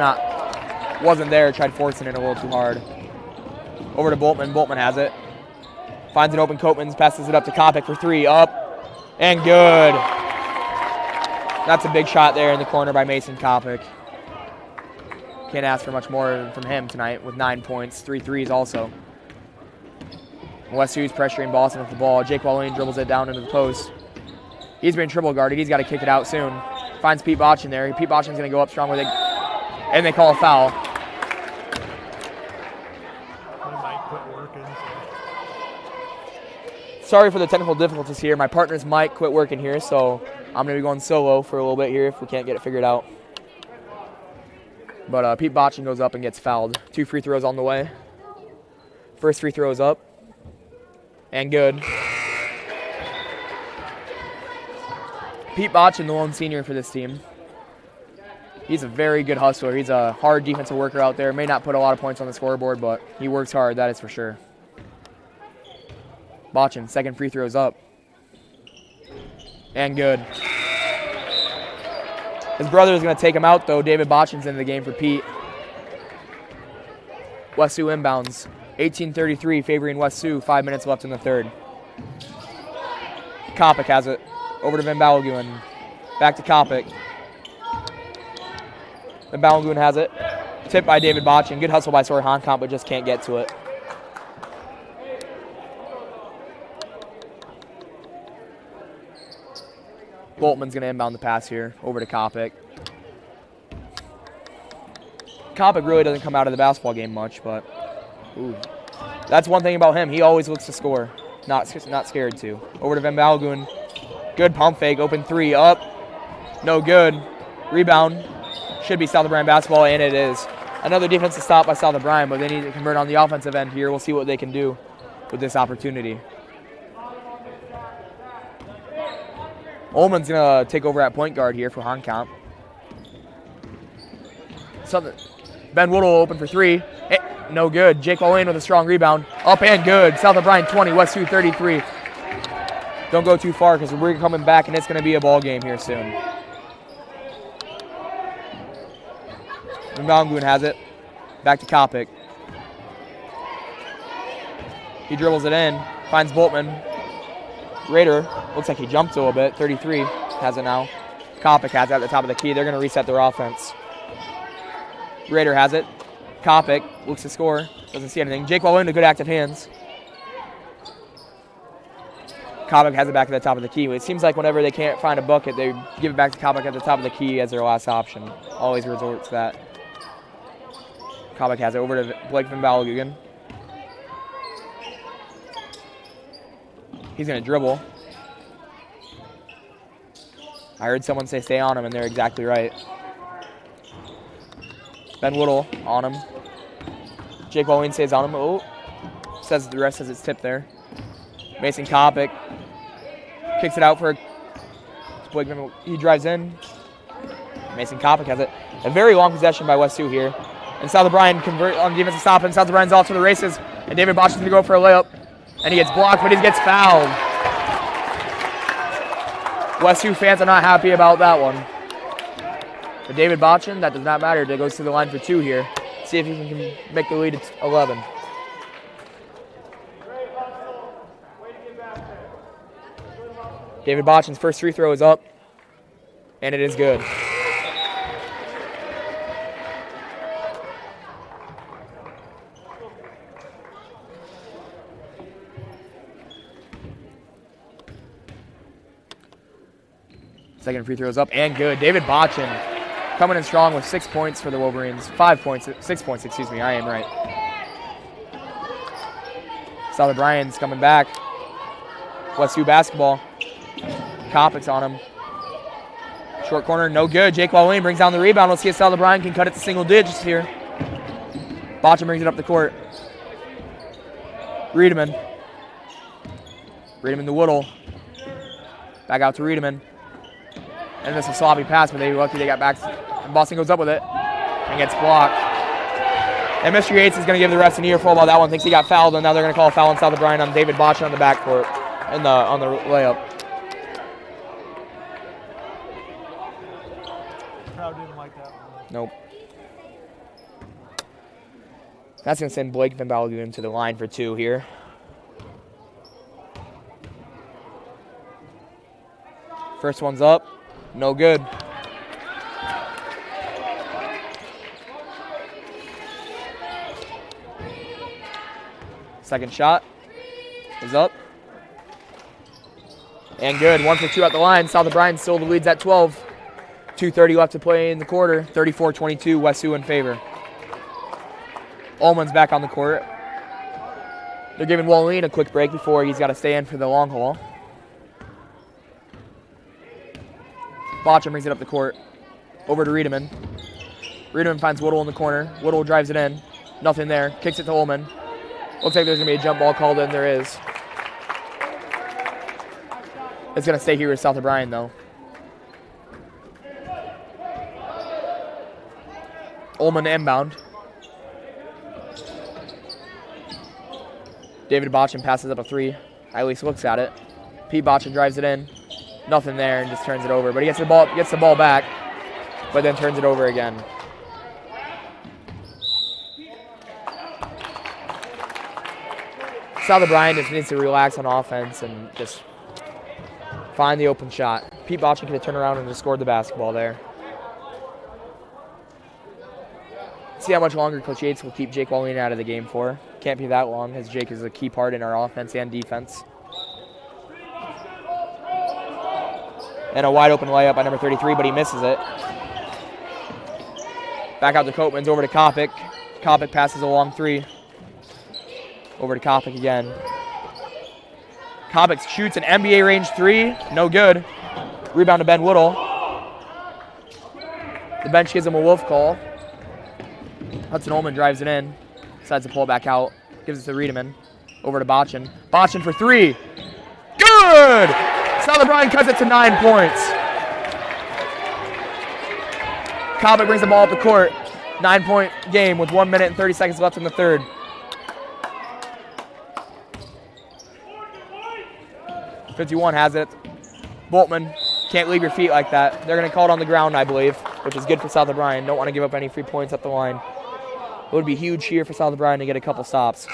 wasn't there. Tried forcing it a little too hard. Over to Boltman. Boltman has it. Finds an open Copeman's, passes it up to Kopic for 3. Up and good. That's a big shot there in the corner by Mason Kopic. Can't ask for much more from him tonight with 9 points, 3 threes also. West Sioux's pressuring Boston with the ball. Jake Wallin dribbles it down into the post. He's been triple guarded. He's got to kick it out soon. Finds Pete Botchin there. Pete Botchin's going to go up strong with it. And they call a foul. Sorry for the technical difficulties here. My partner's mic quit working here, so I'm going to be going solo for a little bit here if we can't get it figured out. But Pete Botchin goes up and gets fouled. 2 free throws on the way. First free throw is up. And good. Pete Botchin, the lone senior for this team. He's a very good hustler. He's a hard defensive worker out there. May not put a lot of points on the scoreboard, but he works hard, that is for sure. Botchin, second free throw's up. And good. His brother is going to take him out, though. David Botchin's into the game for Pete. West Sioux inbounds. 18:33 favoring West Sioux. 5 minutes left in the third. Kopic has it. Over to Van Balagoon. Back to Kopic. Van Balagoon has it. Tipped by David Botchin. Good hustle by Sawyer Honkamp, but just can't get to it. Boltman's going to inbound the pass here. Over to Kopic. Kopic really doesn't come out of the basketball game much, but ooh, that's one thing about him. He always looks to score. Not scared to. Over to Van Balagoon. Good pump fake. Open three. Up. No good. Rebound. Should be South O'Brien basketball, and it is. Another defensive stop by South O'Brien, but they need to convert on the offensive end here. We'll see what they can do with this opportunity. Ullman's going to take over at point guard here for Honkamp. Ben Woodle open for three. No good. Jake Wallane with a strong rebound. Up and good. South O'Brien 20, West Sioux 33. Don't go too far because we're coming back and it's going to be a ball game here soon. Malgoon has it. Back to Kopic. He dribbles it in. Finds Boltman. Rader, looks like he jumped a little bit. 33 has it now. Kopic has it at the top of the key. They're going to reset their offense. Rader has it. Kopic looks to score. Doesn't see anything. Jake Wallin, good active hands. Kopic has it back at the top of the key. It seems like whenever they can't find a bucket, they give it back to Kopic at the top of the key as their last option. Always resort to that. Kopic has it over to Blake Van Balagoon. He's going to dribble. I heard someone say stay on him, and they're exactly right. Ben Woodle on him. Jake Wallin stays on him. Oh, says the rest says it's tipped there. Mason Kopic kicks it out for Blake. He drives in. Mason Kopic has it. A very long possession by West Sioux here. And South O'Brien convert on defensive stop, and South O'Brien's off to the races. And David Bosch is going to go for a layup. And he gets blocked, but he gets fouled. West Sioux fans are not happy about that one. But David Botchin, that does not matter. He goes to the line for two here. See if he can make the lead at 11. David Botchin's first free throw is up, and it is good. Second free throw is up and good. David Botchin coming in strong with 6 points for the Wolverines. 6 points, excuse me. I am right. South O'Brien's coming back. West Sioux basketball. Kopic's on him. Short corner, no good. Jake Wallin brings down the rebound. Let's see if South O'Brien can cut it to single digits here. Botchin brings it up the court. Riedemann. Riedemann to Woodle. Back out to Riedemann. And this is a sloppy pass, but they were lucky they got back. And Boston goes up with it and gets blocked. And Mr. Yates is going to give the refs an earful about that one. Thinks he got fouled, and now they're going to call a foul on South O'Brien on David Botchin on the backcourt on the layup. Crowd didn't like that one. Nope. That's going to send Blake Van Balagoon to the line for two here. First one's up. No good. Second shot is up. And good. 1 for 2 at the line. South O'Brien still the leads at 12. 2:30 left to play in the quarter. 34-22, West Sioux in favor. Ullman's back on the court. They're giving Wallin a quick break before he's got to stay in for the long haul. Botchin brings it up the court. Over to Riedemann. Riedemann finds Woodle in the corner. Woodle drives it in. Nothing there. Kicks it to Ullman. Looks like there's going to be a jump ball called in. There is. It's going to stay here with South O'Brien, though. Ullman inbound. David Botchin passes up a 3. At least looks at it. Pete Botchin drives it in. Nothing there and just turns it over. But he gets the ball back, but then turns it over again. South O'Brien just needs to relax on offense and just find the open shot. Pete Botchin could have turned around and just scored the basketball there. See how much longer Coach Yates will keep Jake Wallina out of the game for. Can't be that long, as Jake is a key part in our offense and defense. And a wide open layup by number 33, but he misses it. Back out to Copeman's, over to Kopic. Kopic passes a long 3. Over to Kopic again. Kopic shoots an NBA range 3. No good. Rebound to Ben Woodall. The bench gives him a wolf call. Hudson Ullman drives it in. Decides to pull it back out. Gives it to Riedemann. Over to Botchin. Botchin for 3. Good! South O'Brien cuts it to 9 points. Kopic brings the ball up the court. 9-point game with 1 minute and 30 seconds left in the third. .51 has it. Boltman, can't leave your feet like that. They're going to call it on the ground, I believe, which is good for South O'Brien. Don't want to give up any free points at the line. It would be huge here for South O'Brien to get a couple stops.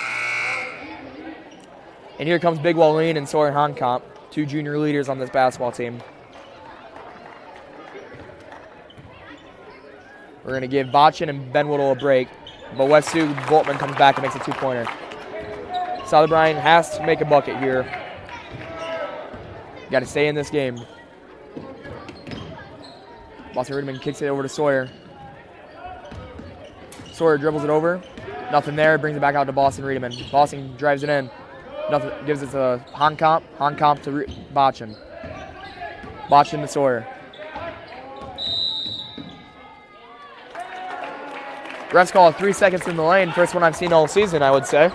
And here comes Big Wallin and Sawyer Honkamp, 2 junior leaders on this basketball team. We're going to give Botchin and Ben Woodall a break, but West Sioux Boltman comes back and makes a 2-pointer. South O'Brien has to make a bucket here. Got to stay in this game. Boston Riedemann kicks it over to Sawyer. Sawyer dribbles it over. Nothing there. Brings it back out to Boston Riedemann. Boston drives it in. Nothing. Gives it to Honkamp. Honkamp to Botchin. Botchin to Sawyer. Refs call 3 seconds in the lane. First one I've seen all season, I would say.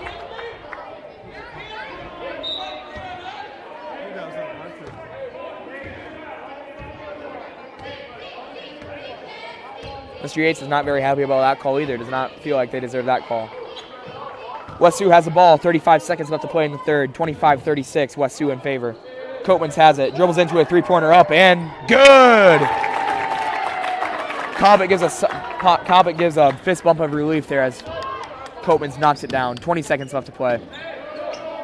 Mr. Yates is not very happy about that call either. Does not feel like they deserve that call. West Sioux has the ball. 35 seconds left to play in the third. 25-36. West Sioux in favor. Coatmans has it. Dribbles into a 3-pointer up and good. Kopic gives a fist bump of relief there as Coatmans knocks it down. 20 seconds left to play.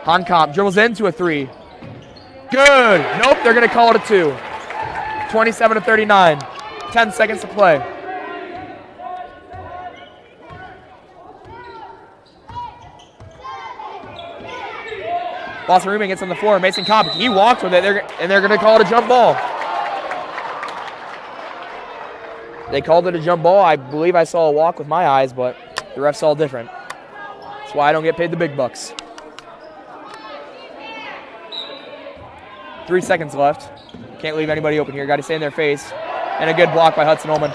Honkamp dribbles into a 3. Good. Nope, they're going to call it a 2. 27-39. 10 seconds to play. Boston Riedemann gets on the floor. Mason Kopic, he walks with it, and they're going to call it a jump ball. They called it a jump ball. I believe I saw a walk with my eyes, but the refs saw different. That's why I don't get paid the big bucks. 3 seconds left. Can't leave anybody open here. Got to stay in their face. And a good block by Hudson Ullman.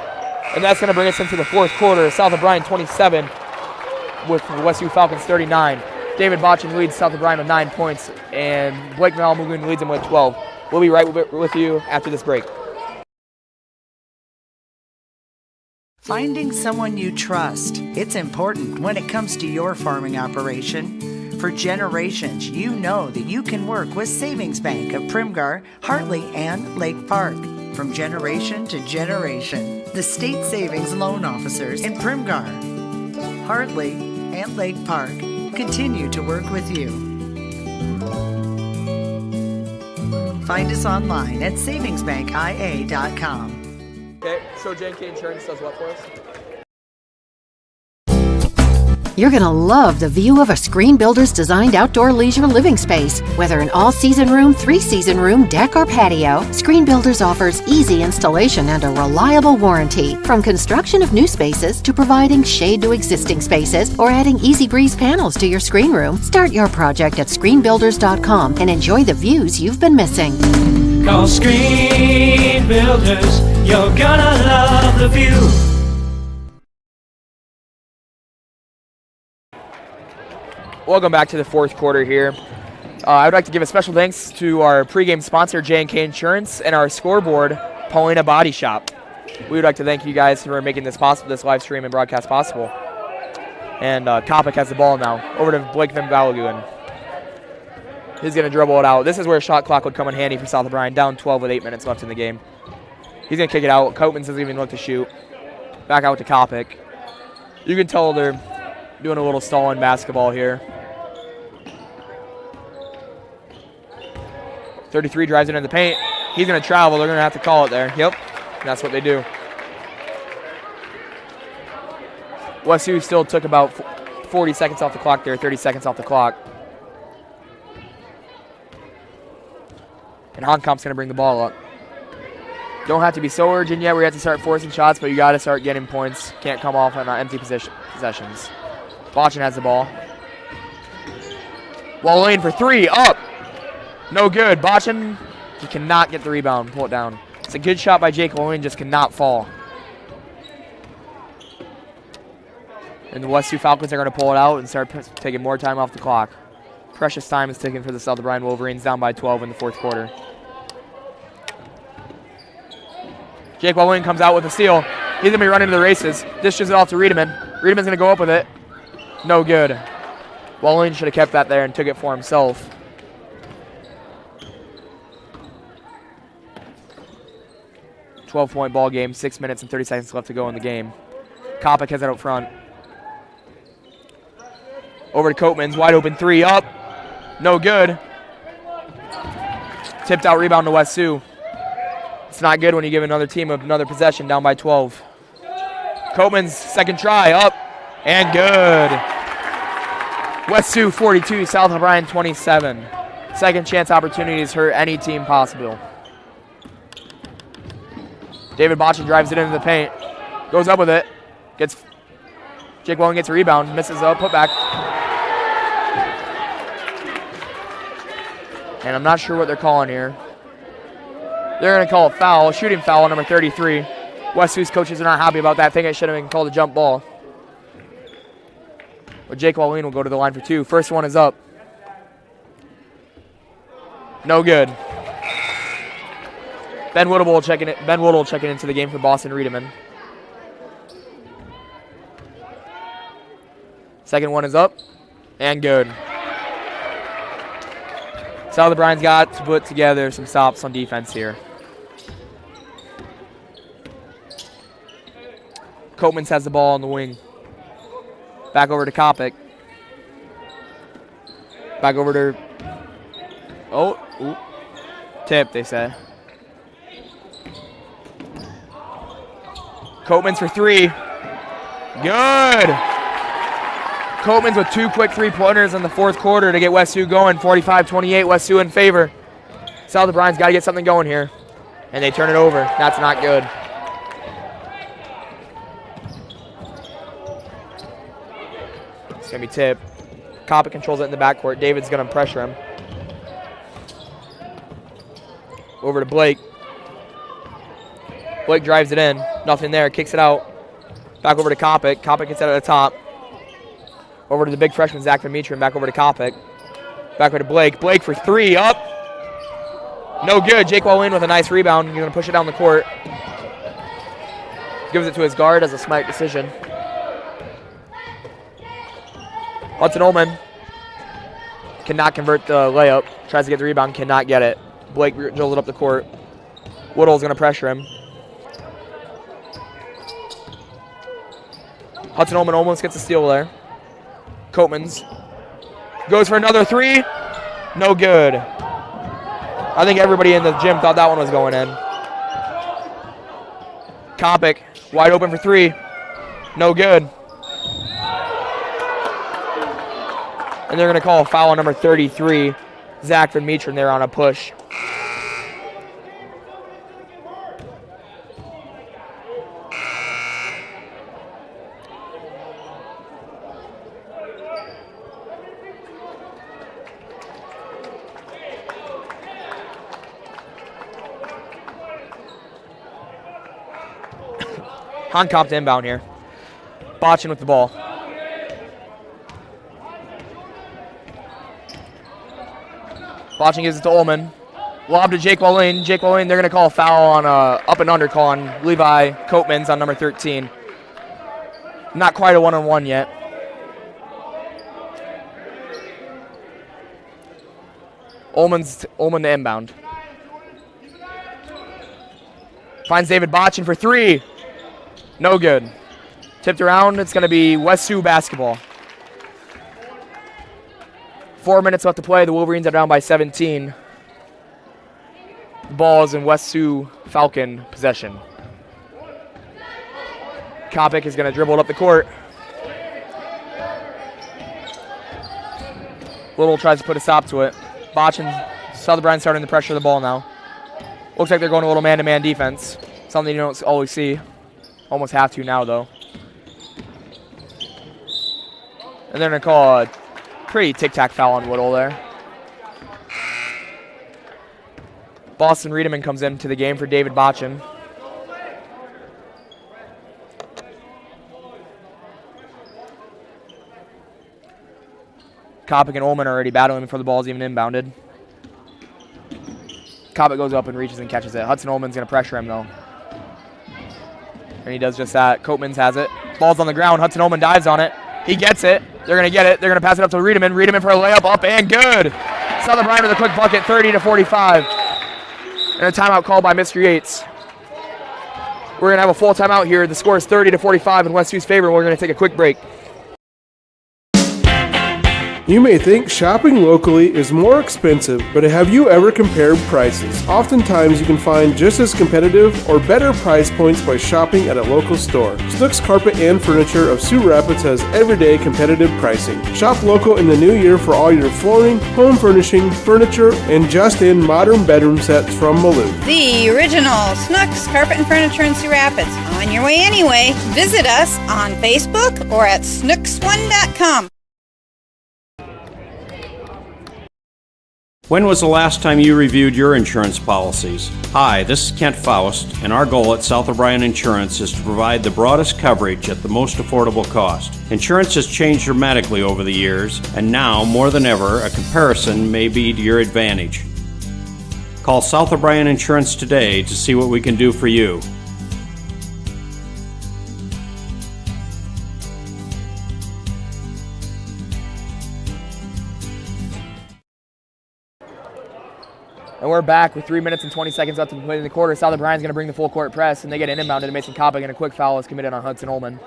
And that's going to bring us into the fourth quarter. South O'Brien 27 with the West Sioux Falcons 39. David Botchin leads South O'Brien with 9 points, and Blake Malmugun leads him with 12. We'll be right with you after this break. Finding someone you trust. It's important when it comes to your farming operation. For generations, you know that you can work with Savings Bank of Primgar, Hartley, and Lake Park. From generation to generation, the State Savings Loan Officers in Primgar, Hartley, and Lake Park continue to work with you. Find us online at savingsbankia.com. Okay, so J&K Insurance does what for us? You're going to love the view of a Screen Builder's designed outdoor leisure living space. Whether an all-season room, 3-season room, deck, or patio, Screen Builders offers easy installation and a reliable warranty. From construction of new spaces to providing shade to existing spaces or adding Easy Breeze panels to your screen room, start your project at screenbuilders.com and enjoy the views you've been missing. Call Screen Builders, you're gonna love the view. Welcome back to the fourth quarter here. I would like to give a special thanks to our pregame sponsor, J&K Insurance, and our scoreboard, Paulina Body Shop. We would like to thank you guys for making this possible, this live stream and broadcast possible. And Kopic has the ball now. Over to Blake Van Valaguin. He's going to dribble it out. This is where a shot clock would come in handy for South O'Brien. Down 12 with 8 minutes left in the game. He's going to kick it out. Copeman doesn't even look to shoot. Back out to Kopic. You can tell they're doing a little stalling basketball here. 33 drives it in the paint. He's going to travel. They're going to have to call it there. Yep, that's what they do. West Sioux still took about 40 seconds off the clock there, 30 seconds off the clock. And Honkamp's going to bring the ball up. Don't have to be so urgent yet where you have to start forcing shots, but you got to start getting points. Can't come off on empty possessions. Botchin has the ball. Wall lane for three, up. No good. Botchin, he cannot get the rebound, pull it down. It's a good shot by Jake Wallane, just cannot fall. And the West Sioux Falcons are going to pull it out and start taking more time off the clock. Precious time is taken for the South O'Brien Wolverines, down by 12 in the fourth quarter. Jake Wallane comes out with a steal. He's going to be running to the races. Dishes it off to Riedemann. Riedeman's going to go up with it. No good. Wallane should have kept that there and took it for himself. .12-point ball game, 6 minutes and 30 seconds left to go in the game. Kopic has it out front. Over to Copeman's, wide open three, up. No good. Tipped out rebound to West Sioux. It's not good when you give another team another possession, down by 12. Copeman's second try, up and good. West Sioux 42, South O'Brien 27. Second chance opportunities hurt any team possible. David Botchin drives it into the paint. Goes up with it. Jake Wallane gets a rebound. Misses a putback. And I'm not sure what they're calling here. They're going to call a foul, shooting foul on number 33. West Sioux's coaches are not happy about that. Think it should have been called a jump ball. But Jake Wallane will go to the line for two. First one is up. No good. Ben Woodall checking into the game for Boston Riedemann. Second one is up and good. South O'Brien's got to put together some stops on defense here. Copeman has the ball on the wing. Back over to Kopic. Back over to... Tip, they say. Copeman's for three. Good. Copeman's with two quick three-pointers in the fourth quarter to get West Sioux going. 45-28, West Sioux in favor. South O'Brien's got to get something going here. And they turn it over. That's not good. It's going to be tipped. Kopic controls it in the backcourt. David's going to pressure him. Over to Blake. Blake drives it in. Nothing there. Kicks it out. Back over to Kopic. Kopic gets it at the top. Over to the big freshman, Zach Dimitri, and back over to Kopic. Back over to Blake. Blake for three. Up. No good. Jake Wallane with a nice rebound. He's going to push it down the court. Gives it to his guard as a smart decision. Hudson Ullman cannot convert the layup. Tries to get the rebound. Cannot get it. Blake drills it up the court. Woodall's going to pressure him. Hudson Ullman almost gets a steal there. Copeman's goes for another three. No good. I think everybody in the gym thought that one was going in. Kopic wide open for three. No good. And they're going to call a foul on number 33, Zach Van Meetren, there on a push. Honkamp to inbound here. Botchin with the ball. Botchin gives it to Ullman. Lob to Jake Wallane. Jake Wallane, they're going to call a foul on up and under call on Levi Coatmans on number 13. Not quite a one-on-one yet. Ullman to inbound. Finds David Botchin for three. No good. Tipped around. It's going to be West Sioux basketball. 4 minutes left to play. The Wolverines are down by 17. The ball is in West Sioux Falcon possession. Kopic is going to dribble it up the court. Little tries to put a stop to it. Botchin, Southern Bryan starting to pressure the ball now. Looks like they're going a little man-to-man defense. Something you don't always see. Almost have to now, though. And they're going to call a pretty tic-tac foul on Woodall there. Boston Riedemann comes into the game for David Botchin. Kopic and Ullman are already battling before the ball's even inbounded. Kopic goes up and reaches and catches it. Hudson Ullman's going to pressure him, though. And he does just that. Coatmans has it. Ball's on the ground. Hudson Ullman dives on it. He gets it. They're going to get it. They're going to pass it up to Riedemann. Riedemann for a layup. Up and good. Southern Bryan with a quick bucket, 30-45. And a timeout called by Mr. Yates. We're going to have a full timeout here. The score is 30-45 in West Sioux's favor. We're going to take a quick break. You may think shopping locally is more expensive, but have you ever compared prices? Oftentimes you can find just as competitive or better price points by shopping at a local store. Snooks Carpet and Furniture of Sioux Rapids has everyday competitive pricing. Shop local in the new year for all your flooring, home furnishing, furniture, and just-in modern bedroom sets from Malou. The original Snooks Carpet and Furniture in Sioux Rapids. On your way anyway. Visit us on Facebook or at snooks1.com. When was the last time you reviewed your insurance policies? Hi, this is Kent Faust, and our goal at South O'Brien Insurance is to provide the broadest coverage at the most affordable cost. Insurance has changed dramatically over the years, and now, more than ever, a comparison may be to your advantage. Call South O'Brien Insurance today to see what we can do for you. And we're back with 3 minutes and 20 seconds left to play in the quarter. Southern Bryan's going to bring the full court press, and they get an inbound to Mason Kopic, and a quick foul is committed on Hudson Ullman.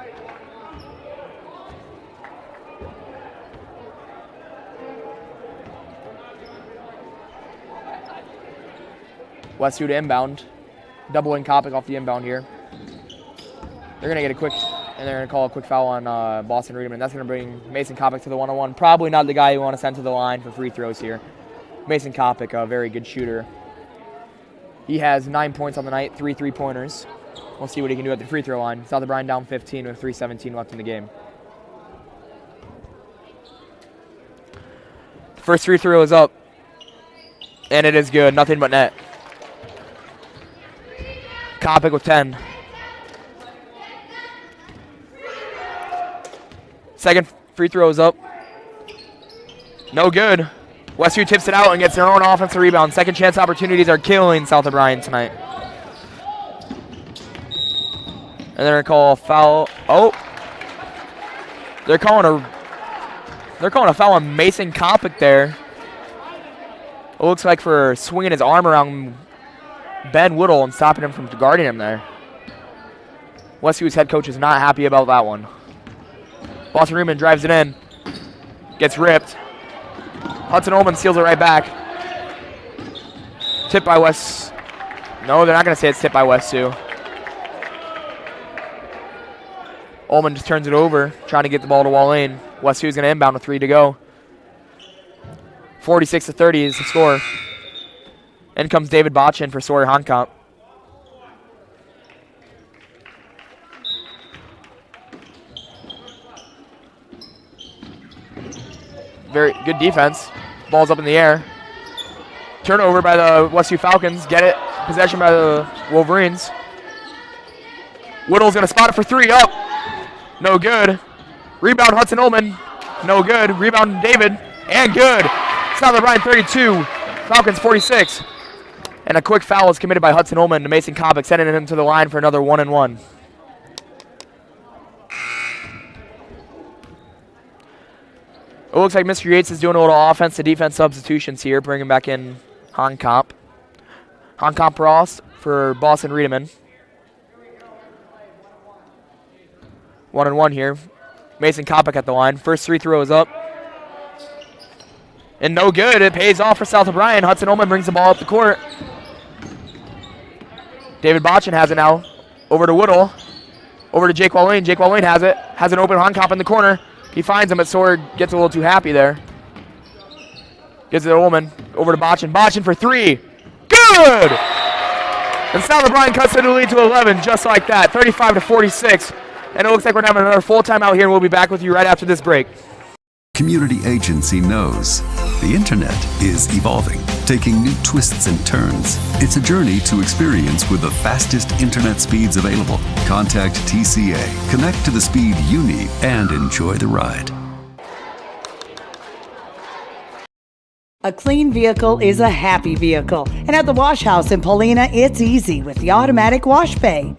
West Sioux to inbound. Doubling Kopic off the inbound here. They're going to get a quick, and they're going to call a quick foul on Boston Riedemann. That's going to bring Mason Kopic to the one-on-one. Probably not the guy you want to send to the line for free throws here. Mason Kopic, a very good shooter. He has 9 points on the night, 3 3-pointers. We'll see what he can do at the free throw line. Southern Bryan down 15 with 3:17 left in the game. The first free throw is up, and it is good. Nothing but net. Kopic with 10. Second free throw is up. No good. West Sioux tips it out and gets their own offensive rebound. Second chance opportunities are killing South O'Brien tonight. And they're going to call a foul. Oh. They're calling a foul on Mason Kopic there. It looks like for swinging his arm around Ben Woodall and stopping him from guarding him there. West Sioux's head coach is not happy about that one. Boston Riedemann drives it in. Gets ripped. Hudson Ullman steals it right back. Tipped by West. No, they're not going to say it's tipped by West Sioux. Ullman just turns it over, trying to get the ball to Wallane. West Sioux's going to inbound with 3 to go. 46-30 is the score. In comes David Botchin for Sawyer Honkamp. Very good defense. Ball's up in the air. Turnover by the West Sioux Falcons. Get it. Possession by the Wolverines. Woodall's going to spot it for 3. Up. No good. Rebound Hudson Ullman. No good. Rebound David. And good. Southern Bryan 32. Falcons 46. And a quick foul is committed by Hudson Ullman to Mason Kopic, sending him to the line for another 1-and-1. It looks like Mr. Yates is doing a little offense to defense substitutions here, bringing back in Honkamp. Honkamp Ross for Boston Riedemann. 1-and-1 here. Mason Kopic at the line. First free throw is up. And no good. It pays off for South O'Brien. Hudson Ullman brings the ball up the court. David Botchin has it now. Over to Woodall. Over to Jake Walwayne. Jake Walwayne has it. Has an open Honkamp in the corner. He finds him, but Sword gets a little too happy there. Gives it to Ullman. Over to Botchin. Botchin for three. Good! And South O'Brien cuts the lead to 11 just like that. 35-46. And it looks like we're having another full timeout here, and we'll be back with you right after this break. Community Agency knows the internet is evolving, taking new twists and turns. It's a journey to experience with the fastest internet speeds available. Contact TCA, connect to the speed you need, and enjoy the ride. A clean vehicle is a happy vehicle, and at the Wash House in Paulina, it's easy with the automatic wash bay.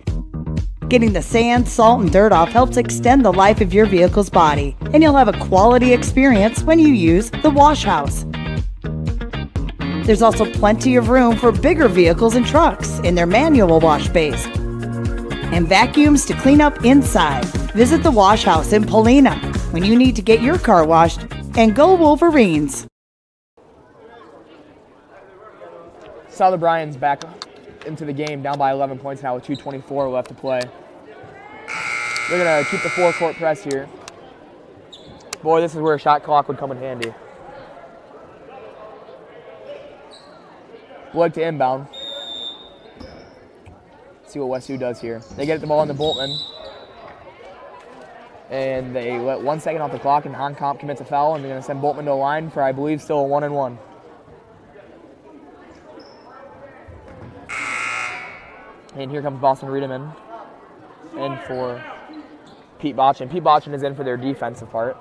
Getting the sand, salt, and dirt off helps extend the life of your vehicle's body, and you'll have a quality experience when you use the Wash House. There's also plenty of room for bigger vehicles and trucks in their manual wash bays, and vacuums to clean up inside. Visit the Wash House in Paulina when you need to get your car washed, and go Wolverines! South O'Brien's back into the game, down by 11 points now with 2:24 left to play. They're going to keep the four-court press here. Boy, this is where a shot clock would come in handy. Look to inbound. See what West Sioux does here. They get the ball into Boltman. And they let 1 second off the clock, and Honkamp commits a foul, and they're going to send Boltman to a line for, I believe, still a 1-and-1. And here comes Boston Riedemann in for Pete Botchin. Pete Botchin is in for their defensive part.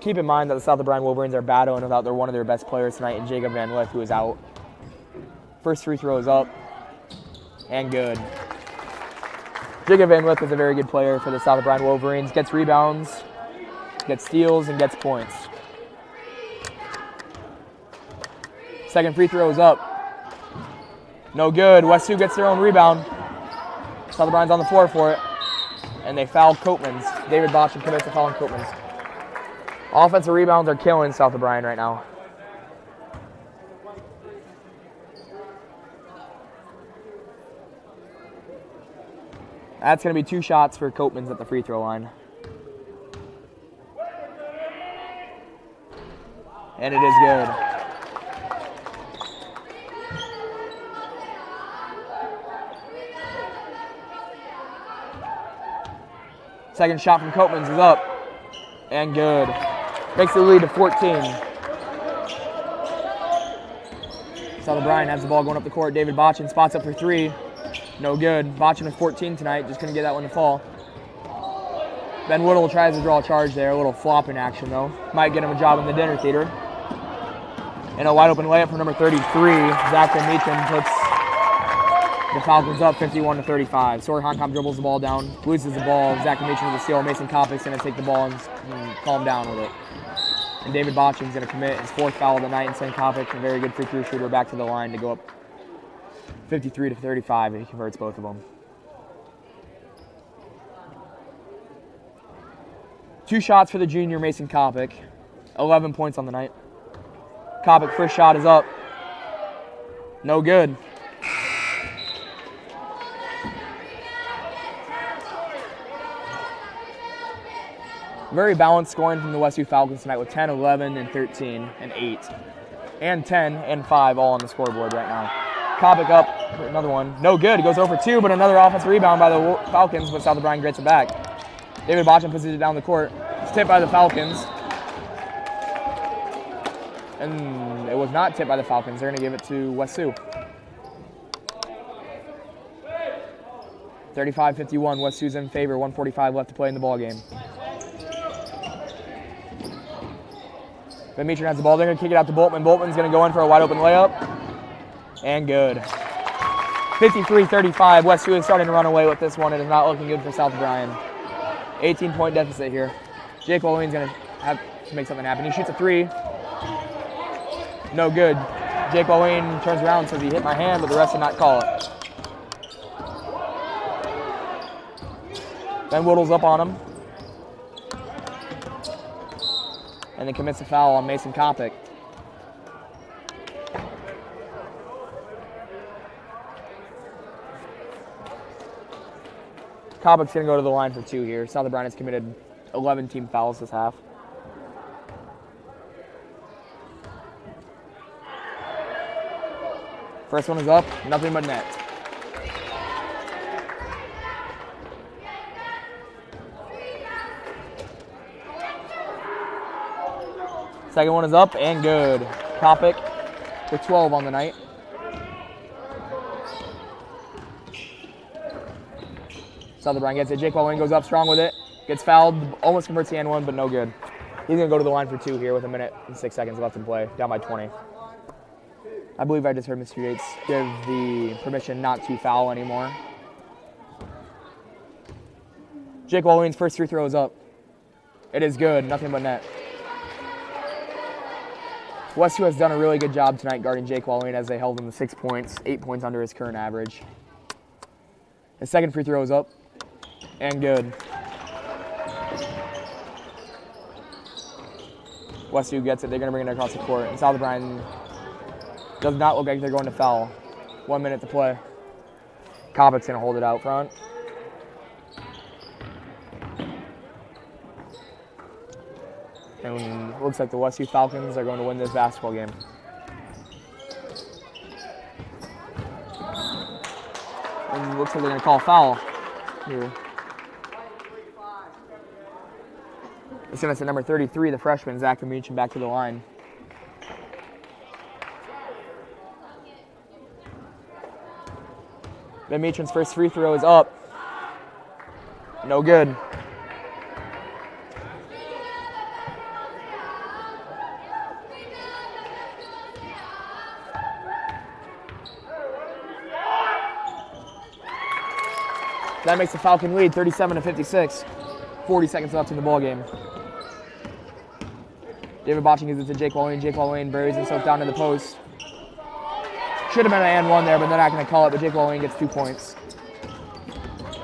Keep in mind that the South O'Brien Wolverines are battling without one of their best players tonight in Jacob Van Lith, who is out. First free throw is up and good. Jacob Van Lith is a very good player for the South O'Brien Wolverines. Gets rebounds, gets steals, and gets points. Second free throw is up. No good. West Sioux gets their own rebound. South O'Brien's on the floor for it. And they foul Copeman's. David Botchin commits a foul on Copeman's. Offensive rebounds are killing South O'Brien right now. That's going to be 2 shots for Copeman's at the free throw line. And it is good. Second shot from Copeman's is up and good. Makes the lead to 14. South O'Brien has the ball going up the court. David Botchin spots up for 3. No good. Botchin with 14 tonight. Just couldn't get that one to fall. Ben Woodall tries to draw a charge there. A little flopping action though. Might get him a job in the dinner theater. And a wide open layup from number 33. Zach Van Meacham puts the Falcons up 51-35. Sawyer Honkamp dribbles the ball down, loses the ball. Zach Van Meacham with the steal. Mason Kopic's going to take the ball and calm down with it. And David Botchin's going to commit his 4th foul of the night and send Kopic, a very good free throw shooter, back to the line to go up 53-35, and he converts both of them. 2 shots for the junior Mason Kopic. 11 points on the night. Kopic first shot is up. No good. Very balanced scoring from the West Sioux Falcons tonight with 10, 11, and 13, and 8. And 10 and 5 all on the scoreboard right now. Kopic up for another one. No good. It goes over 2, but another offensive rebound by the Falcons, but South O'Brien gets it back. David Botchin puts it down the court. It's tipped by the Falcons. And it was not tipped by the Falcons. They're going to give it to West Sioux. 35-51. West Sioux's in favor. 1:45 left to play in the ball game. Van Meetren has the ball. They're going to kick it out to Boltman. Boltman's going to go in for a wide open layup. And good. 53-35. West Sioux is starting to run away with this one. It is not looking good for South Bryan. 18-point deficit here. Jake Walloon's going to have to make something happen. He shoots a three. No good. Jake Walloon turns around and says he hit my hand, but the rest did not call it. Ben Whittle's up on him. And then commits a foul on Mason Kopic. Kopic's going to go to the line for 2 here. South Bryan has committed 11 team fouls this half. First one is up, nothing but net. Second one is up and good. Kopic with 12 on the night. South Bryan gets it. Jake Walloon goes up strong with it. Gets fouled, almost converts the and one, but no good. He's going to go to the line for 2 here with 1 minute and 6 seconds left in play, down by 20. I believe I just heard Mr. Yates give the permission not to foul anymore. Jake Walloon's first free throw is up. It is good, nothing but net. West Sioux has done a really good job tonight guarding Jake Walloon as they held him to 6 points, 8 points under his current average. His second free throw is up and good. West Sioux gets it. They're going to bring it across the court. And South Bryan does not look like they're going to foul. 1 minute to play. Kopic's going to hold it out front. And it looks like the West Sioux Falcons are going to win this basketball game. And it looks like they're going to call a foul here. It's going to number 33, the freshman, Zach Meacham, back to the line. Van Meecham's first free throw is up. No good. That makes the Falcon lead 37-56. 40 seconds left in the ballgame. David Botching gives it to Jake Walloon. Jake Walloon buries himself down to the post. Should have been an and one there, but they're not going to call it, but Jake Walloon gets 2 points.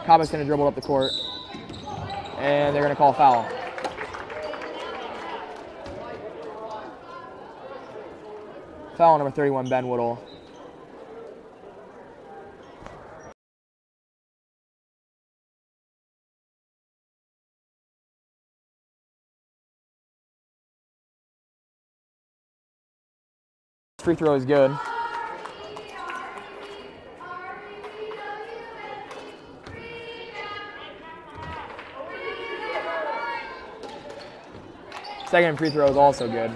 Kopic's going to dribble up the court. And they're going to call a foul. Foul number 31, Ben Whittle. Free throw is good. Second free throw is also good.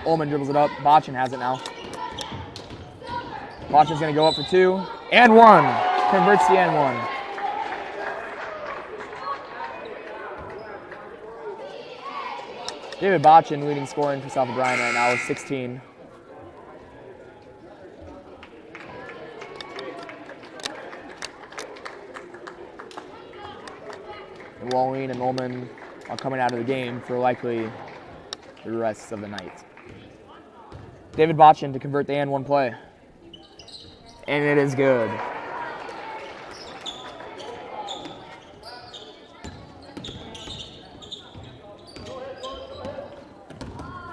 Ullman dribbles it up. Botchin has it now. Botchin's going to go up for 2 and 1. Converts the and 1. David Botchin leading scoring for South Bryan right now with 16. And Walloon and Ullman are coming out of the game for likely the rest of the night. David Botchin to convert the and one play. And it is good.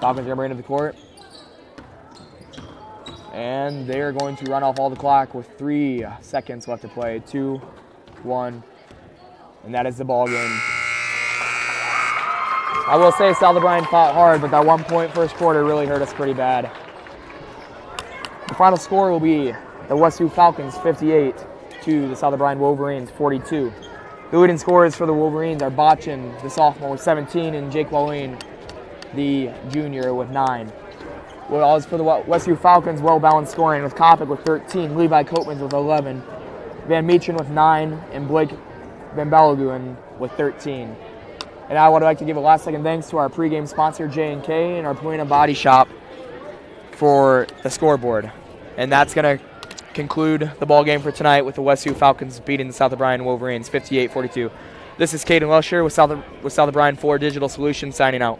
Falcons are going to bring it to the court. And they are going to run off all the clock with 3 seconds left to play. 2, 1, and that is the ball game. I will say South Bryan fought hard, but that 1 point first quarter really hurt us pretty bad. The final score will be the West Sioux Falcons 58 to the South Bryan Wolverines 42. The leading scorers for the Wolverines are Botchin, the sophomore, with 17, and Jake Walloon, the junior, with 9. Well, as for the West Sioux Falcons, well-balanced scoring with Kopic with 13, Levi Copeman with 11, Van Meechren with 9, and Blake than Balaguin with 13. And I would like to give a last second thanks to our pregame sponsor, J&K, and our Polina Body Shop for the scoreboard. And that's going to conclude the ball game for tonight with the West Sioux Falcons beating the South O'Brien Wolverines 58-42. This is Caden Lusher with South O'Brien 4 Digital Solutions signing out.